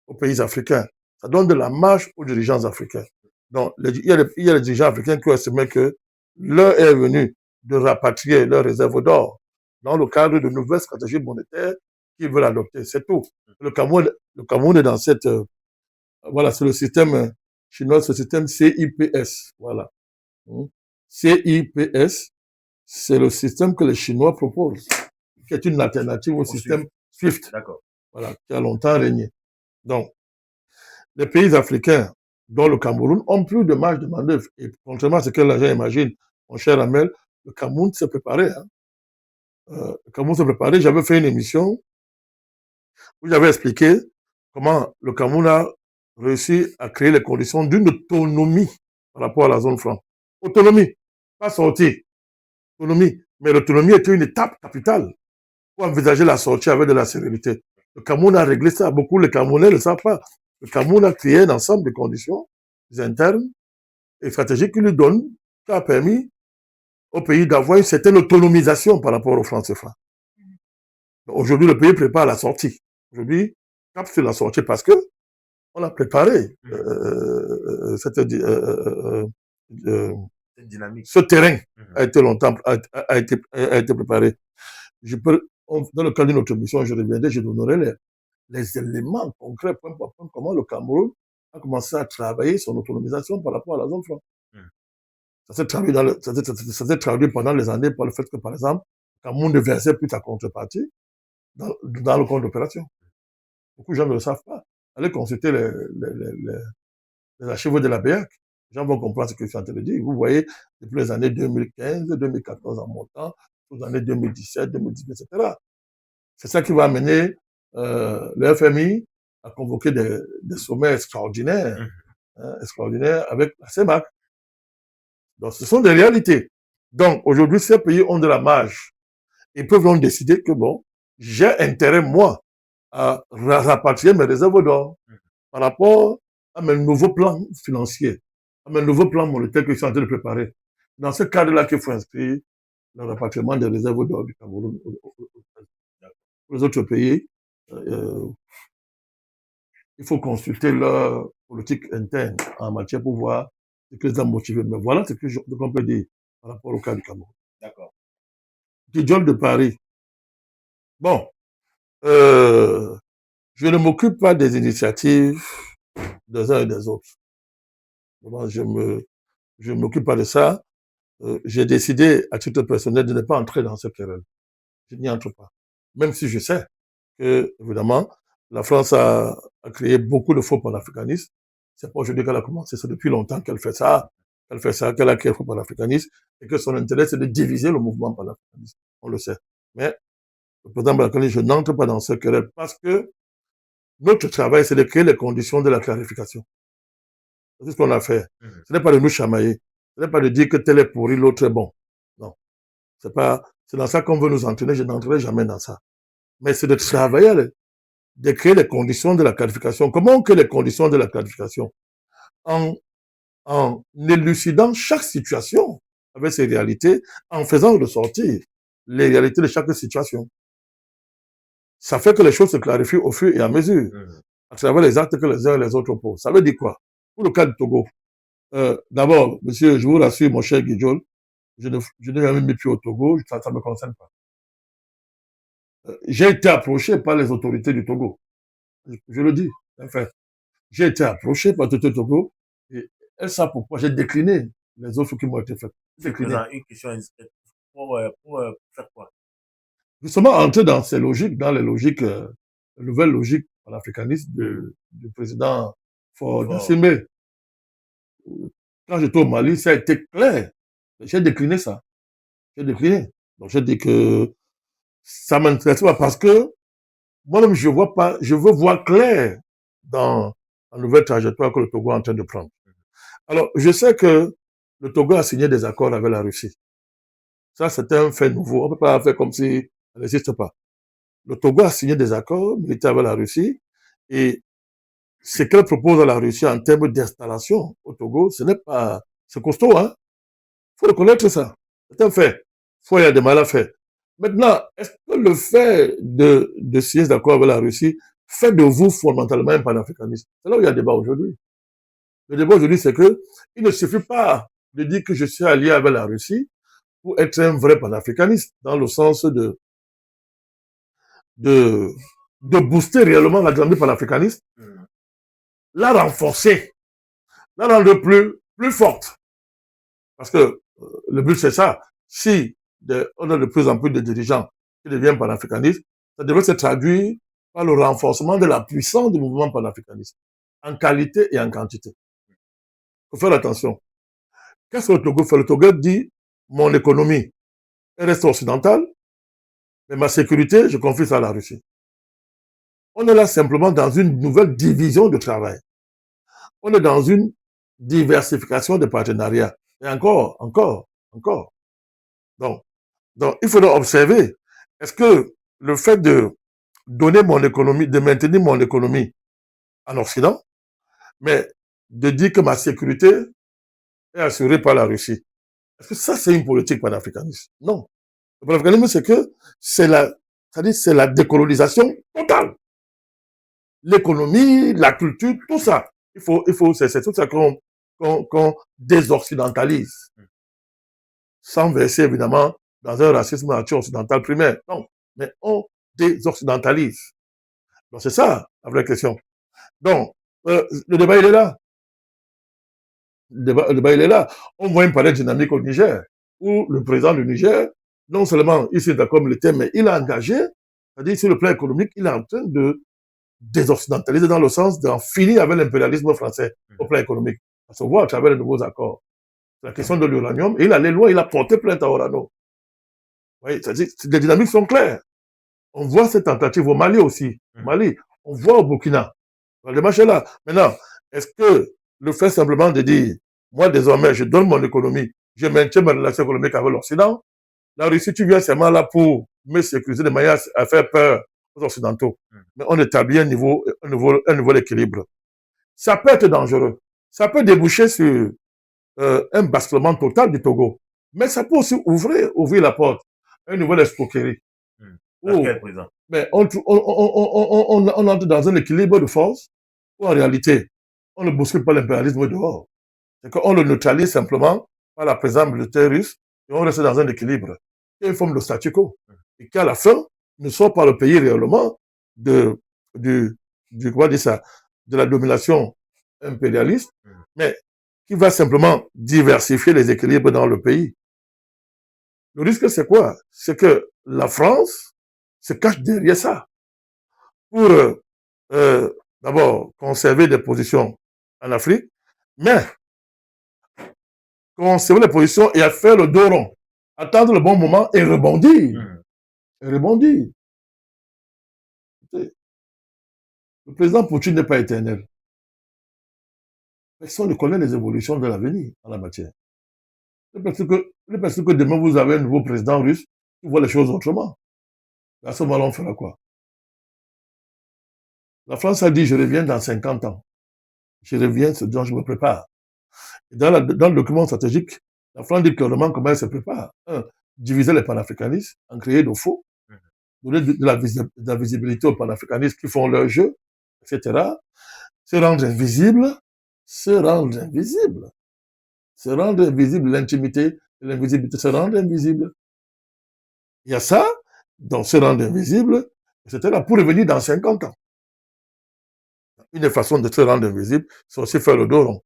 aux pays africains, ça donne de la marge aux dirigeants africains. Donc, il y a les dirigeants africains qui ont estimé que l'heure est venue de rapatrier leurs réserves d'or dans le cadre de nouvelles stratégies monétaires qu'ils veulent adopter. C'est tout. Le Cameroun est dans cette... voilà, c'est le système chinois, ce système CIPS. Voilà. CIPS, c'est le système que les Chinois proposent, qui est une alternative au système SWIFT. D'accord. Voilà, qui a longtemps régné. Donc, les pays africains, dont le Cameroun, ont plus de marge de manœuvre. Et contrairement à ce que les gens imaginent, mon cher Amel, le Cameroun s'est préparé. Hein. Le Cameroun s'est préparé. J'avais fait une émission où j'avais expliqué comment le Cameroun a réussi à créer les conditions d'une autonomie par rapport à la zone franc. Autonomie, pas sortie. Autonomie. Mais l'autonomie était une étape capitale pour envisager la sortie avec de la sérénité. Le Cameroun a réglé ça. Beaucoup de Camerounais ne le savent pas. Le Cameroun a créé un ensemble de conditions internes et stratégiques qui a permis au pays d'avoir une certaine autonomisation par rapport aux francs CFA. Aujourd'hui, le pays prépare la sortie. Aujourd'hui, cap sur la sortie parce que on a préparé cette dynamique. Ce terrain a été longtemps a été préparé. Dans le cadre d'une autre mission, je reviendrai, je donnerai les éléments concrets, point par point, comment le Cameroun a commencé à travailler son autonomisation par rapport à la zone franc. Ça s'est traduit pendant les années par le fait que, par exemple, le Cameroun ne versait plus sa contrepartie dans le compte d'opération. Beaucoup de gens ne le savent pas. Allez consulter les archives de la BEAC. Les gens vont comprendre ce que je suis en train de dire. Vous voyez, depuis les années 2015, 2014 en montant, aux années 2017, 2018, etc. C'est ça qui va amener le FMI à convoquer des sommets extraordinaires, extraordinaires avec la CEMAC. Donc, ce sont des réalités. Donc, aujourd'hui, ces pays ont de la marge. Ils peuvent donc décider que, bon, j'ai intérêt, moi, à rapatrier mes réserves d'or par rapport à mes nouveaux plans financiers, à mes nouveaux plans monétaires que je suis en train de préparer. Dans ce cadre-là qu'il faut inscrire le rapatriement des réserves d'or du Cameroun pour les autres pays. Il faut consulter leur politique interne en matière pour voir ce que les a motivés. Mais voilà ce qu'on peut dire par rapport au cas du Cameroun. D'accord. Guidiol de Paris. Bon, je ne m'occupe pas des initiatives des uns et des autres. Je ne m'occupe pas de ça. J'ai décidé, à titre personnel, de ne pas entrer dans cette querelle. Je n'y entre pas. Même si je sais que, évidemment, la France a créé beaucoup de faux panafricanistes. C'est pas aujourd'hui qu'elle a commencé, c'est depuis longtemps qu'elle fait ça. Qu'elle a créé le faux panafricanisme et que son intérêt, c'est de diviser le mouvement panafricaniste. On le sait. Mais, le président Balakani, je n'entre pas dans cette querelle parce que notre travail, c'est de créer les conditions de la clarification. C'est ce qu'on a fait. Ce n'est pas de nous chamailler. Ce n'est pas de dire que tel est pourri, l'autre est bon. Non. C'est dans ça qu'on veut nous entraîner. Je n'entrerai jamais dans ça. Mais c'est de travailler, de créer les conditions de la qualification. Comment on crée les conditions de la qualification? En élucidant chaque situation avec ses réalités, en faisant ressortir les réalités de chaque situation. Ça fait que les choses se clarifient au fur et à mesure, à travers les actes que les uns et les autres posent. Ça veut dire quoi? Pour le cas du Togo, d'abord, monsieur, je vous rassure, mon cher Guidiol, je n'ai jamais mis pied au Togo, ça ne me concerne pas. J'ai été approché par les autorités du Togo. Je le dis, enfin, j'ai été approché par les autorités du Togo et elles savent pourquoi j'ai décliné les offres qui m'ont été faites. Décliné. Une question indiscrète. Pour faire quoi? Justement, entrer dans ces logiques, dans les logiques, nouvelles logiques panafricanistes du président Faure Gnassingbé. Quand j'étais au Mali, ça a été clair. J'ai décliné ça. J'ai décliné. Donc j'ai dit que ça m'intéresse pas parce que moi-même, je vois pas, je veux voir clair dans la nouvelle trajectoire que le Togo est en train de prendre. Alors, je sais que le Togo a signé des accords avec la Russie. Ça, c'était un fait nouveau. On ne peut pas faire comme si ça n'existe pas. Le Togo a signé des accords militaires avec la Russie et ce qu'elle propose à la Russie en termes d'installation au Togo, ce n'est pas, c'est costaud, hein. Faut reconnaître ça. C'est un fait. Faut y aller de mal à faire. Maintenant, est-ce que le fait de signer d'accord avec la Russie fait de vous fondamentalement un panafricaniste? C'est là où il y a débat aujourd'hui. Le débat aujourd'hui, c'est que il ne suffit pas de dire que je suis allié avec la Russie pour être un vrai panafricaniste, dans le sens de, de booster réellement la grandeur panafricaniste, la renforcer, la rendre plus forte. Parce que le but, c'est ça. Si on a de plus en plus de dirigeants qui deviennent panafricanistes, ça devrait se traduire par le renforcement de la puissance du mouvement panafricaniste, en qualité et en quantité. Il faut faire attention. Qu'est-ce que le Togo fait? Le Togo dit, mon économie reste occidentale, mais ma sécurité, je confie ça à la Russie. On est là simplement dans une nouvelle division de travail. On est dans une diversification de partenariats. Et encore. Donc, il faudra observer, est-ce que le fait de donner mon économie, de maintenir mon économie en Occident, mais de dire que ma sécurité est assurée par la Russie, est-ce que ça, c'est une politique panafricaniste? Non. Le panafricanisme, c'est que c'est la décolonisation totale. L'économie, la culture, tout ça. C'est tout ça qu'on désoccidentalise. Sans verser, évidemment, dans un racisme anti-occidental primaire. Non. Mais on désoccidentalise. Donc, c'est ça, la vraie question. Donc, le débat, il est là. Le débat, il est là. On voit une palette dynamique au Niger, où le président du Niger, non seulement il s'est d'accord militaire, mais il a engagé, c'est-à-dire sur le plan économique, il est en train de désoccidentaliser dans le sens d'en finir avec l'impérialisme français au plan économique. Ça se voit à travers les nouveaux accords. La question de l'uranium, et il allait loin, il a porté plainte à Orano. Oui, c'est-à-dire, les dynamiques sont claires. On voit cette tentative au Mali aussi. Au Mali, on voit au Burkina. Le match est là. Maintenant, est-ce que le fait simplement de dire, moi désormais, je donne mon économie, je maintiens ma relation économique avec l'Occident, la Russie, tu viens seulement là pour me sécuriser de manière à faire peur aux Occidentaux. Mais on établit un nouveau équilibre. Ça peut être dangereux. Ça peut déboucher sur un basculement total du Togo. Mais ça peut aussi ouvrir la porte à une nouvelle escroquerie. Mais on entre dans un équilibre de force où en réalité, on ne bouscule pas l'impérialisme dehors. C'est qu'on le neutralise simplement par la présence militaire russe et on reste dans un équilibre. Il y a une forme de statu quo. Et qu'à la fin, ne sort pas le pays réellement de la domination impérialiste, mais qui va simplement diversifier les équilibres dans le pays. Le risque, c'est quoi? C'est que la France se cache derrière ça pour d'abord conserver des positions en Afrique, mais conserver les positions et à faire le dos rond, attendre le bon moment et rebondir. Et rebondir. Le président Poutine n'est pas éternel. Personne ne connaît les évolutions de l'avenir en la matière. Parce que demain vous avez un nouveau président russe qui voit les choses autrement. À ce moment-là, on fera quoi? La France a dit, je reviens dans 50 ans. Je reviens, ce dont je me prépare. Et dans le document stratégique, la France dit clairement comment elle se prépare. Diviser les panafricanistes, en créer de faux, donner de la visibilité aux panafricanistes qui font leur jeu, etc. Se rendre invisible, l'intimité et l'invisibilité, se rendre invisible. Il y a ça, dans ce rendre invisible, c'était là pour revenir dans 50 ans. Une façon de se rendre invisible, c'est aussi faire le dos rond.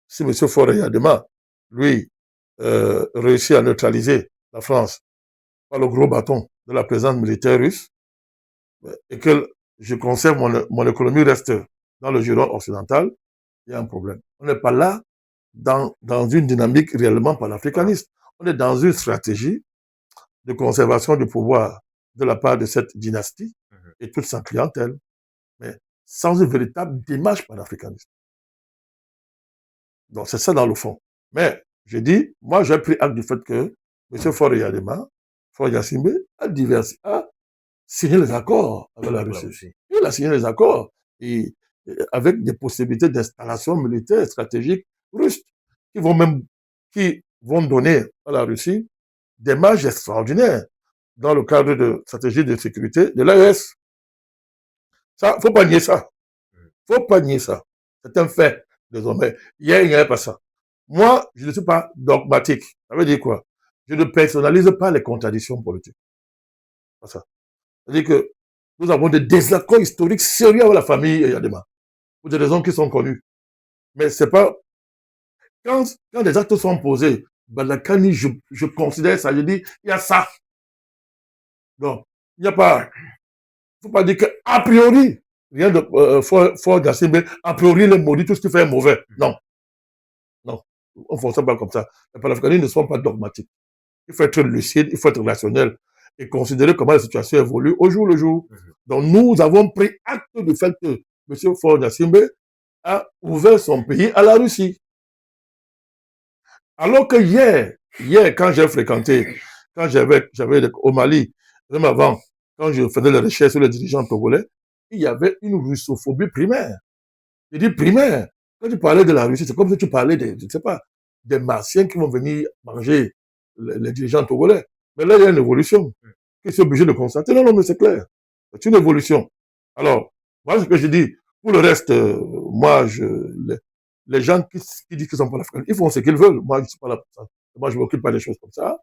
Si M. Faure Yadema, lui, réussit à neutraliser la France par le gros bâton de la présence militaire russe, et que je conserve mon économie reste dans le giron occidental, il y a un problème. On n'est pas là dans une dynamique réellement panafricaniste. On est dans une stratégie de conservation du pouvoir de la part de cette dynastie et toute sa clientèle, mais sans une véritable démarche panafricaniste. Donc c'est ça dans le fond. Mais je dis, moi j'ai pris acte du fait que M. Faure Yadema, Faure Gnassingbé, a signé les accords avec la Russie. Il a signé les accords et avec des possibilités d'installation militaire stratégique russe qui vont donner à la Russie des marges extraordinaires dans le cadre de stratégie de sécurité de l'AES. Ça, faut pas nier ça. Faut pas nier ça. C'est un fait, désormais. Hier, il n'y avait pas ça. Moi, je ne suis pas dogmatique. Ça veut dire quoi? Je ne personnalise pas les contradictions politiques. C'est ça. C'est-à-dire que nous avons des désaccords historiques sérieux avec la famille Yadema, pour des raisons qui sont connues. Mais c'est pas... Quand des actes sont posés, Balakani, je considère ça, je dis, il y a ça. Donc, il n'y a pas... Il ne faut pas dire qu'a priori, rien de Faure Gnassingbé, a priori, le maudit, tout ce qui fait est mauvais. Non. Non. On ne fonctionne pas comme ça. Les panafricanistes ne sont pas dogmatiques. Il faut être lucide, il faut être rationnel et considérer comment la situation évolue au jour le jour. Donc, nous avons pris acte du fait que M. Faure Gnassingbé a ouvert son pays à la Russie. Alors que hier, quand j'ai fréquenté, quand j'avais au Mali, même avant, quand je faisais les recherches sur les dirigeants togolais, il y avait une russophobie primaire. Je dis primaire. Quand tu parlais de la Russie, c'est comme si tu parlais je ne sais pas, des Martiens qui vont venir manger les dirigeants togolais. Mais là, il y a une évolution. Ils sont obligés de constater. Non, mais c'est clair. C'est une évolution. Alors, voilà ce que je dis. Pour le reste, moi, les gens qui disent qu'ils sont pas l'Afrique, ils font ce qu'ils veulent. Moi, je ne suis pas là pour ça. Moi, je ne m'occupe pas des choses comme ça.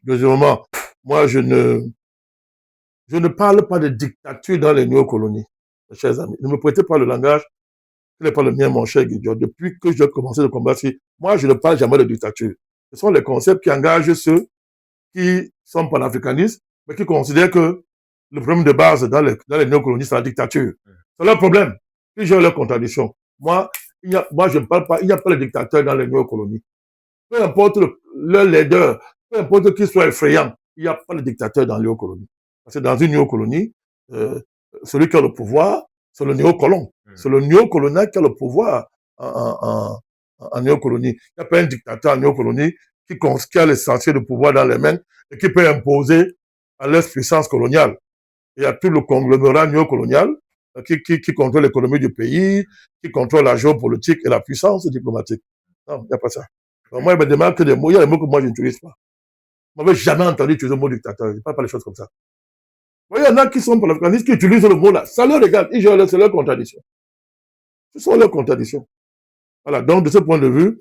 Deuxièmement, moi, je ne parle pas de dictature dans les néocolonies, mes chers amis. Ne me prêtez pas le langage qui n'est pas le mien, mon cher Guidiot. Depuis que j'ai commencé le combat, moi, je ne parle jamais de dictature. Ce sont les concepts qui engagent ceux qui sont panafricanistes, mais qui considèrent que le problème de base dans les néocolonies, c'est la dictature. C'est leur problème. Ils gèrent leurs contradictions. Moi, je ne parle pas, il n'y a pas de dictateur dans les néocolonies. Peu importe leur leader, peu importe qu'il soit effrayant, il n'y a pas de dictateur dans les néocolonies. Parce que dans une néocolonie, celui qui a le pouvoir, c'est le néocolon. C'est le néocolonien qui a le pouvoir en néocolonie. Il n'y a pas un dictateur en néocolonie qui a l'essentiel de pouvoir dans les mains et qui peut imposer à leur puissance coloniale. Il y a tout le conglomérat néocolonial qui contrôle l'économie du pays, qui contrôle la géopolitique et la puissance diplomatique. Non, il n'y a pas ça. Donc, moi, il me demande que des mots. Il y a des mots que moi, je n'utilise pas. Je n'avais jamais entendu utiliser le mot dictateur. Je ne parle pas les choses comme ça. Il y en a qui sont panafricanistes qui utilisent le mot là. Ça leur regarde. C'est leur contradiction. Ce sont leurs contradictions. Voilà. Donc, de ce point de vue,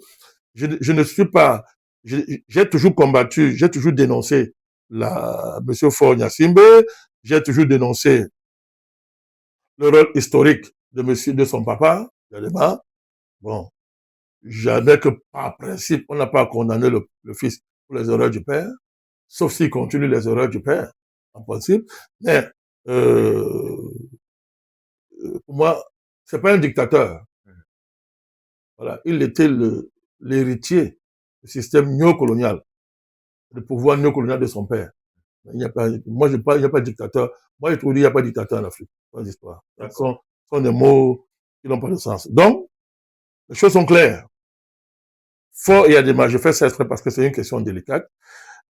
je ne suis pas... J'ai toujours combattu, j'ai toujours dénoncé M. Faure Gnassingbé, j'ai toujours dénoncé le rôle historique de son papa, Yadema. Bon, jamais que par principe, on n'a pas condamné le fils pour les erreurs du père, sauf s'il continue les erreurs du père, en principe. Mais pour moi, c'est pas un dictateur. Voilà, il était l'héritier du système néocolonial, le pouvoir néocolonial de son père. Il n'y a pas, moi, il n'y a pas de dictateur. Moi, je trouve qu'il n'y a pas de dictateur en Afrique. Pas d'histoire. Ce sont des mots qui n'ont pas de sens. Donc, les choses sont claires. Faure Yadema, je fais ça exprès parce que c'est une question délicate.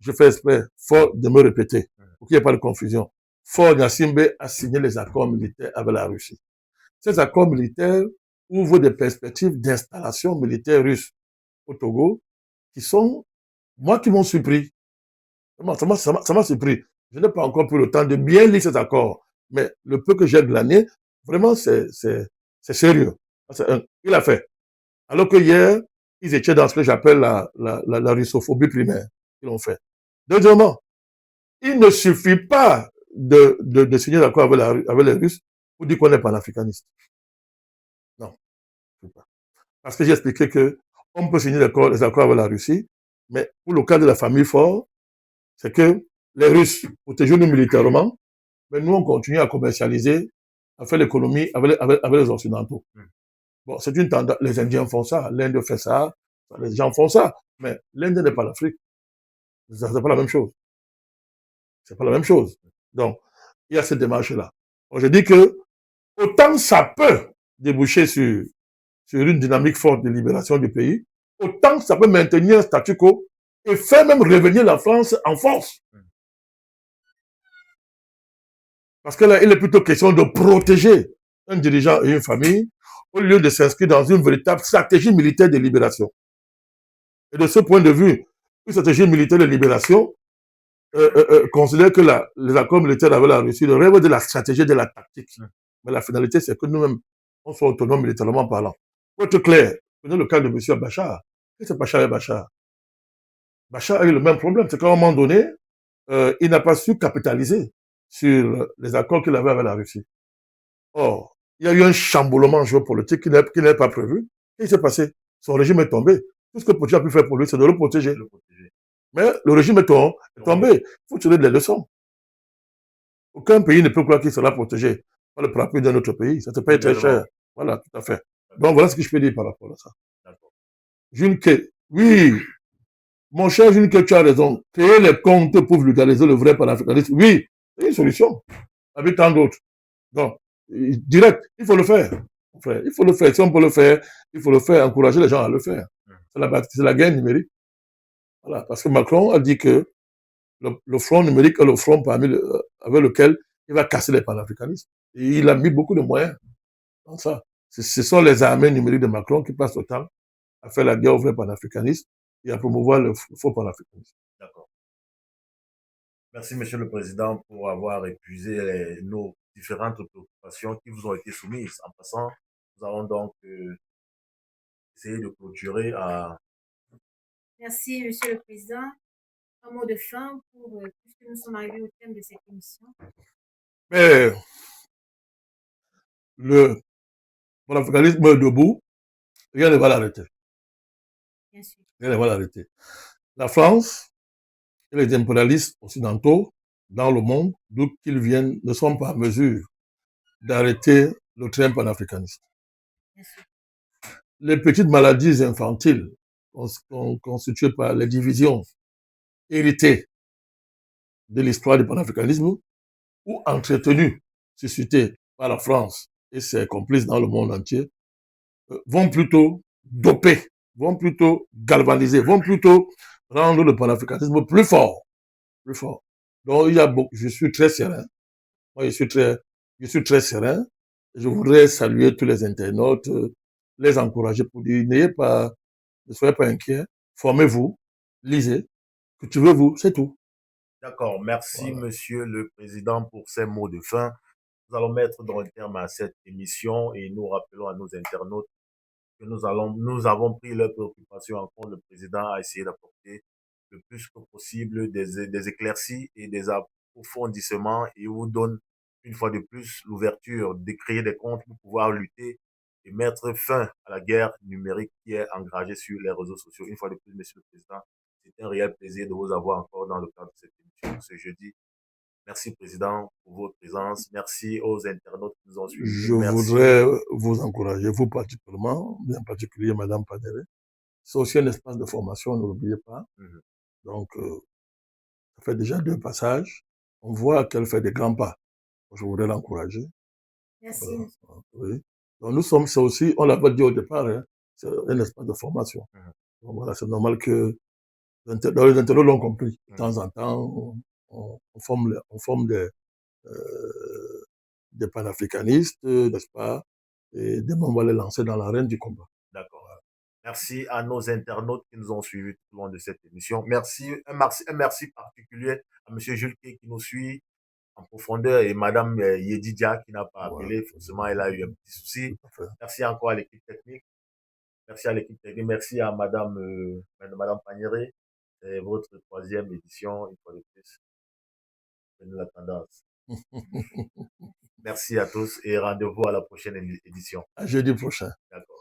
Je fais exprès fort de me répéter pour qu'il n'y ait pas de confusion. Faure Gnassingbé a signé les accords militaires avec la Russie. Ces accords militaires ouvrent des perspectives d'installation militaire russe au Togo qui sont, moi, qui m'ont surpris. Ça m'a surpris. Je n'ai pas encore pris le temps de bien lire ces accords, mais le peu que j'ai glané, vraiment, c'est sérieux. Il a fait. Alors que hier, ils étaient dans ce que j'appelle la russophobie primaire. Ils l'ont fait. Deuxièmement, il ne suffit pas de signer l'accord avec les Russes pour dire qu'on est panafricaniste. Non, je ne sais pas. Parce que j'ai expliqué qu'on peut signer les accords avec la Russie, mais pour le cas de la famille Ford, c'est que les Russes protègent nous militairement, mais nous, on continue à commercialiser, à faire l'économie avec les Occidentaux. Bon, c'est une tendance. Les Indiens font ça, l'Inde fait ça, les gens font ça, mais l'Inde n'est pas l'Afrique. C'est pas la même chose. C'est pas la même chose. Donc, il y a cette démarche-là. Donc, je dis que autant ça peut déboucher sur une dynamique forte de libération du pays, autant ça peut maintenir un statu quo et faire même revenir la France en force. Parce que là, il est plutôt question de protéger un dirigeant et une famille au lieu de s'inscrire dans une véritable stratégie militaire de libération. Et de ce point de vue, une stratégie militaire de libération considère que les accords militaires avec la Russie ne rêvent de la stratégie et de la tactique. Mais la finalité, c'est que nous-mêmes, on soit autonomes militairement parlant. Pour être clair, prenez le cas de M. Bachar. Qu'est-ce que Bachar et Bachar? Bachar a eu le même problème. C'est qu'à un moment donné, il n'a pas su capitaliser sur les accords qu'il avait avec la Russie. Or, il y a eu un chamboulement géopolitique qui n'est pas prévu. Qu'est-ce qui s'est passé? Son régime est tombé. Tout ce que Poutine a pu faire pour lui, c'est de le protéger. Mais le régime est tombé. Il faut tirer des leçons. Aucun pays ne peut croire qu'il sera protégé par le parapluie d'un autre pays. Ça te paye très cher. Voilà, tout à fait. Donc, voilà ce que je peux dire par rapport à ça. Juncker, oui, mon cher Juncker, tu as raison. Créer les comptes pour vulgariser le vrai panafricanisme, oui, c'est une solution. Avec tant d'autres. Donc, direct, il faut le faire. Frère. Il faut le faire. Si on peut le faire, il faut le faire, encourager les gens à le faire. C'est la guerre numérique. Voilà, parce que Macron a dit que le front numérique est le front avec lequel il va casser les panafricanistes. Et il a mis beaucoup de moyens dans ça. Ce sont les armées numériques de Macron qui passent le temps à faire la guerre au vrai panafricanisme et à promouvoir le faux panafricanisme. D'accord. Merci, Monsieur le Président, pour avoir épuisé nos différentes préoccupations qui vous ont été soumises. En passant, nous allons donc essayer de clôturer à... Merci, Monsieur le Président. Un mot de fin puisque nous sommes arrivés au thème de cette émission. Mais le panafricanisme est debout, rien ne va l'arrêter. Bien sûr. Rien ne va l'arrêter. La France et les impérialistes occidentaux dans le monde, d'où qu'ils viennent, ne sont pas en mesure d'arrêter le train panafricaniste. Les petites maladies infantiles constituées par les divisions héritées de l'histoire du panafricanisme ou entretenues, suscitées par la France et ses complices dans le monde entier, vont plutôt doper, vont plutôt galvaniser, vont plutôt rendre le panafricanisme plus fort. Plus fort. Donc, je suis très serein. Moi, je suis très serein. Je voudrais saluer tous les internautes, les encourager pour dire, ne soyez pas inquiets, formez-vous, lisez, cultivez-vous, c'est tout. D'accord, merci voilà. Monsieur le Président pour ces mots de fin. Nous allons mettre dans le terme à cette émission et nous rappelons à nos internautes que nous avons pris leurs préoccupations en compte. Le Président a essayé d'apporter le plus que possible des éclaircies et des approfondissements et vous donne une fois de plus l'ouverture de créer des comptes pour pouvoir lutter et mettre fin à la guerre numérique qui est engagée sur les réseaux sociaux. Une fois de plus, Monsieur le Président, c'est un réel plaisir de vous avoir encore dans le cadre de cette émission ce jeudi. Merci, Président, pour votre présence. Merci aux internautes qui nous ont suivis. Je voudrais vous encourager, vous particulièrement, bien particulier, Madame Padere. C'est aussi un espace de formation, ne l'oubliez pas. Donc, ça fait déjà 2 passages. On voit qu'elle fait des grands pas. Je voudrais l'encourager. Merci. Oui. Donc, nous sommes, c'est aussi, on l'a pas dit au départ, hein, c'est un espace de formation. Donc, voilà, c'est normal que les internautes l'ont compris. De temps en temps, on forme des panafricanistes, n'est-ce pas? Et demain, on va les lancer dans l'arène du combat. D'accord. Merci à nos internautes qui nous ont suivis tout au long de cette émission. Un merci particulier à M. Jules qui nous suit en profondeur et Mme Yedidia qui n'a pas appelé. Forcément, elle a eu un petit souci. Merci encore à l'équipe technique. Merci à l'équipe technique. Merci à Mme Panieré. C'est votre 3e édition, une fois de plus. freiner la tendance. Merci à tous et rendez-vous à la prochaine édition. À jeudi prochain. D'accord.